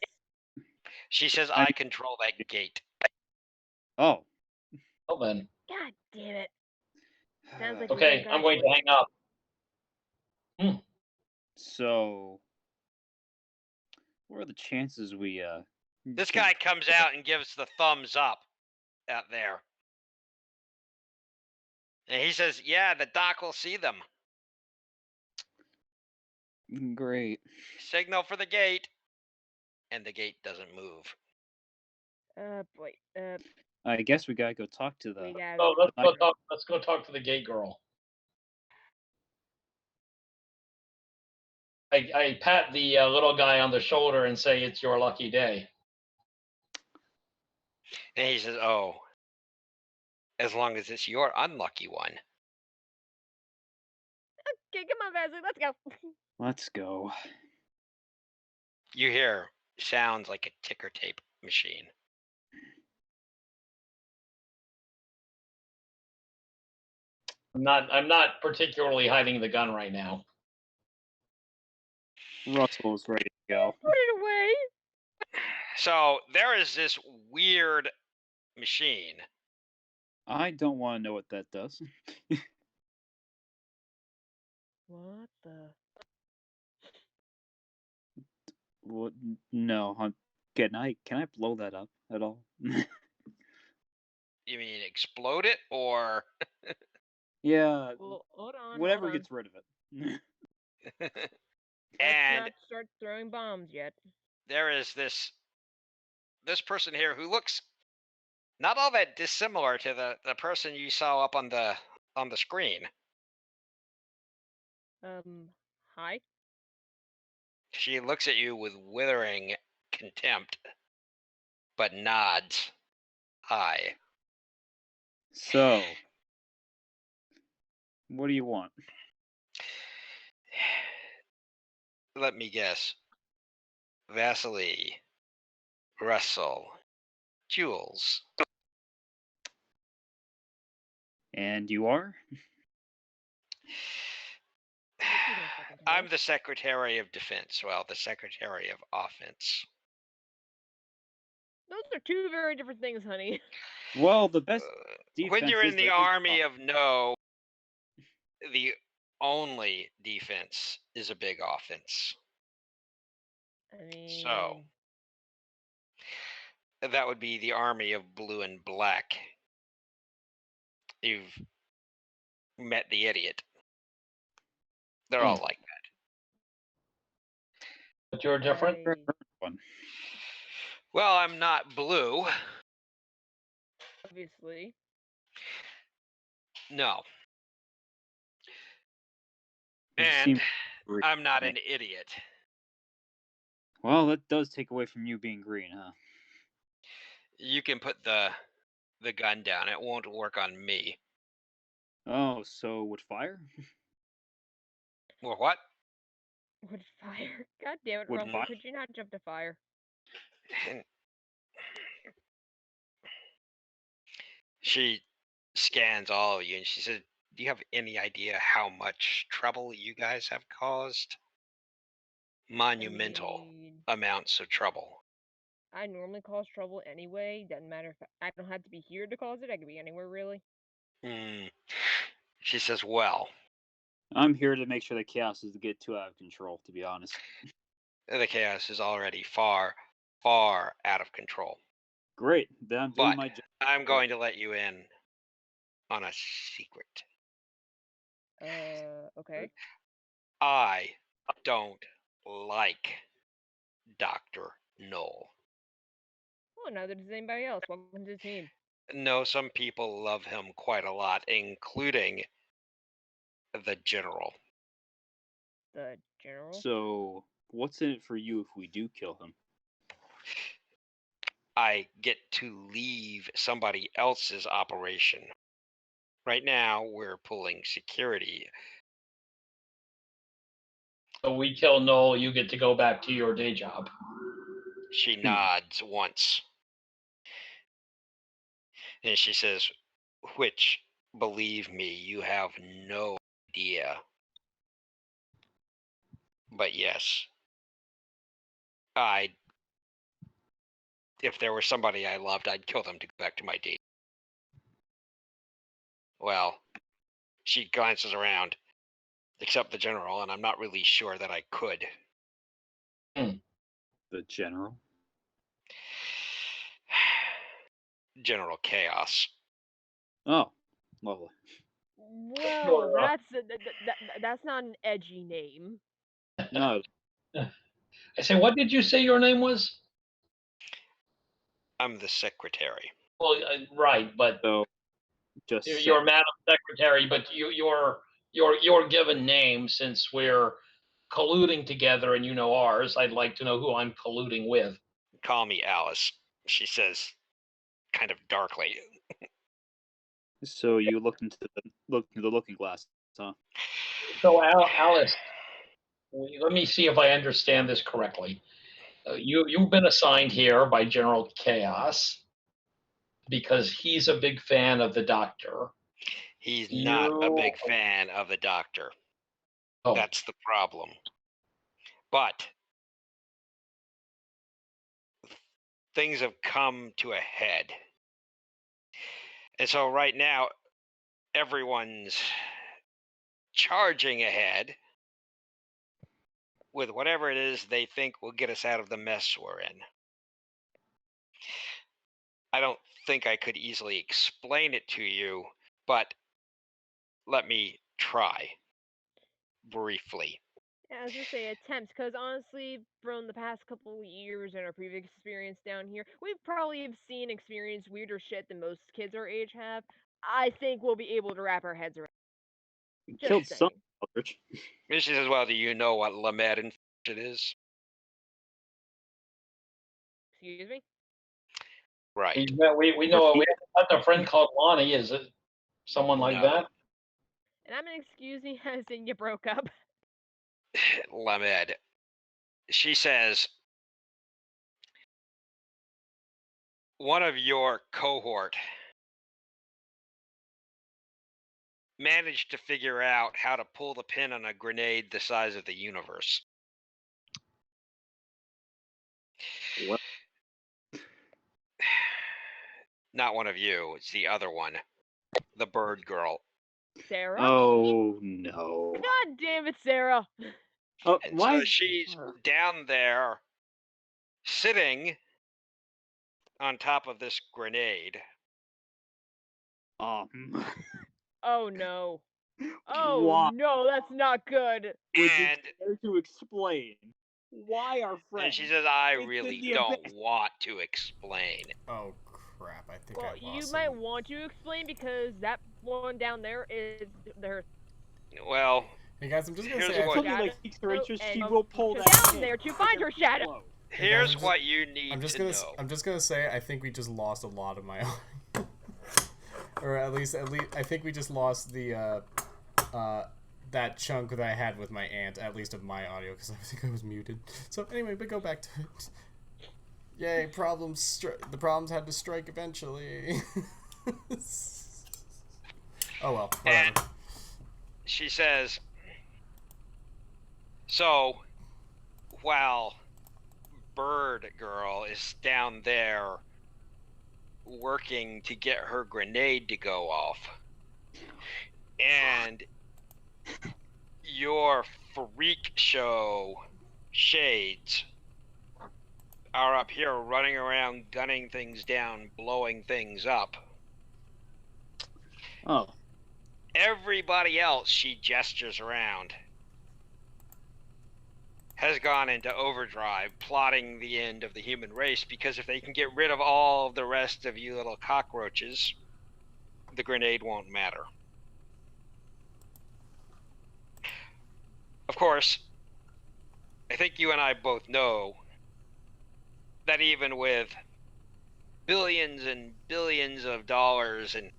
[SPEAKER 5] She says, "I control that gate."
[SPEAKER 4] Oh.
[SPEAKER 3] Well then.
[SPEAKER 2] God damn it. Sounds like
[SPEAKER 3] Okay, I'm going to hang up.
[SPEAKER 4] So, what are the chances we
[SPEAKER 5] This guy comes out and gives the thumbs up out there. And he says, "Yeah, the doc will see them."
[SPEAKER 4] Great.
[SPEAKER 5] Signal for the gate. And the gate doesn't move.
[SPEAKER 2] Boy.
[SPEAKER 4] I guess we gotta go talk to the.
[SPEAKER 3] Oh, let's go talk to the gate girl. I pat the little guy on the shoulder and say, "It's your lucky day."
[SPEAKER 5] And he says, "Oh, as long as it's your unlucky one."
[SPEAKER 2] Okay, come on, Vasily, let's go.
[SPEAKER 4] Let's go.
[SPEAKER 5] You hear sounds like a ticker tape machine.
[SPEAKER 3] I'm not particularly hiding the gun right now.
[SPEAKER 4] Russell's ready to go.
[SPEAKER 2] Put it away.
[SPEAKER 5] So there is this weird machine.
[SPEAKER 4] I don't want to know what that does.
[SPEAKER 2] What the?
[SPEAKER 4] What? No. Can I blow that up at all?
[SPEAKER 5] You mean explode it, or?
[SPEAKER 4] Yeah.
[SPEAKER 2] Well, hold on.
[SPEAKER 4] Whatever gets rid of it.
[SPEAKER 5] And
[SPEAKER 2] let's not start throwing bombs yet.
[SPEAKER 5] There is this person here who looks not all that dissimilar to the person you saw up on the screen.
[SPEAKER 2] Hi.
[SPEAKER 5] She looks at you with withering contempt, but nods. Hi.
[SPEAKER 4] So, what do you want?
[SPEAKER 5] Let me guess. Vasily, Russell, Jules.
[SPEAKER 4] And you are?
[SPEAKER 5] I'm the Secretary of Defense. Well, the Secretary of Offense.
[SPEAKER 2] Those are two very different things, honey.
[SPEAKER 4] Well, the best defense
[SPEAKER 5] when you're in the
[SPEAKER 4] is
[SPEAKER 5] army of no, the only defense is a big offense.
[SPEAKER 2] I mean,
[SPEAKER 5] so that would be the army of blue and black. You've met the idiot. They're all like that.
[SPEAKER 3] But you're different.
[SPEAKER 5] Well, I'm not blue.
[SPEAKER 2] Obviously.
[SPEAKER 5] No. And I'm not an idiot.
[SPEAKER 4] Well, that does take away from you being green, huh?
[SPEAKER 5] You can put the gun down. It won't work on me.
[SPEAKER 4] Oh, so with fire?
[SPEAKER 5] Or what?
[SPEAKER 2] With fire? God damn it,
[SPEAKER 4] With
[SPEAKER 2] Russell,
[SPEAKER 4] fire?
[SPEAKER 2] could you not jump to fire?
[SPEAKER 5] She scans all of you and she said, "Do you have any idea how much trouble you guys have caused?" Monumental amounts of trouble.
[SPEAKER 2] I normally cause trouble anyway. Doesn't matter if I don't have to be here to cause it. I could be anywhere, really.
[SPEAKER 5] She says, "Well,
[SPEAKER 4] I'm here to make sure the chaos doesn't get too out of control, to be honest.
[SPEAKER 5] The chaos is already far, far out of control.
[SPEAKER 4] Great, then I'm doing
[SPEAKER 5] But
[SPEAKER 4] my job.
[SPEAKER 5] I'm going to let you in on a secret.
[SPEAKER 2] Okay.
[SPEAKER 5] I don't like Dr. Knoll.
[SPEAKER 2] Well, neither does anybody else. Welcome to the team.
[SPEAKER 5] No, some people love him quite a lot, including the general.
[SPEAKER 2] The general.
[SPEAKER 4] So, what's in it for you if we do kill him?
[SPEAKER 5] I get to leave somebody else's operation. Right now, we're pulling security.
[SPEAKER 3] So we kill Noel, you get to go back to your day job.
[SPEAKER 5] She nods once. And she says, which, believe me, you have no idea. But yes, if there was somebody I loved, I'd kill them to go back to my date. Well, she glances around, except the general, and I'm not really sure that I could.
[SPEAKER 4] The general?
[SPEAKER 5] General Chaos.
[SPEAKER 4] Oh, lovely.
[SPEAKER 2] Well, that's not an edgy name.
[SPEAKER 4] No,
[SPEAKER 3] I say, what did you say your name was?
[SPEAKER 5] I'm the secretary.
[SPEAKER 3] Well, right, but
[SPEAKER 4] so just
[SPEAKER 3] you're Madam Secretary, but your given name, since we're colluding together and you know ours, I'd like to know who I'm colluding with.
[SPEAKER 5] Call me Alice, she says, kind of darkly.
[SPEAKER 4] So you looked into the looking glass, huh?
[SPEAKER 3] So Alice, let me see if I understand this correctly. You've been assigned here by General Chaos because he's a big fan of the Doctor.
[SPEAKER 5] He's not a big fan of the Doctor.
[SPEAKER 3] Oh.
[SPEAKER 5] That's the problem. But things have come to a head. And so right now, everyone's charging ahead with whatever it is they think will get us out of the mess we're in. I don't think I could easily explain it to you, but let me try briefly.
[SPEAKER 2] Yeah, I was gonna say attempts, because honestly, from the past couple of years and our previous experience down here, we've probably seen experienced weirder shit than most kids our age have. I think we'll be able to wrap our heads around. Just
[SPEAKER 4] Killed
[SPEAKER 2] saying.
[SPEAKER 4] some Aldrich.
[SPEAKER 5] And she says, well, do you know what Lamed infection is?
[SPEAKER 2] Excuse me?
[SPEAKER 5] Right.
[SPEAKER 3] We know we have a friend called Lonnie. Is it someone like that?
[SPEAKER 2] And I'm gonna excuse me as in you broke up.
[SPEAKER 5] Lamed. She says, one of your cohort managed to figure out how to pull the pin on a grenade the size of the universe.
[SPEAKER 4] What?
[SPEAKER 5] Not one of you, it's the other one. The bird girl.
[SPEAKER 2] Sarah?
[SPEAKER 4] Oh no.
[SPEAKER 2] God damn it, Sarah!
[SPEAKER 4] Oh,
[SPEAKER 5] And
[SPEAKER 4] why?
[SPEAKER 5] so she's down there, sitting on top of this grenade.
[SPEAKER 2] Oh no. Oh
[SPEAKER 4] Why?
[SPEAKER 2] no, that's not good.
[SPEAKER 4] Would
[SPEAKER 5] And
[SPEAKER 4] you care to explain why our friend?
[SPEAKER 5] And she says, I
[SPEAKER 4] is in
[SPEAKER 5] really
[SPEAKER 4] the
[SPEAKER 5] don't
[SPEAKER 4] abyss?
[SPEAKER 5] want to explain.
[SPEAKER 1] Oh crap! I think
[SPEAKER 2] Well,
[SPEAKER 1] I lost
[SPEAKER 2] you
[SPEAKER 1] some.
[SPEAKER 2] might want to explain because that one down there is their.
[SPEAKER 5] Well,
[SPEAKER 1] Hey guys, I'm just gonna
[SPEAKER 5] Here's
[SPEAKER 1] say. I
[SPEAKER 5] what-
[SPEAKER 1] think,
[SPEAKER 4] Something like piques her interest, she
[SPEAKER 2] and
[SPEAKER 4] will pull that
[SPEAKER 2] down
[SPEAKER 4] pin.
[SPEAKER 2] there to find her shadow.
[SPEAKER 5] here's
[SPEAKER 1] guys,
[SPEAKER 5] what you need
[SPEAKER 1] I'm just
[SPEAKER 5] to
[SPEAKER 1] gonna.
[SPEAKER 5] know.
[SPEAKER 1] I'm just gonna say. I think we just lost a lot of my, or at least, I think we just lost the, that chunk that I had with my aunt, at least of my audio, because I think I was muted. So anyway, but go back to it. Yay! The problems had to strike eventually. Oh well. Whatever.
[SPEAKER 5] And she says, so while Bird Girl is down there working to get her grenade to go off, and your freak show shades are up here running around, gunning things down, blowing things up.
[SPEAKER 4] Oh.
[SPEAKER 5] Everybody else, she gestures around, has gone into overdrive, plotting the end of the human race, because if they can get rid of all of the rest of you little cockroaches, the grenade won't matter. Of course, I think you and I both know that even with billions and billions of dollars and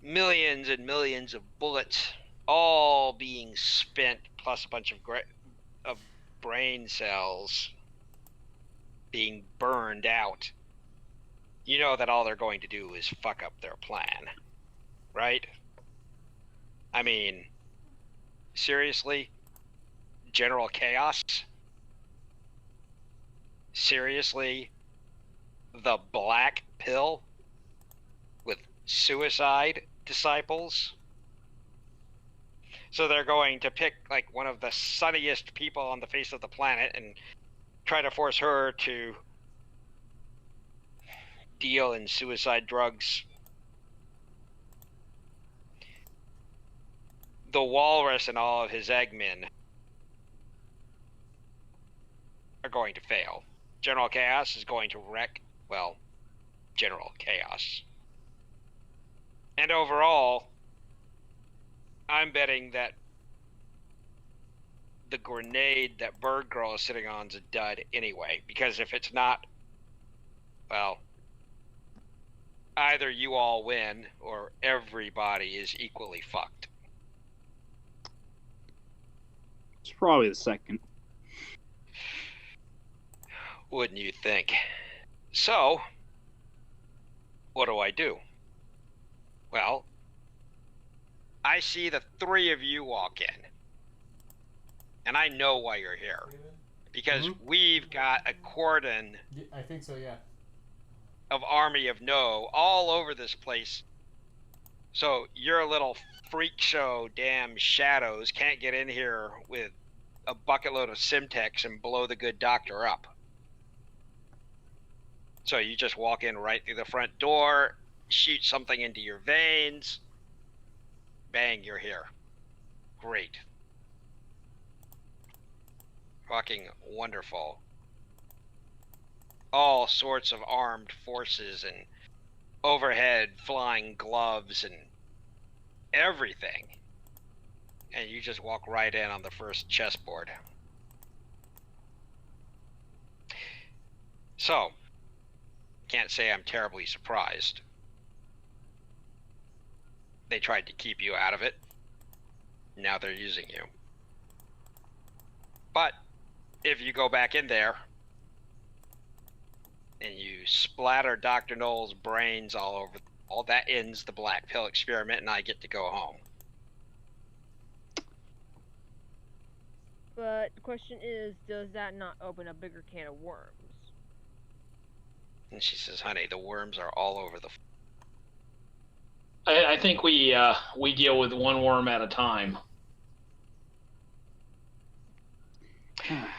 [SPEAKER 5] millions of bullets all being spent, plus a bunch of brain cells being burned out, you know that all they're going to do is fuck up their plan, right? I mean, seriously? General Chaos? Seriously? The black pill? With suicide disciples? So they're going to pick like one of the sunniest people on the face of the planet and try to force her to deal in suicide drugs. The walrus and all of his eggmen are going to fail. General Chaos is going to wreck, well, General Chaos. And overall, I'm betting that the grenade that Bird Girl is sitting on is a dud anyway, because if it's not, well, either you all win or everybody is equally fucked.
[SPEAKER 4] It's probably the second.
[SPEAKER 5] Wouldn't you think? So, what do I do? Well, I see the three of you walk in. And I know why you're here. Because we've got a cordon.
[SPEAKER 1] I think so, yeah.
[SPEAKER 5] Of Army of No all over this place. So your little freak show damn shadows can't get in here with a bucket load of Simtex and blow the good doctor up. So you just walk in right through the front door, shoot something into your veins, bang, you're here. Great. Fucking wonderful. All sorts of armed forces and overhead flying gloves and everything. And you just walk right in on the first chessboard. So, can't say I'm terribly surprised. They tried to keep you out of it. Now they're using you. But if you go back in there and you splatter Dr. Knoll's brains all over, all that ends the black pill experiment and I get to go home.
[SPEAKER 2] But the question is, does that not open a bigger can of worms?
[SPEAKER 5] And she says, honey, the worms are all over the...
[SPEAKER 3] I think we deal with one worm at a time.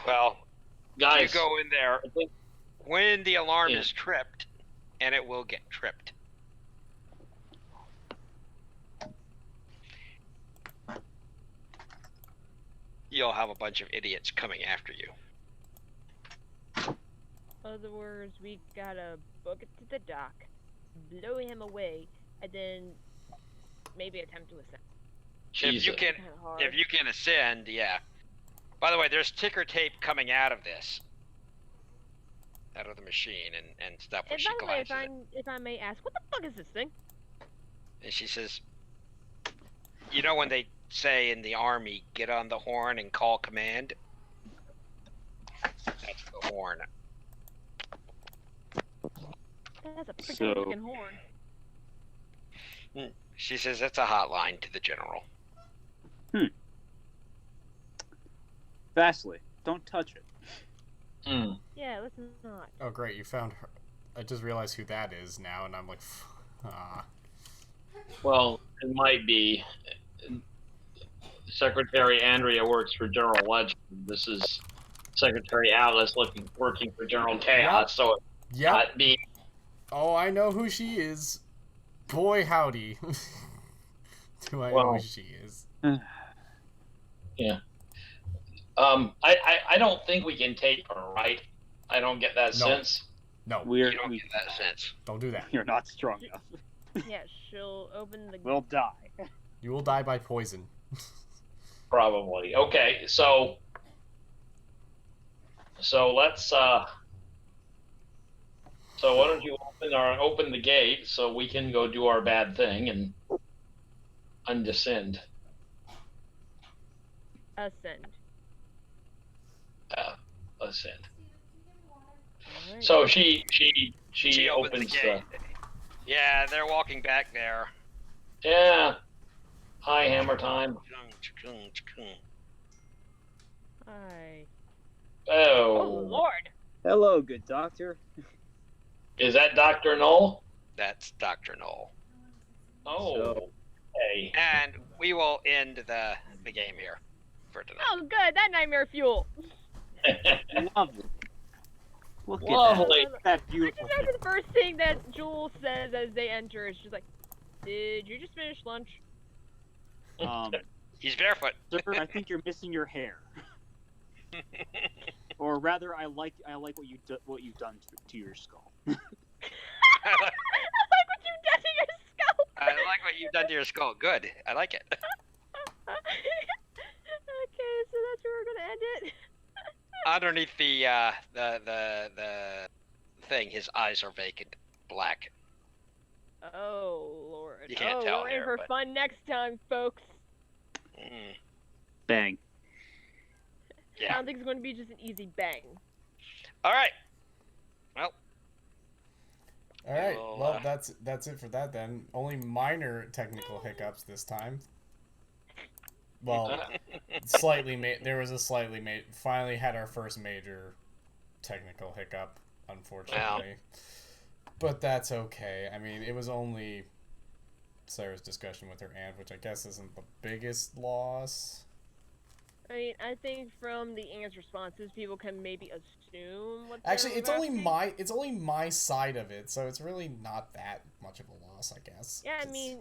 [SPEAKER 5] Well,
[SPEAKER 3] Guys,
[SPEAKER 5] you go in there when the alarm is tripped, and it will get tripped. You'll have a bunch of idiots coming after you.
[SPEAKER 2] In other words, we gotta book it to the dock, blow him away, and then maybe attempt to ascend.
[SPEAKER 3] Jesus.
[SPEAKER 5] If you can ascend, yeah. By the way, there's ticker tape coming out of this, out of the machine and stuff. When
[SPEAKER 2] And
[SPEAKER 5] she
[SPEAKER 2] by the way,
[SPEAKER 5] glances
[SPEAKER 2] if I may ask, what the fuck is this thing?
[SPEAKER 5] and she says, you know when they say in the army, get on the horn and call command? That's the horn.
[SPEAKER 2] That's a freaking
[SPEAKER 4] So-
[SPEAKER 2] fucking horn.
[SPEAKER 5] She says that's a hotline to the general.
[SPEAKER 4] Vastly, don't touch it.
[SPEAKER 2] Yeah, let's not.
[SPEAKER 1] Oh, great, you found her. I just realized who that is now, and I'm like, ah.
[SPEAKER 3] Well, it might be. Secretary Andrea works for General Legend. This is Secretary Alice working for General Chaos. So it
[SPEAKER 1] Yep.
[SPEAKER 3] not be.
[SPEAKER 1] Oh, I know who she is. Boy, howdy. Do I know who she is?
[SPEAKER 3] Yeah. I don't think we can take her, right? I don't get that
[SPEAKER 1] No.
[SPEAKER 3] sense.
[SPEAKER 1] No,
[SPEAKER 5] You don't get that sense.
[SPEAKER 1] don't do that.
[SPEAKER 4] You're not strong enough.
[SPEAKER 2] Yeah, she'll open the.
[SPEAKER 4] We'll die.
[SPEAKER 1] You will die by poison.
[SPEAKER 3] Probably. Okay, so let's so why don't you open the gate so we can go do our bad thing and undescend.
[SPEAKER 2] Ascend.
[SPEAKER 3] Ascend.
[SPEAKER 2] Alright.
[SPEAKER 3] So she
[SPEAKER 5] opens the gate. Yeah, they're walking back there.
[SPEAKER 3] Yeah. Hi, Hammer Time.
[SPEAKER 2] Hi.
[SPEAKER 3] Oh.
[SPEAKER 2] Oh Lord.
[SPEAKER 4] Hello, good doctor.
[SPEAKER 3] Is that Dr. Null?
[SPEAKER 5] That's Dr. Knoll.
[SPEAKER 3] Oh.
[SPEAKER 4] So-
[SPEAKER 3] Hey.
[SPEAKER 5] And we will end the game here for tonight.
[SPEAKER 2] Oh good, that nightmare fuel.
[SPEAKER 4] Lovely. Look
[SPEAKER 3] Lovely.
[SPEAKER 4] at that
[SPEAKER 2] I
[SPEAKER 4] beautiful
[SPEAKER 2] just remember the first thing that Jules says as they enter is she's like, "Did you just finish lunch?"
[SPEAKER 4] thing.
[SPEAKER 5] He's barefoot.
[SPEAKER 4] Sir, I think you're missing your hair. Or rather, I like what you've done to your skull.
[SPEAKER 2] I like what you've done to your skull.
[SPEAKER 5] I like what you've done to your skull. Good. I like it.
[SPEAKER 2] Okay, so that's where we're gonna end it.
[SPEAKER 5] Underneath the thing, his eyes are vacant, black.
[SPEAKER 2] Oh Lord.
[SPEAKER 5] You can't tell
[SPEAKER 2] we're in
[SPEAKER 5] here,
[SPEAKER 2] for
[SPEAKER 5] but-
[SPEAKER 2] fun next time, folks.
[SPEAKER 5] Mm,
[SPEAKER 4] Bang.
[SPEAKER 2] I
[SPEAKER 5] yeah.
[SPEAKER 2] don't think it's going to be just an easy bang.
[SPEAKER 5] All right. Well,
[SPEAKER 1] All right.
[SPEAKER 5] Well,
[SPEAKER 1] Well, that's it for that then. Only minor technical hiccups this time. Well, there was a slightly finally had our first major technical hiccup, unfortunately. But that's okay. I mean, it was only Sarah's discussion with her aunt, which I guess isn't the biggest loss.
[SPEAKER 2] I mean, I think from the aunt's responses, people can maybe assume what.
[SPEAKER 1] Actually,
[SPEAKER 2] they're
[SPEAKER 1] it's only
[SPEAKER 2] asking.
[SPEAKER 1] my side of it, so it's really not that much of a loss, I guess.
[SPEAKER 2] Yeah, I
[SPEAKER 1] 'Cause-
[SPEAKER 2] mean,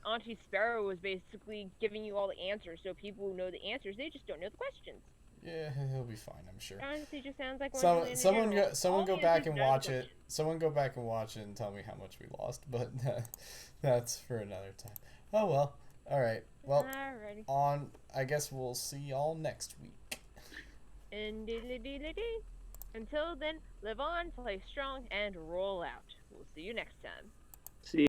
[SPEAKER 2] Auntie Sparrow was basically giving you all the answers, so people who know the answers, they just don't know the questions.
[SPEAKER 1] yeah, he'll be fine, I'm sure.
[SPEAKER 2] Honestly, just sounds like
[SPEAKER 1] Someone
[SPEAKER 2] All
[SPEAKER 1] go
[SPEAKER 2] the
[SPEAKER 1] back
[SPEAKER 2] answers
[SPEAKER 1] and
[SPEAKER 2] know the
[SPEAKER 1] watch it.
[SPEAKER 2] questions.
[SPEAKER 1] Someone go back and watch it and tell me how much we lost. But that's for another time. Oh well. All right. Well,
[SPEAKER 2] Alrighty.
[SPEAKER 1] I guess we'll see y'all next week.
[SPEAKER 2] And until then, live on, play strong, and roll out. We'll see you next time.
[SPEAKER 4] See